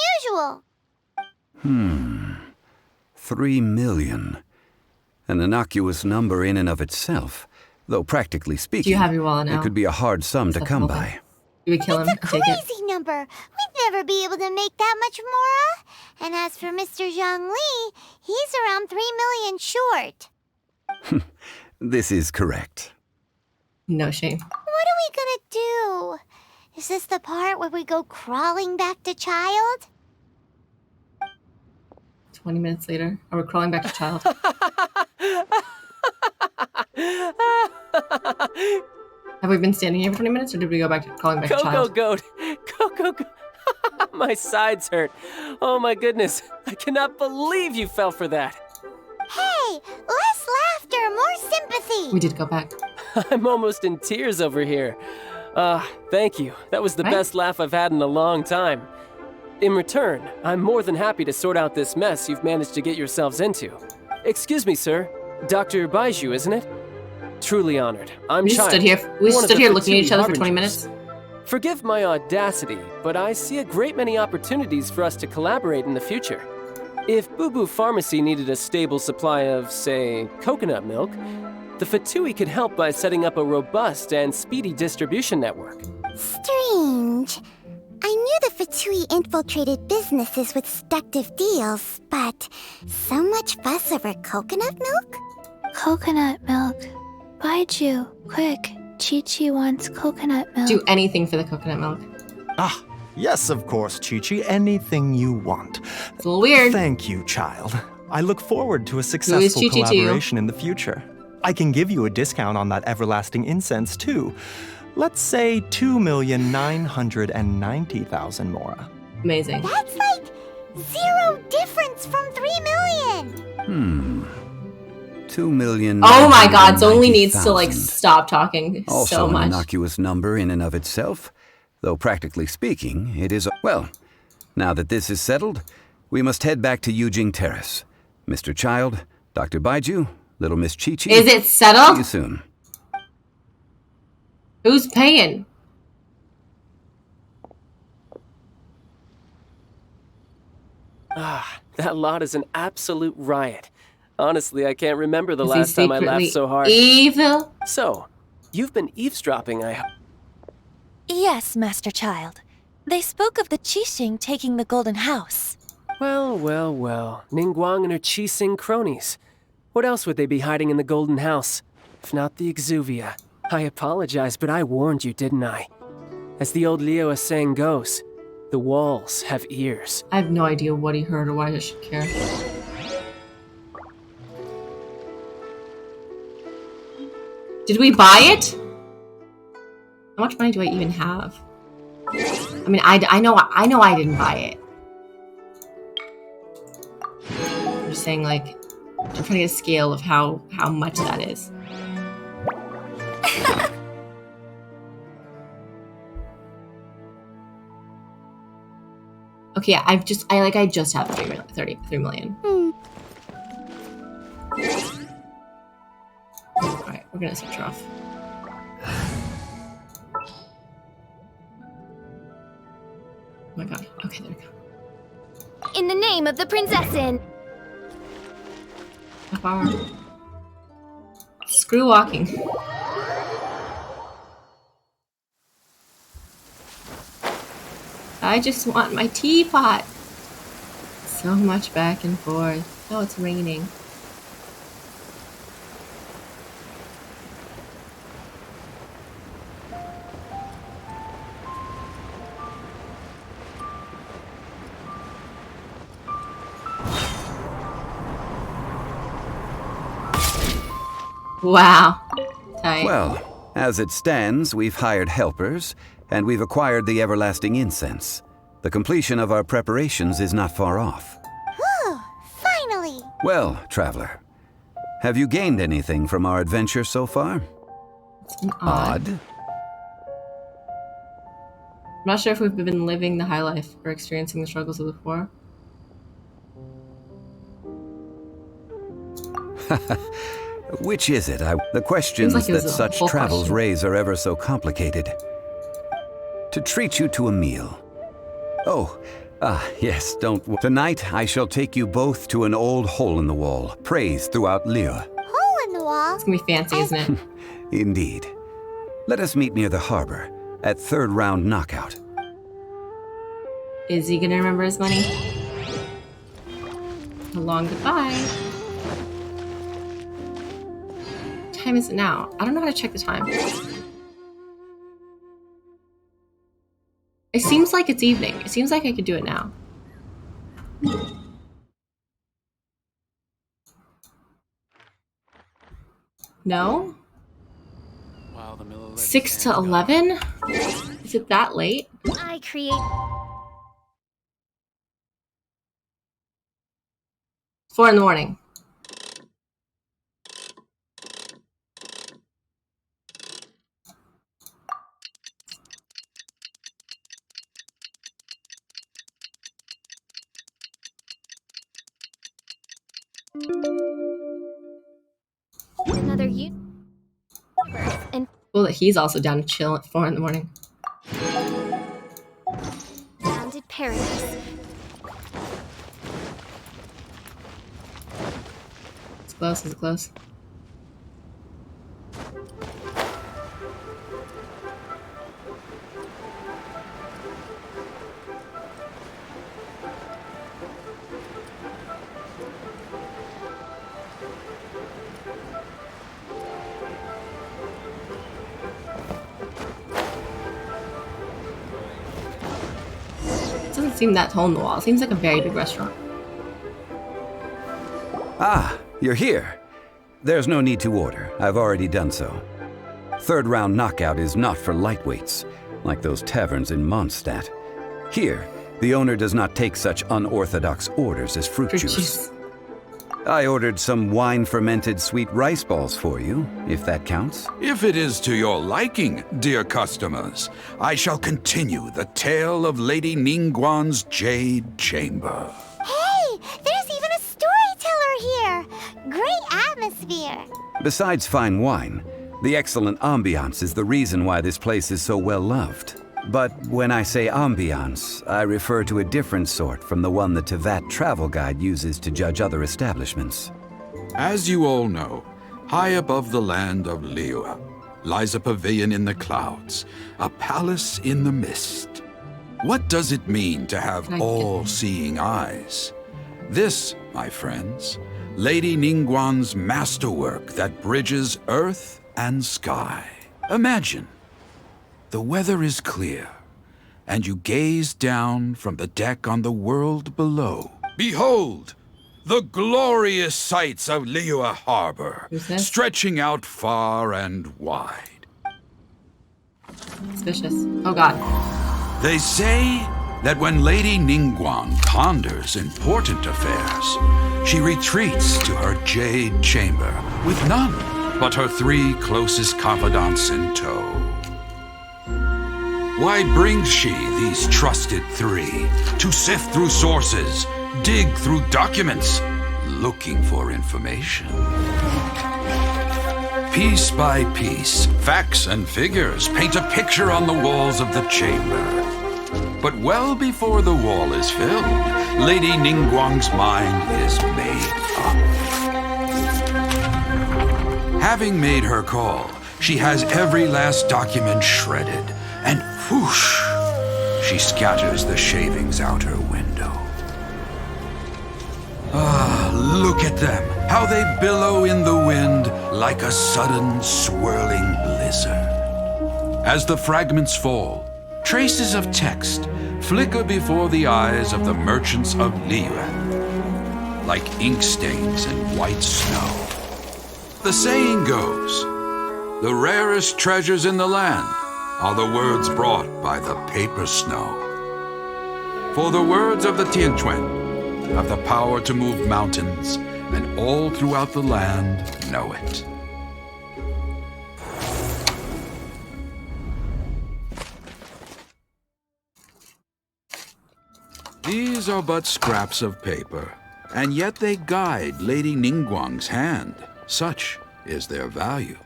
usual. 3 million. An innocuous number in and of itself, though practically speaking, Do you have your wallet now? it could be a hard sum to come by. Do we kill him and take it? Crazy number. We'd never be able to make that much mora. And as for Mr. Zhang Li, he's around 3 million short. This is correct. No shame. What are we gonna do? Is this the part where we go crawling back to child? 20 minutes later. Are we crawling back to child? Have we been standing here for 20 minutes, or did we go back to crawling back to Coco child? goat. Coco. My sides hurt. Oh my goodness. I cannot believe you fell for that. Hey, less laughter, more sympathy. We did go back. I'm almost in tears over here. Thank you. That was the Right? best laugh I've had in a long time. In return, I'm more than happy to sort out this mess you've managed to get yourselves into. Excuse me, sir. Dr. Baiju, isn't it? Truly honored. I'm We just Child, stood here. We one of stood the here looking at Fatui each other for 20 harbingers. minutes. Forgive my audacity, but I see a great many opportunities for us to collaborate in the future. If Boo Boo Pharmacy needed a stable supply of, say, coconut milk, the Fatui could help by setting up a robust and speedy distribution network. Strange. I knew the Fatui infiltrated businesses with seductive deals, but so much fuss over coconut milk? Coconut milk. Baiju, quick. Chi-Chi wants coconut milk. Do anything for the coconut milk. Ah, yes, of course, Chi-Chi. Anything you want. It's a little weird. Thank you, child. I look forward to a successful Chi-Chi to you? collaboration in the future. I can give you a discount on that everlasting incense, too. Let's say 2,990,000 mora. Amazing. That's like 0 difference from 3 million. 2 million. Oh my god, Zonli needs to like stop talking Also so an much. innocuous number in and of itself, though practically speaking, it is well. Now that this is settled, we must head back to Yujing Terrace. Mr. Child, Dr. Baiju, little Miss Chi-Chi. Is it settled? See you soon. Who's paying? That lot is an absolute riot. Honestly, I can't remember the Is he last time I laughed secretly so hard. evil? So, you've been eavesdropping, I hope. Yes, Master Child. They spoke of the Qixing taking the Golden House. Well. Ningguang and her Qixing cronies. What else would they be hiding in the Golden House? If not the Exuvia. I apologize, but I warned you, didn't I? As the old Liyue saying goes, the walls have ears. I have no idea what he heard or why I should care. Did we buy it? How much money do I even have? I mean, I know I didn't buy it. I'm just saying, like, I'm trying to get a scale of how much that is. Okay, yeah, I just have 3 million. Alright, we're gonna switch her off. Oh my god. Okay, there we go. In the name of the Prinzessin! Power. Screw walking. I just want my teapot. So much back and forth. Oh, it's raining. Wow. Tight. Well, as it stands, we've hired helpers, and we've acquired the everlasting incense. The completion of our preparations is not far off. Whew, finally! Well, traveler, have you gained anything from our adventure so far? Odd. I'm not sure if we've been living the high life or experiencing the struggles of the poor. Which is it? The questions that such travels raise are ever so complicated. To treat you to a meal. Oh, yes, Tonight I shall take you both to an old hole in the wall, praised throughout Liyue. Hole in the wall? It's gonna be fancy, isn't it? Indeed. Let us meet near the harbor, at third round knockout. Is he gonna remember his money? A long goodbye. What time is it now? I don't know how to check the time. It seems like it's evening. It seems like I could do it now. No? 6 to 11? Is it that late? I create... 4 in the morning. Another universe and Well, that he's also down to chill at 4 in the morning. founded paradise. It's close. Is it close? Doesn't seem that hole in the wall. It seems like a very big restaurant. Ah, you're here. There's no need to order. I've already done so. Third round knockout is not for lightweights, like those taverns in Mondstadt. Here, the owner does not take such unorthodox orders as fruit juice. I ordered some wine-fermented sweet rice balls for you, if that counts. If it is to your liking, dear customers, I shall continue the tale of Lady Ningguang's Jade Chamber. Hey, there's even a storyteller here! Great atmosphere! Besides fine wine, the excellent ambiance is the reason why this place is so well loved. But when I say ambiance, I refer to a different sort from the one the Tevat travel guide uses to judge other establishments. As you all know, high above the land of Liyue lies a pavilion in the clouds, a palace in the mist. What does it mean to have all-seeing eyes? This, my friends, Lady Ningguang's masterwork that bridges earth and sky. Imagine. The weather is clear, and you gaze down from the deck on the world below. Behold, the glorious sights of Liyue Harbor, stretching out far and wide. Suspicious. Oh god. They say that when Lady Ningguang ponders important affairs, she retreats to her Jade Chamber with none. but her three closest confidants in tow. Why brings she these trusted three to sift through sources, dig through documents, looking for information? Piece by piece, facts and figures paint a picture on the walls of the chamber. But well before the wall is filled, Lady Ningguang's mind is made up. Having made her call, she has every last document shredded, and whoosh, she scatters the shavings out her window. Ah, look at them, how they billow in the wind like a sudden swirling blizzard. As the fragments fall, traces of text flicker before the eyes of the merchants of Liyue, like ink stains in white snow. The saying goes, the rarest treasures in the land are the words brought by the paper snow. For the words of the Tianquan have the power to move mountains, and all throughout the land know it. These are but scraps of paper, and yet they guide Lady Ningguang's hand. Such is their value.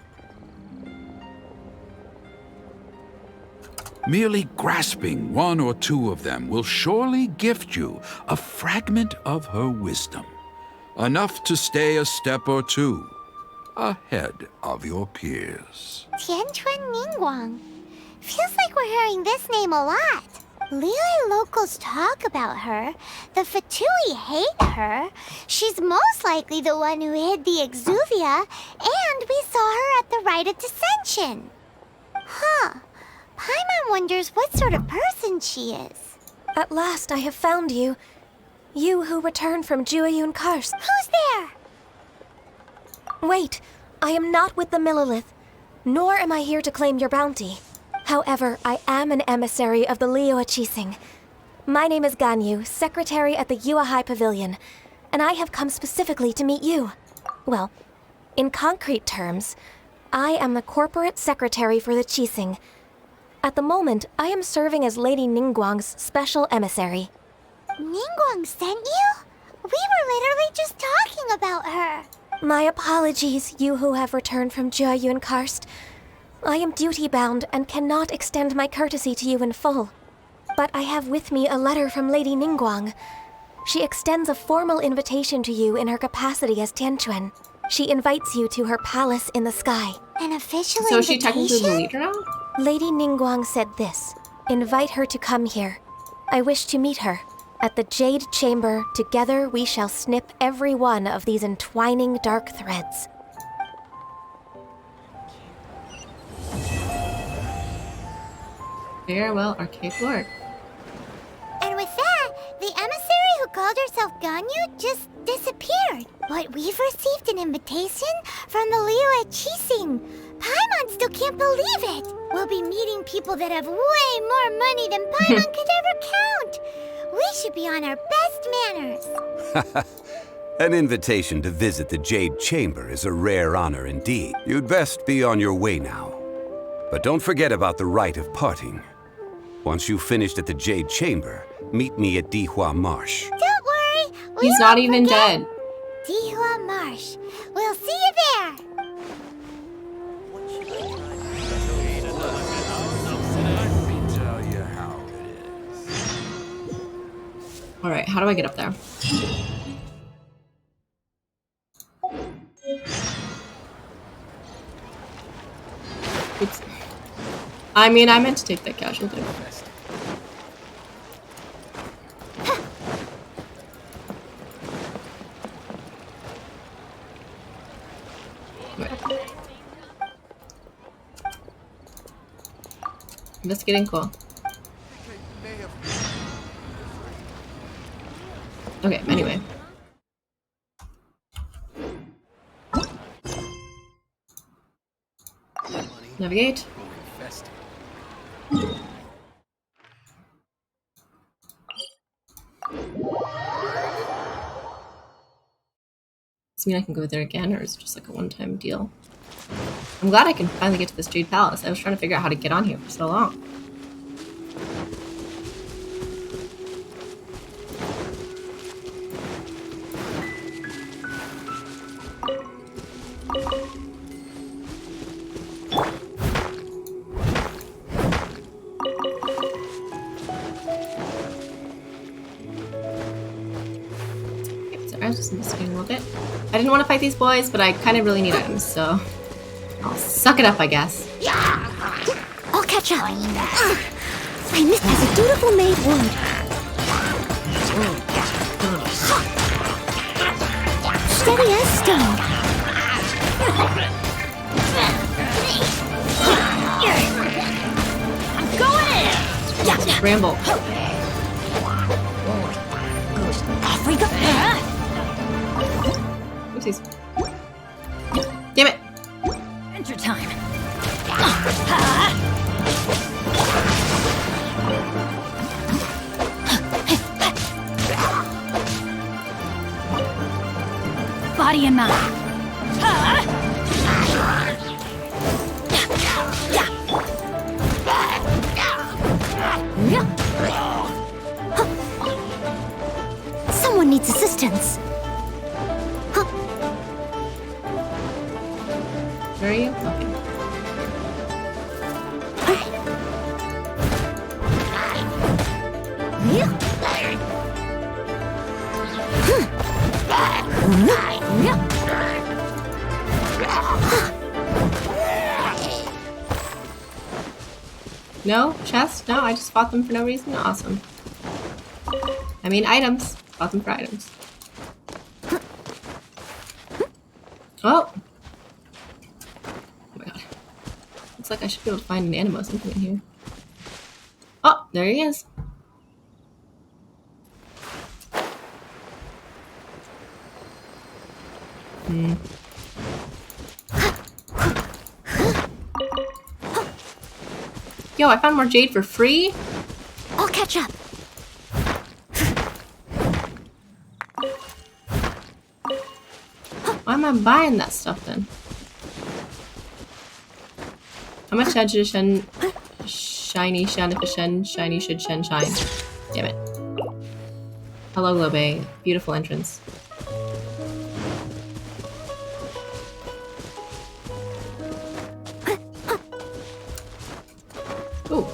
Merely grasping one or two of them will surely gift you a fragment of her wisdom, enough to stay a step or two ahead of your peers. Tianquan Ningguang. Feels like we're hearing this name a lot. Liyue locals talk about her. The Fatui hate her. She's most likely the one who hid the Exuvia, and we saw her at the Rite of Dissension. Huh. Paimon wonders what sort of person she is. At last I have found you. You who returned from Jueyun Karst. Who's there? Wait, I am not with the Millelith, nor am I here to claim your bounty. However, I am an emissary of the Liyue Qixing. My name is Ganyu, secretary at the Yuehai Pavilion, and I have come specifically to meet you. Well, in concrete terms, I am the corporate secretary for the Qixing. At the moment, I am serving as Lady Ningguang's special emissary. Ningguang sent you? We were literally just talking about her. My apologies, you who have returned from Jueyun Karst. I am duty-bound and cannot extend my courtesy to you in full. But I have with me a letter from Lady Ningguang. She extends a formal invitation to you in her capacity as Tianquan. She invites you to her palace in the sky. An official So invitation? is she technically the leader now? Lady Ningguang said this. Invite her to come here. I wish to meet her. At the Jade Chamber, together we shall snip every one of these entwining dark threads. Farewell, Archaic Lord. And with that, the emissary who called herself Ganyu just disappeared. But we've received an invitation from the Liyue Qixing. Paimon still can't believe it. We'll be meeting people that have way more money than Paimon could ever count. We should be on our best manners. An invitation to visit the Jade Chamber is a rare honor indeed. You'd best be on your way now. But don't forget about the rite of parting. Once you've finished at the Jade Chamber, meet me at Dihua Marsh. Don't worry. He's not even dead. Dihua Marsh. We'll see you there. Alright, how do I get up there? Oops. I mean, I meant to take that casualty. Investigating, cool. Okay, anyway. Navigate. Does it mean I can go there again, or is it just like a one-time deal? I'm glad I can finally get to this Jade Palace. I was trying to figure out how to get on here for so long. was just investigating a little bit. I didn't want to fight these boys, but I kind of really need items, so I'll suck it up, I guess. I'll catch up. My mistress has a dutiful maid would. Steady as stone. I'm going in! Ramble. Off we go! Oopsies. Damn it! Enter time. Body and mind. Someone needs assistance. Where are you? Okay. No? Chest? No, I just fought them for no reason? Awesome. I mean items. Fought them for items. Oh! Oh my god. Looks like I should be able to find an animo something in here. Oh! There he is. Yo, I found more jade for free? I'll catch up. Why am I buying that stuff then? How much should shen shiny shen if a shen shiny should shen shine? Damn it. Hello Globe. Beautiful entrance. Ooh.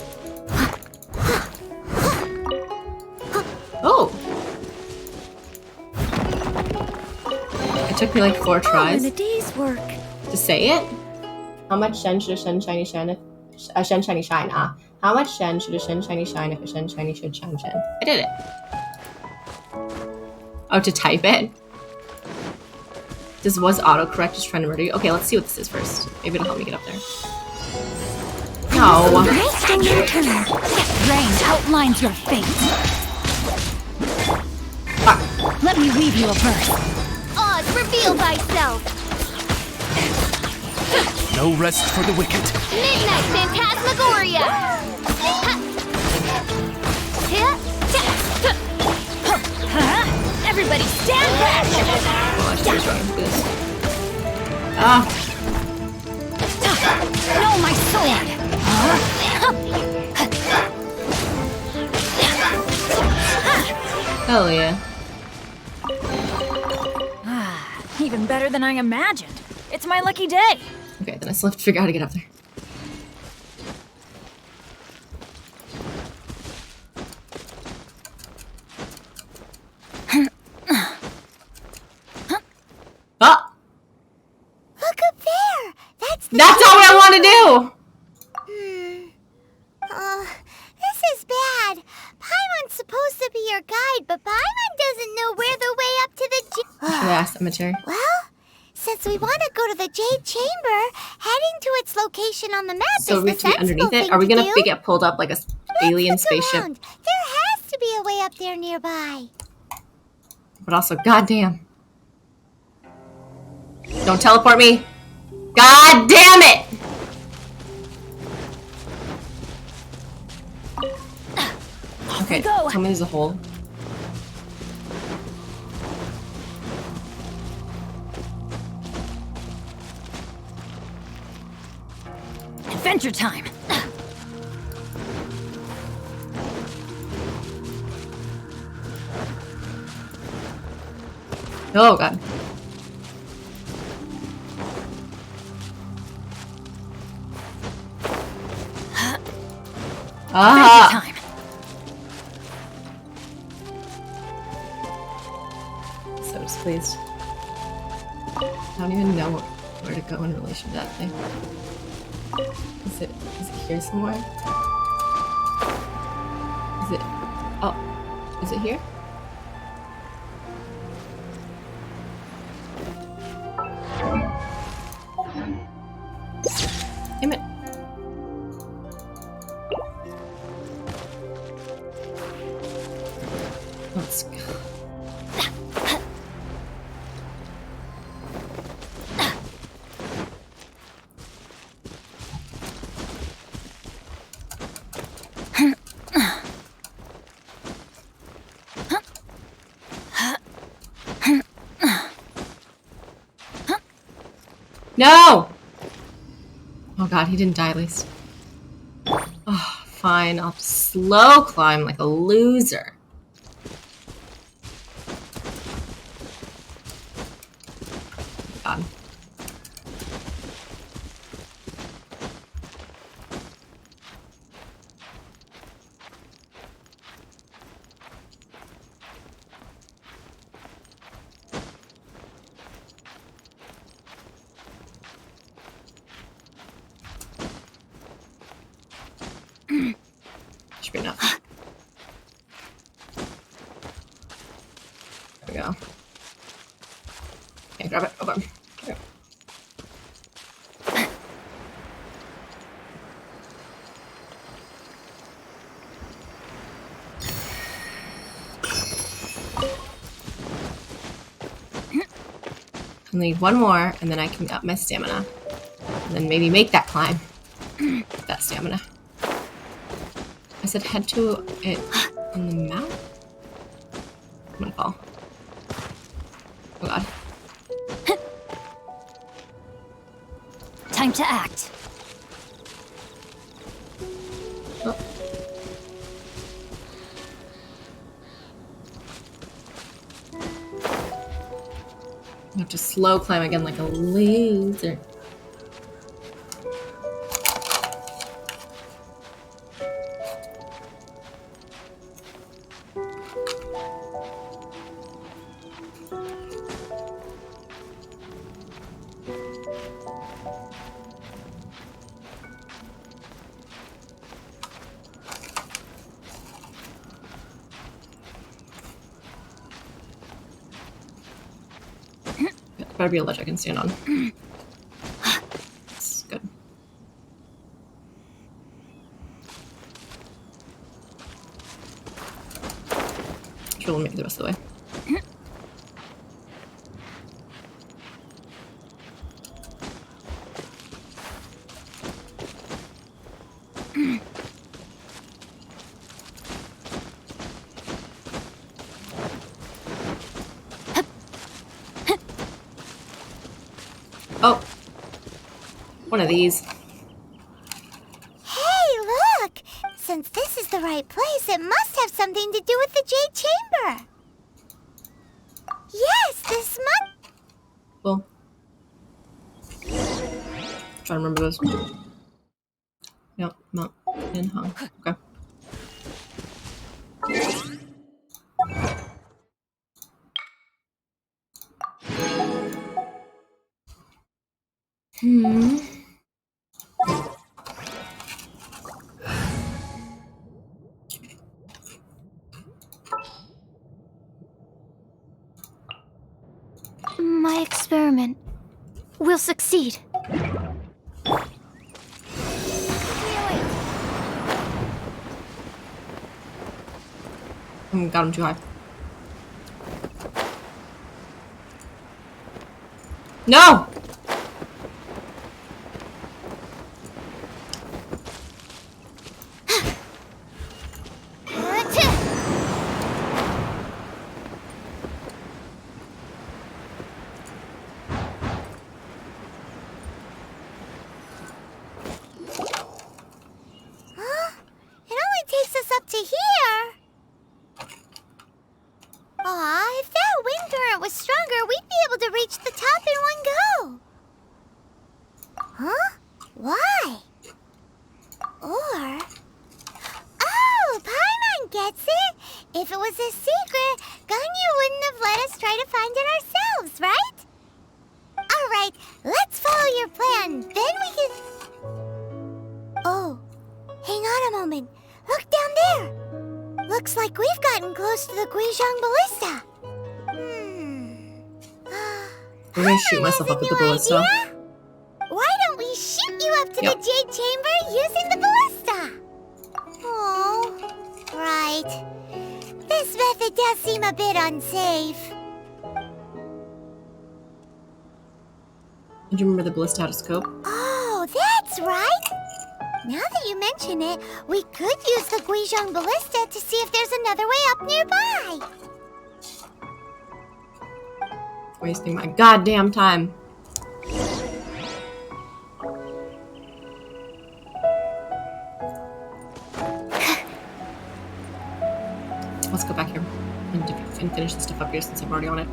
Oh! It took me like 4 tries. In a day's work. To say it? How much shen should a shen shiny shine if a shen shiny shine? Ah. How much shen should a shen shiny shine if a shen shiny should shine shen? I did it. Oh, to type it? This was autocorrect just trying to murder you. Okay, let's see what this is first. Maybe it'll help me get up there. No. Rain outlines your fate. Let me weave you a verse. Oz, reveal thyself. No rest for the wicked. Midnight Phantasmagoria. Everybody stand back. Ah. No, my sword. Hell yeah. Even better than I imagined. It's my lucky day. Okay, then I still have to figure out how to get up there. Ah! Look up there! That's not what I want to do! This is bad. Paimon's supposed to be your guide, but Paimon doesn't know where the way up to the Yeah, cemetery. Well, since we want to go to the Jade Chamber, heading to its location on the map So is we the have to be sensible underneath it? thing Are we to gonna do. get pulled up like a alien spaceship? Around. There has to be a way up there nearby. But also, goddamn. Don't teleport me. God damn it! Okay, tell me there's a hole. Adventure time. Oh god. Adventure time. So just please. I don't even know where to go in relation to that thing. Is it here somewhere? Is it... Oh, is it here? Damn it. Let's go. No! Oh god, he didn't die at least. Oh, fine, I'll slow climb like a loser. God. Should be enough. There we go. Okay, grab it. Hold on. There we go. I need one more, and then I can up my stamina. And then maybe make that climb. With that stamina. I said head to it on the map? I'm gonna fall. Oh god. Time to act. Oh. I have to slow climb again like a loser. Better be a ledge I can stand on. That's good. Sure, we'll make it the rest of the way. Oh, one of these. Hey, look! Since this is the right place, it must have something to do with the Jade Chamber. Yes, this must... Cool. Try to remember those. Yep, mount and hung. Okay. My experiment will succeed. Got him too high. No! It only takes us up to here. Aw, if that wind current was stronger, we'd be able to reach the top in one go. Huh? Why? Or... Oh, Paimon gets it! If it was a secret, Ganyu wouldn't have let us try to find it ourselves. ourselves, right? Alright, let's follow your plan. Then we can... Oh, hang on a moment. Look down there. Looks like we've gotten close to the Guizhong Ballista. I'm gonna shoot myself up with the ballista. Idea? Why don't we shoot you up to the Jade Chamber using the ballista? Oh, right. This method does seem a bit unsafe. Do you remember the ballista had a scope? Oh, that's right. Now that you mention it, we could use the Guizhong Ballista to see if there's another way up nearby. Wasting my goddamn time. Let's go back here and finish the stuff up here since I'm already on it.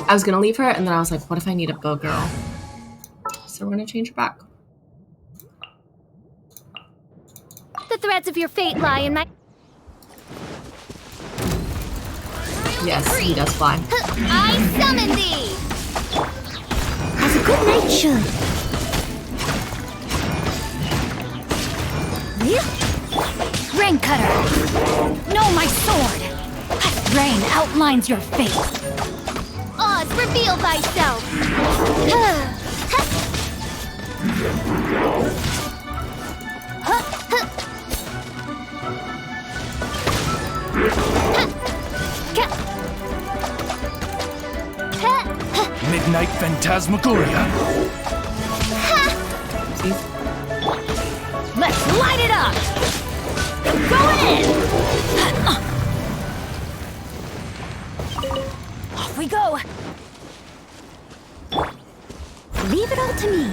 I was gonna leave her, and then I was like, what if I need a bow girl? So we're gonna change her back. The threads of your fate lie in my... Yes, he does fly. I summon thee! As a good knight should. Rain cutter! No, my sword! Rain outlines your fate. Oz, reveal thyself! Midnight Phantasmagoria. Let's light it up! Going in! Off we go! Leave it all to me.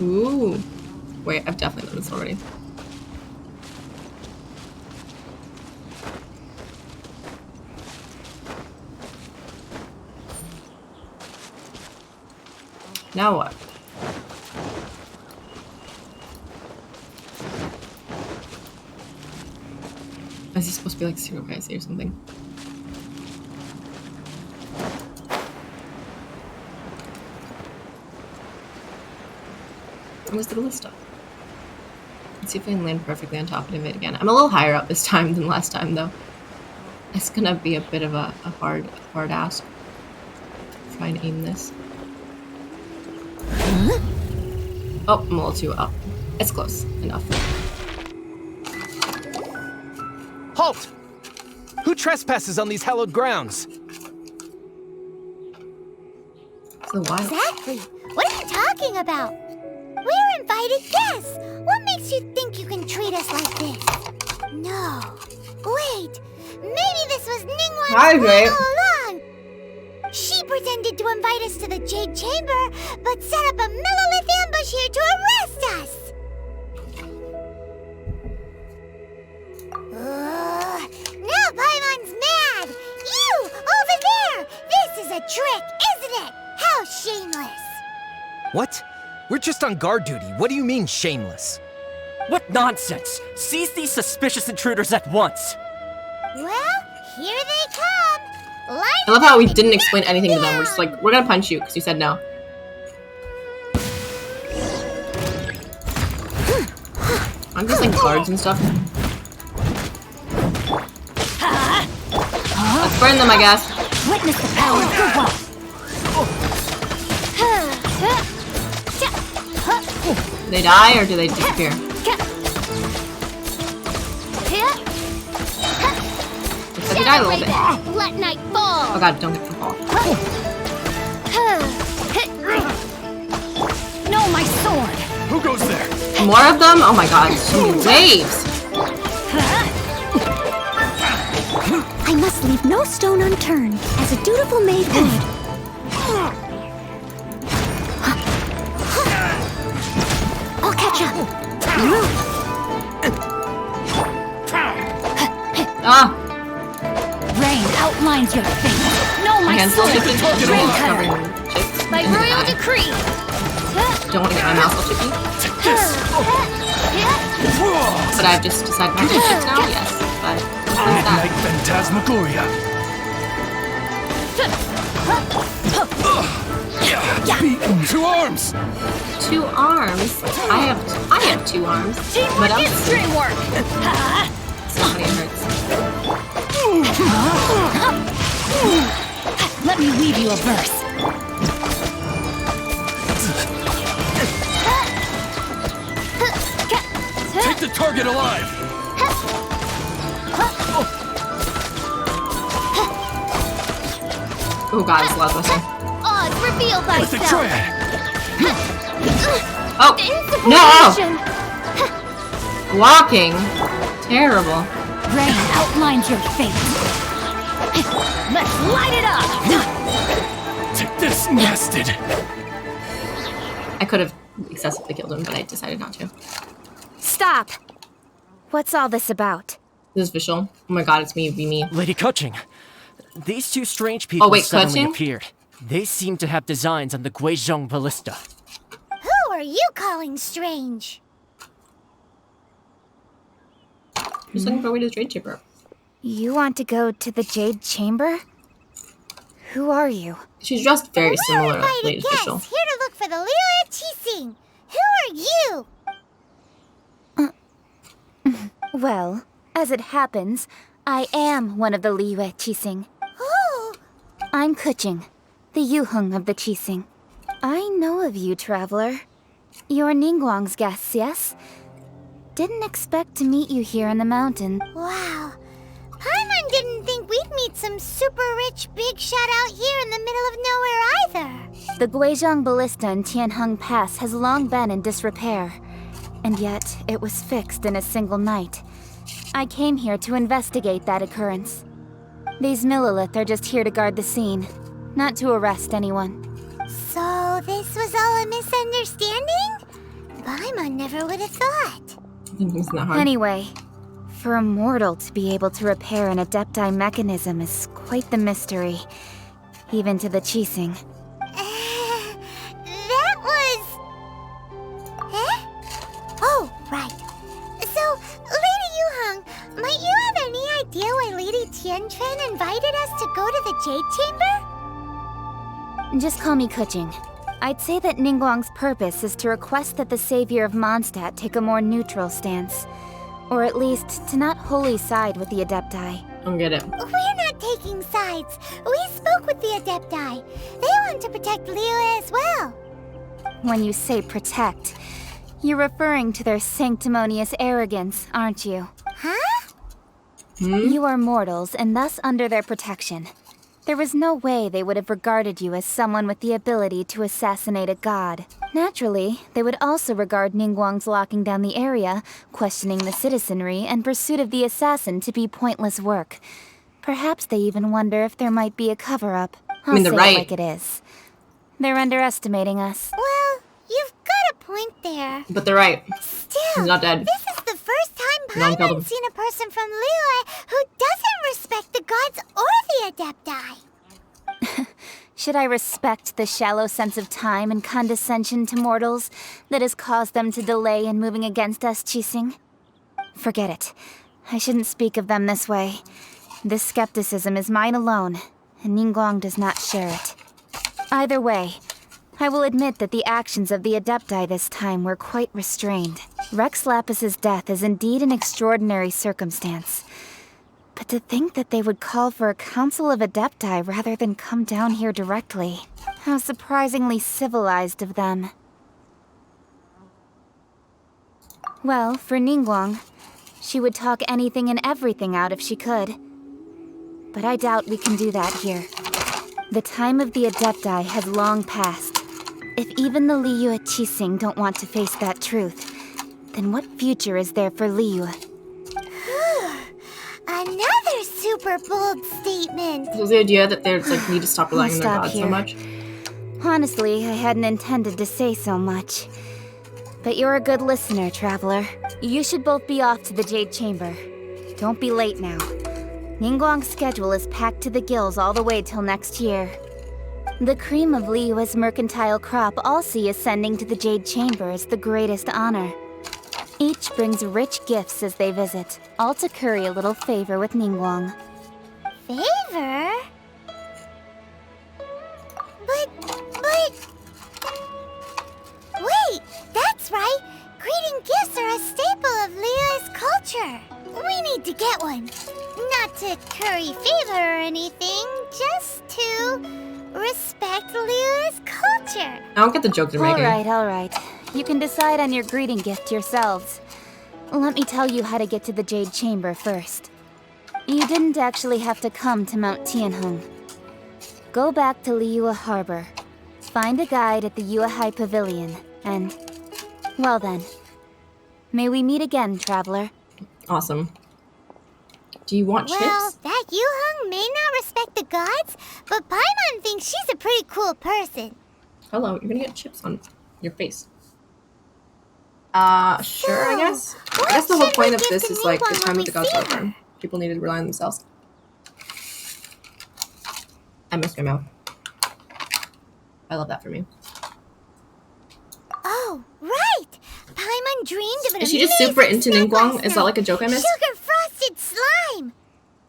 Ooh. Wait, I've definitely done this already. Now what? Is this supposed to be like super crazy or something? Where's the ballista? Let's see if I can land perfectly on top of it again. I'm a little higher up this time than last time, though. It's gonna be a bit of a hard ask. Try and aim this. Oh, I'm a little too up. It's close enough. Halt! Who trespasses on these hallowed grounds? So why? Exactly. What are you talking about? We're invited guests. What makes you think you can treat us like this? No. Wait. Maybe this was Ningguang's plan all along. She pretended to invite us to the Jade Chamber, but set up a Millilith ambush here to arrest us. Now Paimon's mad. You, over there. This is a trick, isn't it? How shameless. What? We're just on guard duty. What do you mean, shameless? What nonsense! Seize these suspicious intruders at once! Well, here they come. I love how we didn't explain anything to them. We're just like, we're gonna punch you because you said no. I'm just like guards and stuff. Let's burn them, I guess. Witness the power of your wealth. Do they die or do they disappear? Looks like they died a little bit. Let night fall. Oh god, don't get the fall. No, my sword. Who goes there? More of them? Oh my god, so many waves. I must leave no stone unturned, as a dutiful maid would. I'll catch up. Ah! Rain outlines your fate. No, my my hand's still chippy. Drain cutter. Covering chips. By royal decree. Don't want to get my mouth all chippy. But I've just decided not to do chips now. Yes, but what's that? Midnight Phantasmagoria. Beaten. 2 arms. 2 arms. I have 2 arms. What Teamwork else? is dreamwork. Somebody hurts. Let me weave you a verse. Take the target alive. Oh god, it's a lot of us. Odds reveal With the thyself. triad. Oh! Insubordination. No! Walking. Terrible. Rain outlines your fate. Let's light it up. Take this, nested. I could have excessively killed him, but I decided not to. Stop! What's all this about? This is visual. Oh my god, it's me, be me. Lady Kuching, these 2 strange people wait, suddenly Kuching? appeared. They seem to have designs on the Guizhong ballista. Who are you calling strange? Just looking for a way to the Jade Chamber. You want to go to the Jade Chamber? Who are you? She's dressed very We're similar to invited Lady guests Official. here to look for the Liu Qixing. Who are you? Well, as it happens, I am one of the Liu Qixing. Oh, I'm Kuching, the Yuheng of the Qixing. I know of you, traveler. You're Ningguang's guests, yes? Didn't expect to meet you here in the mountain. wow. Paimon didn't think we'd meet some super rich big shot out here in the middle of nowhere either. The Guizhong Ballista in Tianheng Pass has long been in disrepair, and yet it was fixed in a single night. I came here to investigate that occurrence. These Millilith are just here to guard the scene, not to arrest anyone. So this was all a misunderstanding? Paimon never would have thought. It's not hard. Anyway, for a mortal to be able to repair an Adepti mechanism is quite the mystery, even to the Qixing. That was... Eh? Oh, right. So, Lady Yuheng, might you have any idea why Lady Tianquan invited us to go to the Jade Chamber? Just call me Kuching. I'd say that Ningguang's purpose is to request that the savior of Mondstadt take a more neutral stance. Or at least, to not wholly side with the Adepti. Don't get it. We're not taking sides. We spoke with the Adepti. They want to protect Liyue as well. When you say protect, you're referring to their sanctimonious arrogance, aren't you? Huh? You are mortals, and thus under their protection. There was no way they would have regarded you as someone with the ability to assassinate a god. Naturally, they would also regard Ningguang's locking down the area, questioning the citizenry, and pursuit of the assassin to be pointless work. Perhaps they even wonder if there might be a cover-up. I'll mean, they're say right. it like it is. They're underestimating us. Well, you've got a point there. But they're right. Still, He's not dead. this is the first time No one killed him. Paimon's seen a person from Liyue who doesn't respect the gods or the Adepti. Should I respect the shallow sense of time and condescension to mortals that has caused them to delay in moving against us, Qixing? Forget it. I shouldn't speak of them this way. This skepticism is mine alone, and Ningguang does not share it. Either way, I will admit that the actions of the Adepti this time were quite restrained. Rex Lapis's death is indeed an extraordinary circumstance. But to think that they would call for a council of Adepti rather than come down here directly. How surprisingly civilized of them. Well, for Ningguang, she would talk anything and everything out if she could. But I doubt we can do that here. The time of the Adepti has long passed. If even the Liyue Qixing don't want to face that truth, then what future is there for Liyue? Another super bold statement. Was the idea that they like need to stop relying on their Stop gods here. so much? Honestly, I hadn't intended to say so much. But you're a good listener, traveler. You should both be off to the Jade Chamber. Don't be late now. Ningguang's schedule is packed to the gills all the way till next year. The cream of Liyue's mercantile crop all see ascending to the Jade Chamber is the greatest honor. Each brings rich gifts as they visit, all to curry a little favor with Ningguang. Favor? But... Wait, that's right! Greeting gifts are a staple of Liyue's culture. We need to get one. Not to curry favor or anything, just to respect Liyue's culture. I don't get the joke they're making. All right. You can decide on your greeting gift yourselves. Let me tell you how to get to the Jade Chamber first. You didn't actually have to come to Mount Tianheng. Go back to Liyue Harbor. Find a guide at the Yuehai Pavilion, and... well then. May we meet again, traveler. Awesome. Do you want chips? Well, that Yuheng may not respect the gods, but Paimon thinks she's a pretty cool person. Hello, you're gonna get chips on your face. Sure, I guess. I guess the whole point of this is like the time of the gods return. People need to rely on themselves. I missed my mouth. I love that for me. Oh, right! Paimon dreamed of an Is she just super into Ningguang? Is that like a joke I missed? Sugar frosted slime!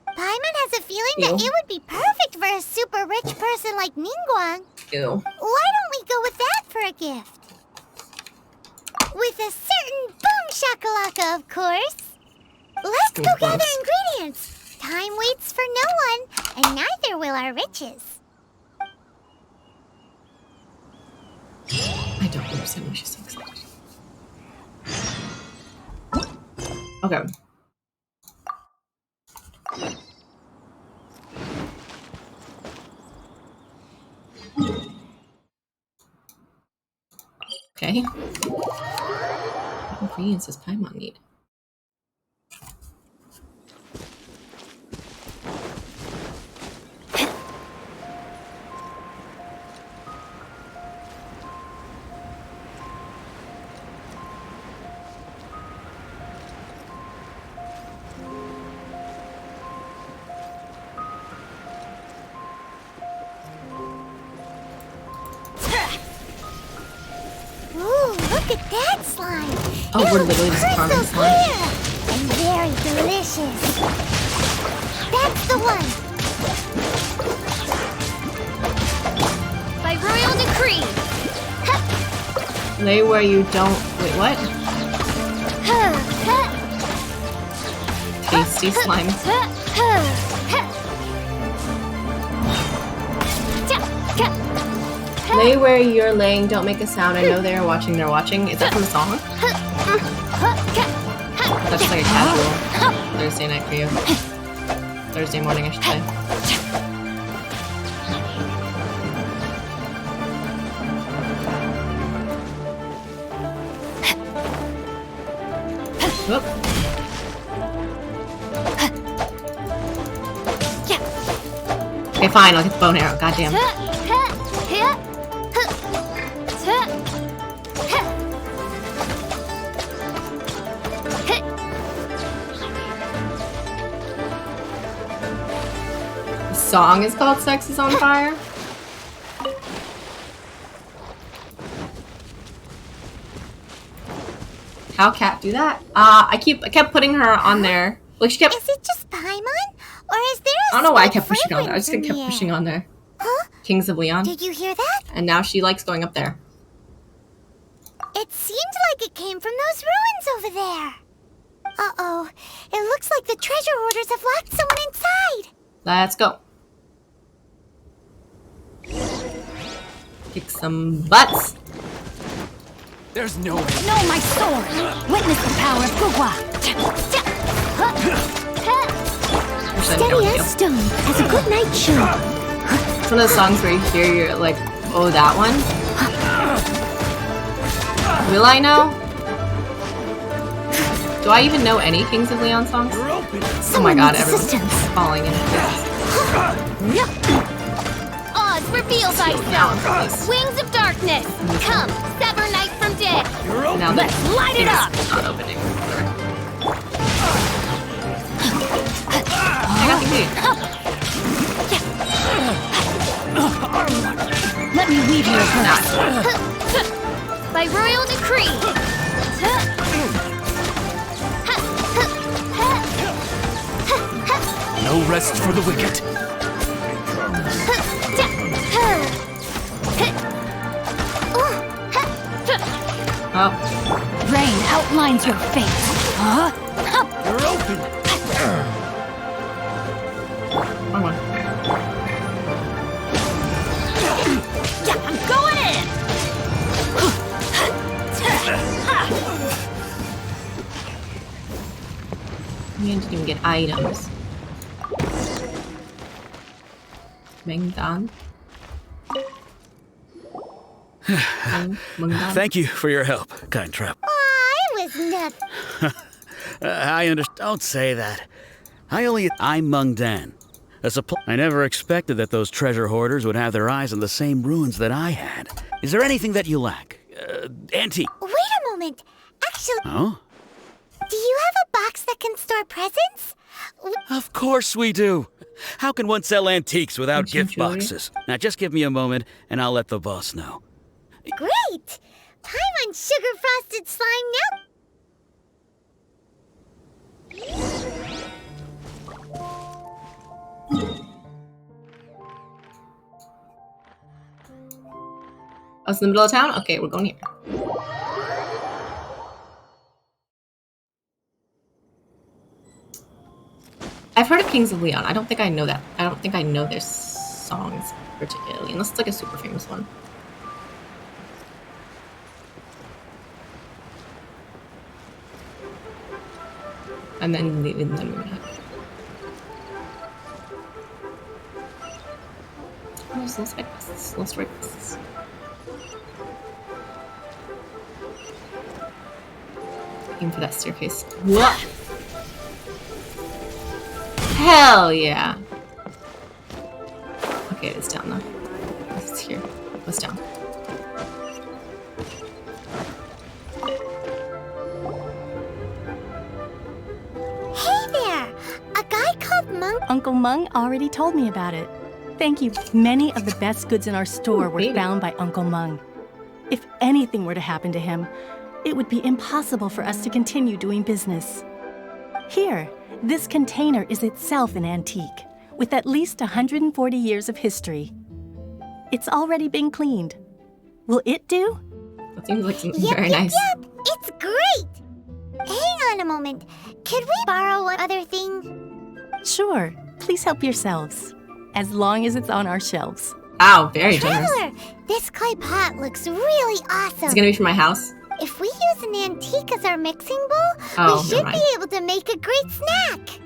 Paimon has a feeling that it would be perfect for a super rich person like Ningguang. Ew. Why don't we go with that for a gift? With a certain boom shakalaka, of course. Let's go gather ingredients. Time waits for no one, and neither will our riches. I don't understand why she's so excited. Okay. Okay. What ingredients does Paimon need? Look at that slime! Oh, we're literally just carving slime. And very delicious. That's the one! By royal decree! Lay where you don't... Wait, what? Tasty slime. Lay where you're laying, don't make a sound. I know they are watching, they're watching. Is that from a song? That's just like a casual Thursday night for you. Thursday morning, I should say. Whoop. Okay, fine, I'll get the bone arrow. Goddamn. The song is called Sex is on Fire. How Cat do that? I kept putting her on there. Like she kept. Is it just Paimon, or is there a I don't know why I kept sweet pushing on there. I just kept fragrance in the pushing air? on there. Huh? Kings of Leon. Did you hear that? And now she likes going up there. It seemed like it came from those ruins over there. Uh-oh. It looks like the treasure hoarders have locked someone inside. Let's go. Kick some butts. There's no way. No, my sword! Witness the power of Gugwa! Steady as stone, as a good night should. It's one of those songs where you hear you're like, oh, that one? Will I know? Do I even know any Kings of Leon songs? Oh my god, everyone's falling into this. Oz, reveal thyself! Wings of darkness! Come, sever night from day! Now Let's light it up! Not opening. I got the Let me weave you a purse. By royal decree. No rest for the wicked. Oh. Rain outlines your fate. Huh? You're open. Wrong one. Yeah, I'm going in. We didn't even get items. Mengdan. Thank you for your help, kind trap. I was nothing. I understand. Don't say that. I'm Mung Dan. I never expected that those treasure hoarders would have their eyes on the same ruins that I had. Is there anything that you lack? Antique? Wait a moment. Actually, Oh? do you have a box that can store presents? Of course we do. How can one sell antiques without gift jewelry? boxes? Now just give me a moment and I'll let the boss know. Great! Time on sugar frosted slime now. Oh, it's in the middle of town? Okay, we're going here. I've heard of Kings of Leon. I don't think I know that. I don't think I know their songs particularly, unless it's like a super famous one. And then we would have. Oh, there's little side quests, little story quests. Aim for that staircase. What? Hell yeah! Okay, it's down though. It's here. What's down? Hey there! A guy called Monk. Uncle Mung already told me about it. Thank you. Many of the best goods in our store were found by Uncle Mung. If anything were to happen to him, it would be impossible for us to continue doing business. Here, this container is itself an antique, with at least 140 years of history. It's already been cleaned. Will it do? That seems like something very nice. Yep, it's great! Hang on a moment. Could we borrow one other thing? Sure. Please help yourselves, as long as it's on our shelves. Wow, very generous. Traveler, this clay pot looks really awesome. It's gonna be for my house. If we use an antique as our mixing bowl, Oh, we should never be mind. able to make a great snack.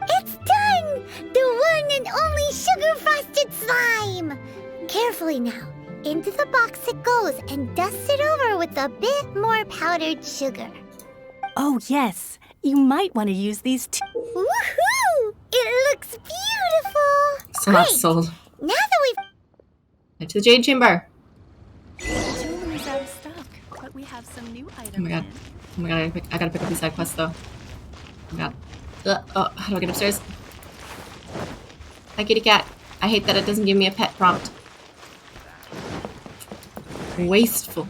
It's done! The one and only sugar-frosted slime! Carefully now. Into the box it goes and dust it over with a bit more powdered sugar. Oh, yes. You might want to use these too. Woohoo! It looks beautiful! Still not sold. Now that we've... Head to the Jade Chamber. Jewelry is out of stock, but we have some new items. Oh my god. Oh my god, I gotta pick up these side quests though. Oh my god. Oh, how do I get upstairs? Hi, kitty cat. I hate that it doesn't give me a pet prompt. Wasteful.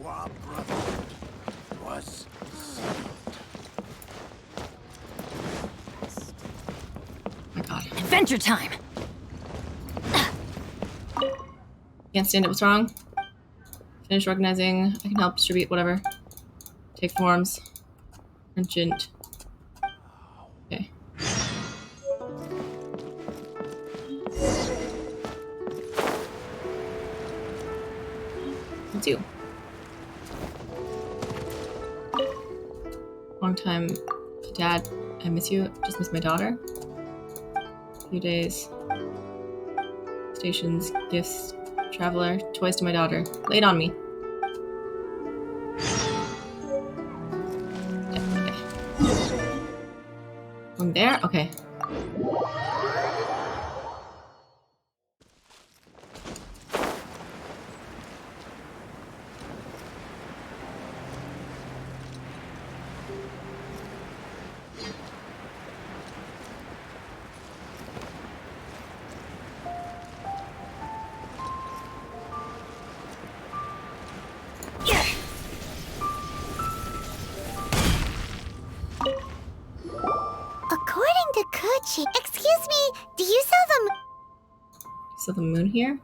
Oh my god. Adventure time! Can't stand it. What's wrong? Finish organizing. I can help distribute whatever. Take forms. Ancient. Okay. Do. Long time. Dad, I miss you. Just miss my daughter. Few days. Stations, gifts, traveler, toys to my daughter. Lay it on me. Okay. One there? Okay. could change. Excuse me, do you sell the... So the moon here?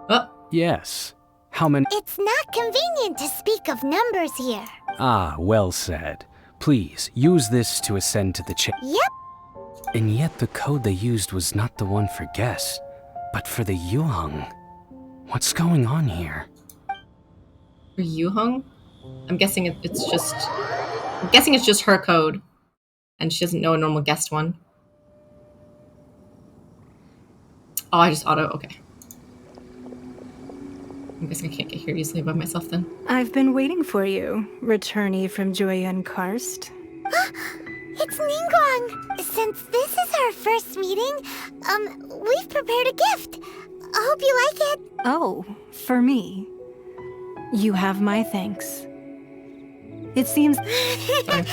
Oh. Yes. How many? It's not convenient to speak of numbers here. Ah, well said. Please, use this to ascend to the Yep. And yet the code they used was not the one for guess, but for the Yuheng. What's going on here? For Yuheng? I'm guessing it's just... I'm guessing it's just her code. And she doesn't know a normal guessed one. Oh, I just auto... Okay. I'm guessing I can't get here easily by myself then. I've been waiting for you, returnee from Joyun Karst. It's Ningguang. Since this is our first meeting, we've prepared a gift. I hope you like it. Oh, for me. You have my thanks. It seems... Sorry.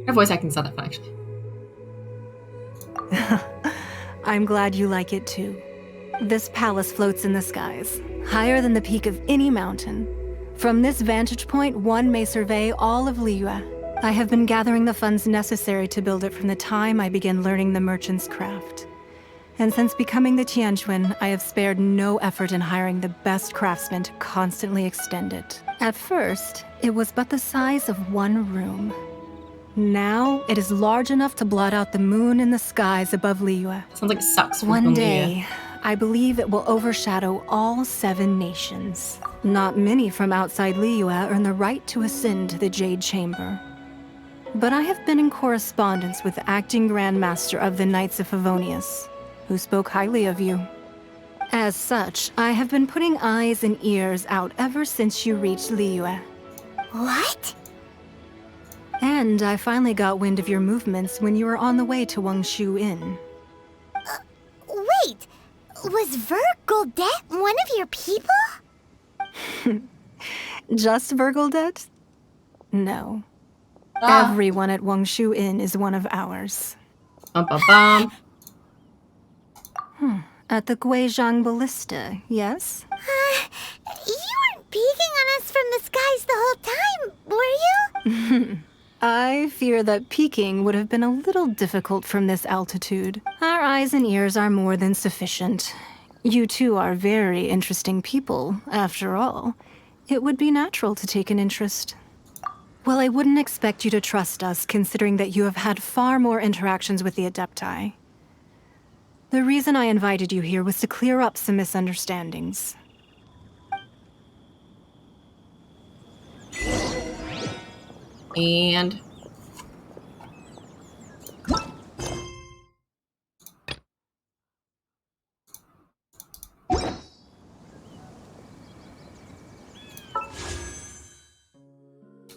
Her voice acting's not that fun, actually. I'm glad you like it too. This palace floats in the skies, higher than the peak of any mountain. From this vantage point, one may survey all of Liyue. I have been gathering the funds necessary to build it from the time I began learning the merchant's craft. And since becoming the Tianquan, I have spared no effort in hiring the best craftsmen to constantly extend it. At first, it was but the size of one room. Now, it is large enough to blot out the moon in the skies above Liyue. Sounds like it sucks. One day, I believe it will overshadow all 7 nations. Not many from outside Liyue earn the right to ascend to the Jade Chamber. But I have been in correspondence with the acting Grand Master of the Knights of Favonius, who spoke highly of you. As such, I have been putting eyes and ears out ever since you reached Liyue. What? And I finally got wind of your movements when you were on the way to Wangshu Inn. Wait! Was Vergoldet one of your people? Just Vergoldet? No. Everyone at Wangshu Inn is one of ours. Bum, bum, bum. At the Guizhang Ballista, yes? You weren't peeking on us from the skies the whole time, were you? I fear that peeking would have been a little difficult from this altitude. Our eyes and ears are more than sufficient. You two are very interesting people, after all. It would be natural to take an interest. Well, I wouldn't expect you to trust us, considering that you have had far more interactions with the Adepti. The reason I invited you here was to clear up some misunderstandings. And...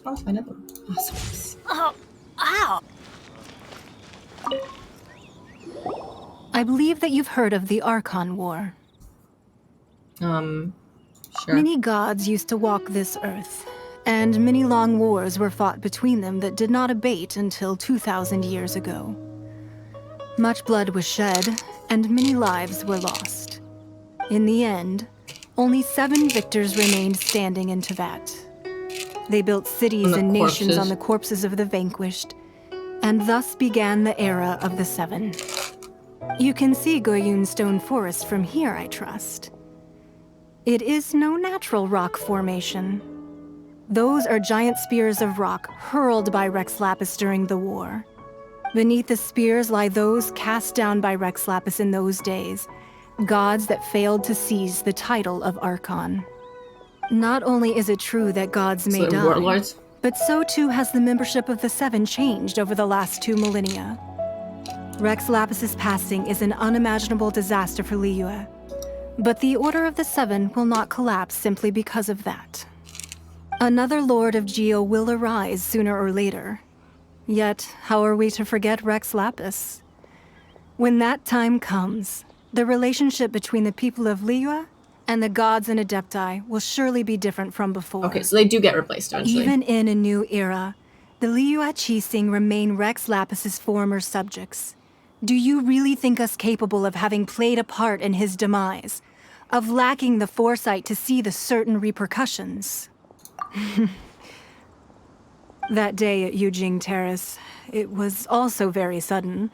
I'll find another one. Oh, so nice. Oh, ow! I believe that you've heard of the Archon War. Sure. Many gods used to walk this earth, and many long wars were fought between them that did not abate until 2,000 years ago. Much blood was shed, and many lives were lost. In the end, only 7 victors remained standing in Teyvat. They built cities and nations on the corpses of the vanquished, and thus began the era of the 7. You can see Goyun Stone Forest from here, I trust. It is no natural rock formation. Those are giant spears of rock hurled by Rex Lapis during the war. Beneath the spears lie those cast down by Rex Lapis in those days, gods that failed to seize the title of Archon. Not only is it true that gods may die, warlords? but so too has the membership of the 7 changed over the last 2 millennia. Rex Lapis's passing is an unimaginable disaster for Liyue, but the Order of the 7 will not collapse simply because of that. Another Lord of Geo will arise sooner or later. Yet, how are we to forget Rex Lapis? When that time comes, the relationship between the people of Liyue and the gods and Adepti will surely be different from before. Okay, so they do get replaced eventually. Even in a new era, the Liyue Qixing remain Rex Lapis's former subjects. Do you really think us capable of having played a part in his demise? Of lacking the foresight to see the certain repercussions? That day at Yujing Terrace, it was also very sudden.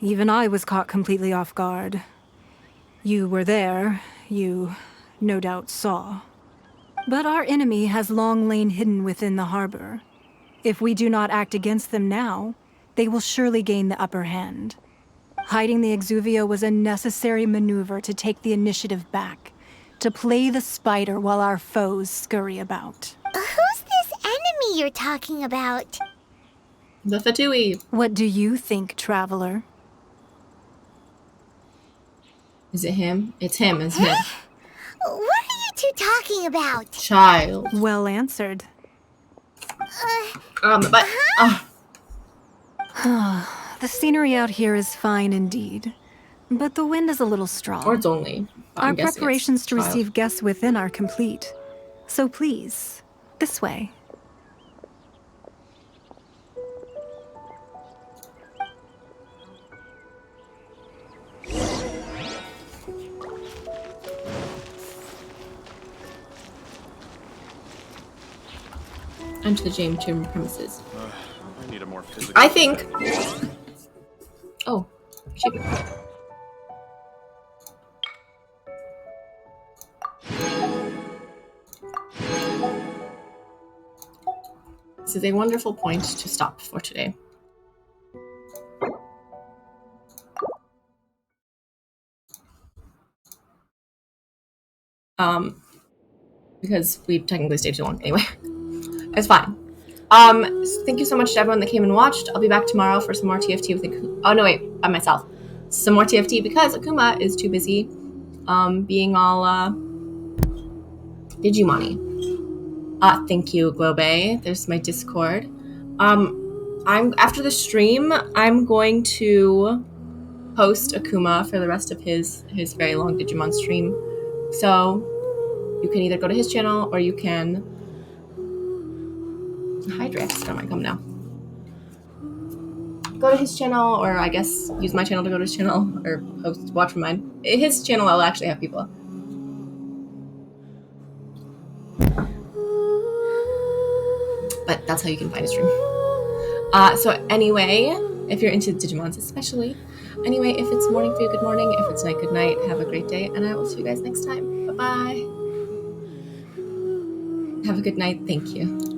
Even I was caught completely off guard. You were there, you no doubt saw. But our enemy has long lain hidden within the harbor. If we do not act against them now, they will surely gain the upper hand. Hiding the Exuvio was a necessary maneuver to take the initiative back, to play the spider while our foes scurry about. Who's this enemy you're talking about? The Fatui. What do you think, traveler? Is it him? It's him, it's him. What are you two talking about? Child. Well answered. But... The scenery out here is fine indeed, but the wind is a little strong. Or it's only. Our preparations to receive guests within are complete. So please, this way. Enter the James Chamber premises. I need a more physical. I think. Oh, cheap. This is a wonderful point to stop for today. Because we technically stayed too long anyway. It's fine. Thank you so much to everyone that came and watched. I'll be back tomorrow for some more TFT with Akuma. Oh no, wait, by myself. Some more TFT because Akuma is too busy being all Digimon-y. Thank you, Globe. There's my Discord. I'm after the stream, I'm going to post Akuma for the rest of his very long Digimon stream. So you can either go to his channel or you can Hydrax, don't mind coming now. Go to his channel, or I guess use my channel to go to his channel, or watch from mine. His channel, I'll actually have people. But that's how you can find his stream. So anyway, if you're into Digimons especially, anyway, if it's morning for you, good morning. If it's night, good night. Have a great day, and I will see you guys next time. Bye-bye. Have a good night. Thank you.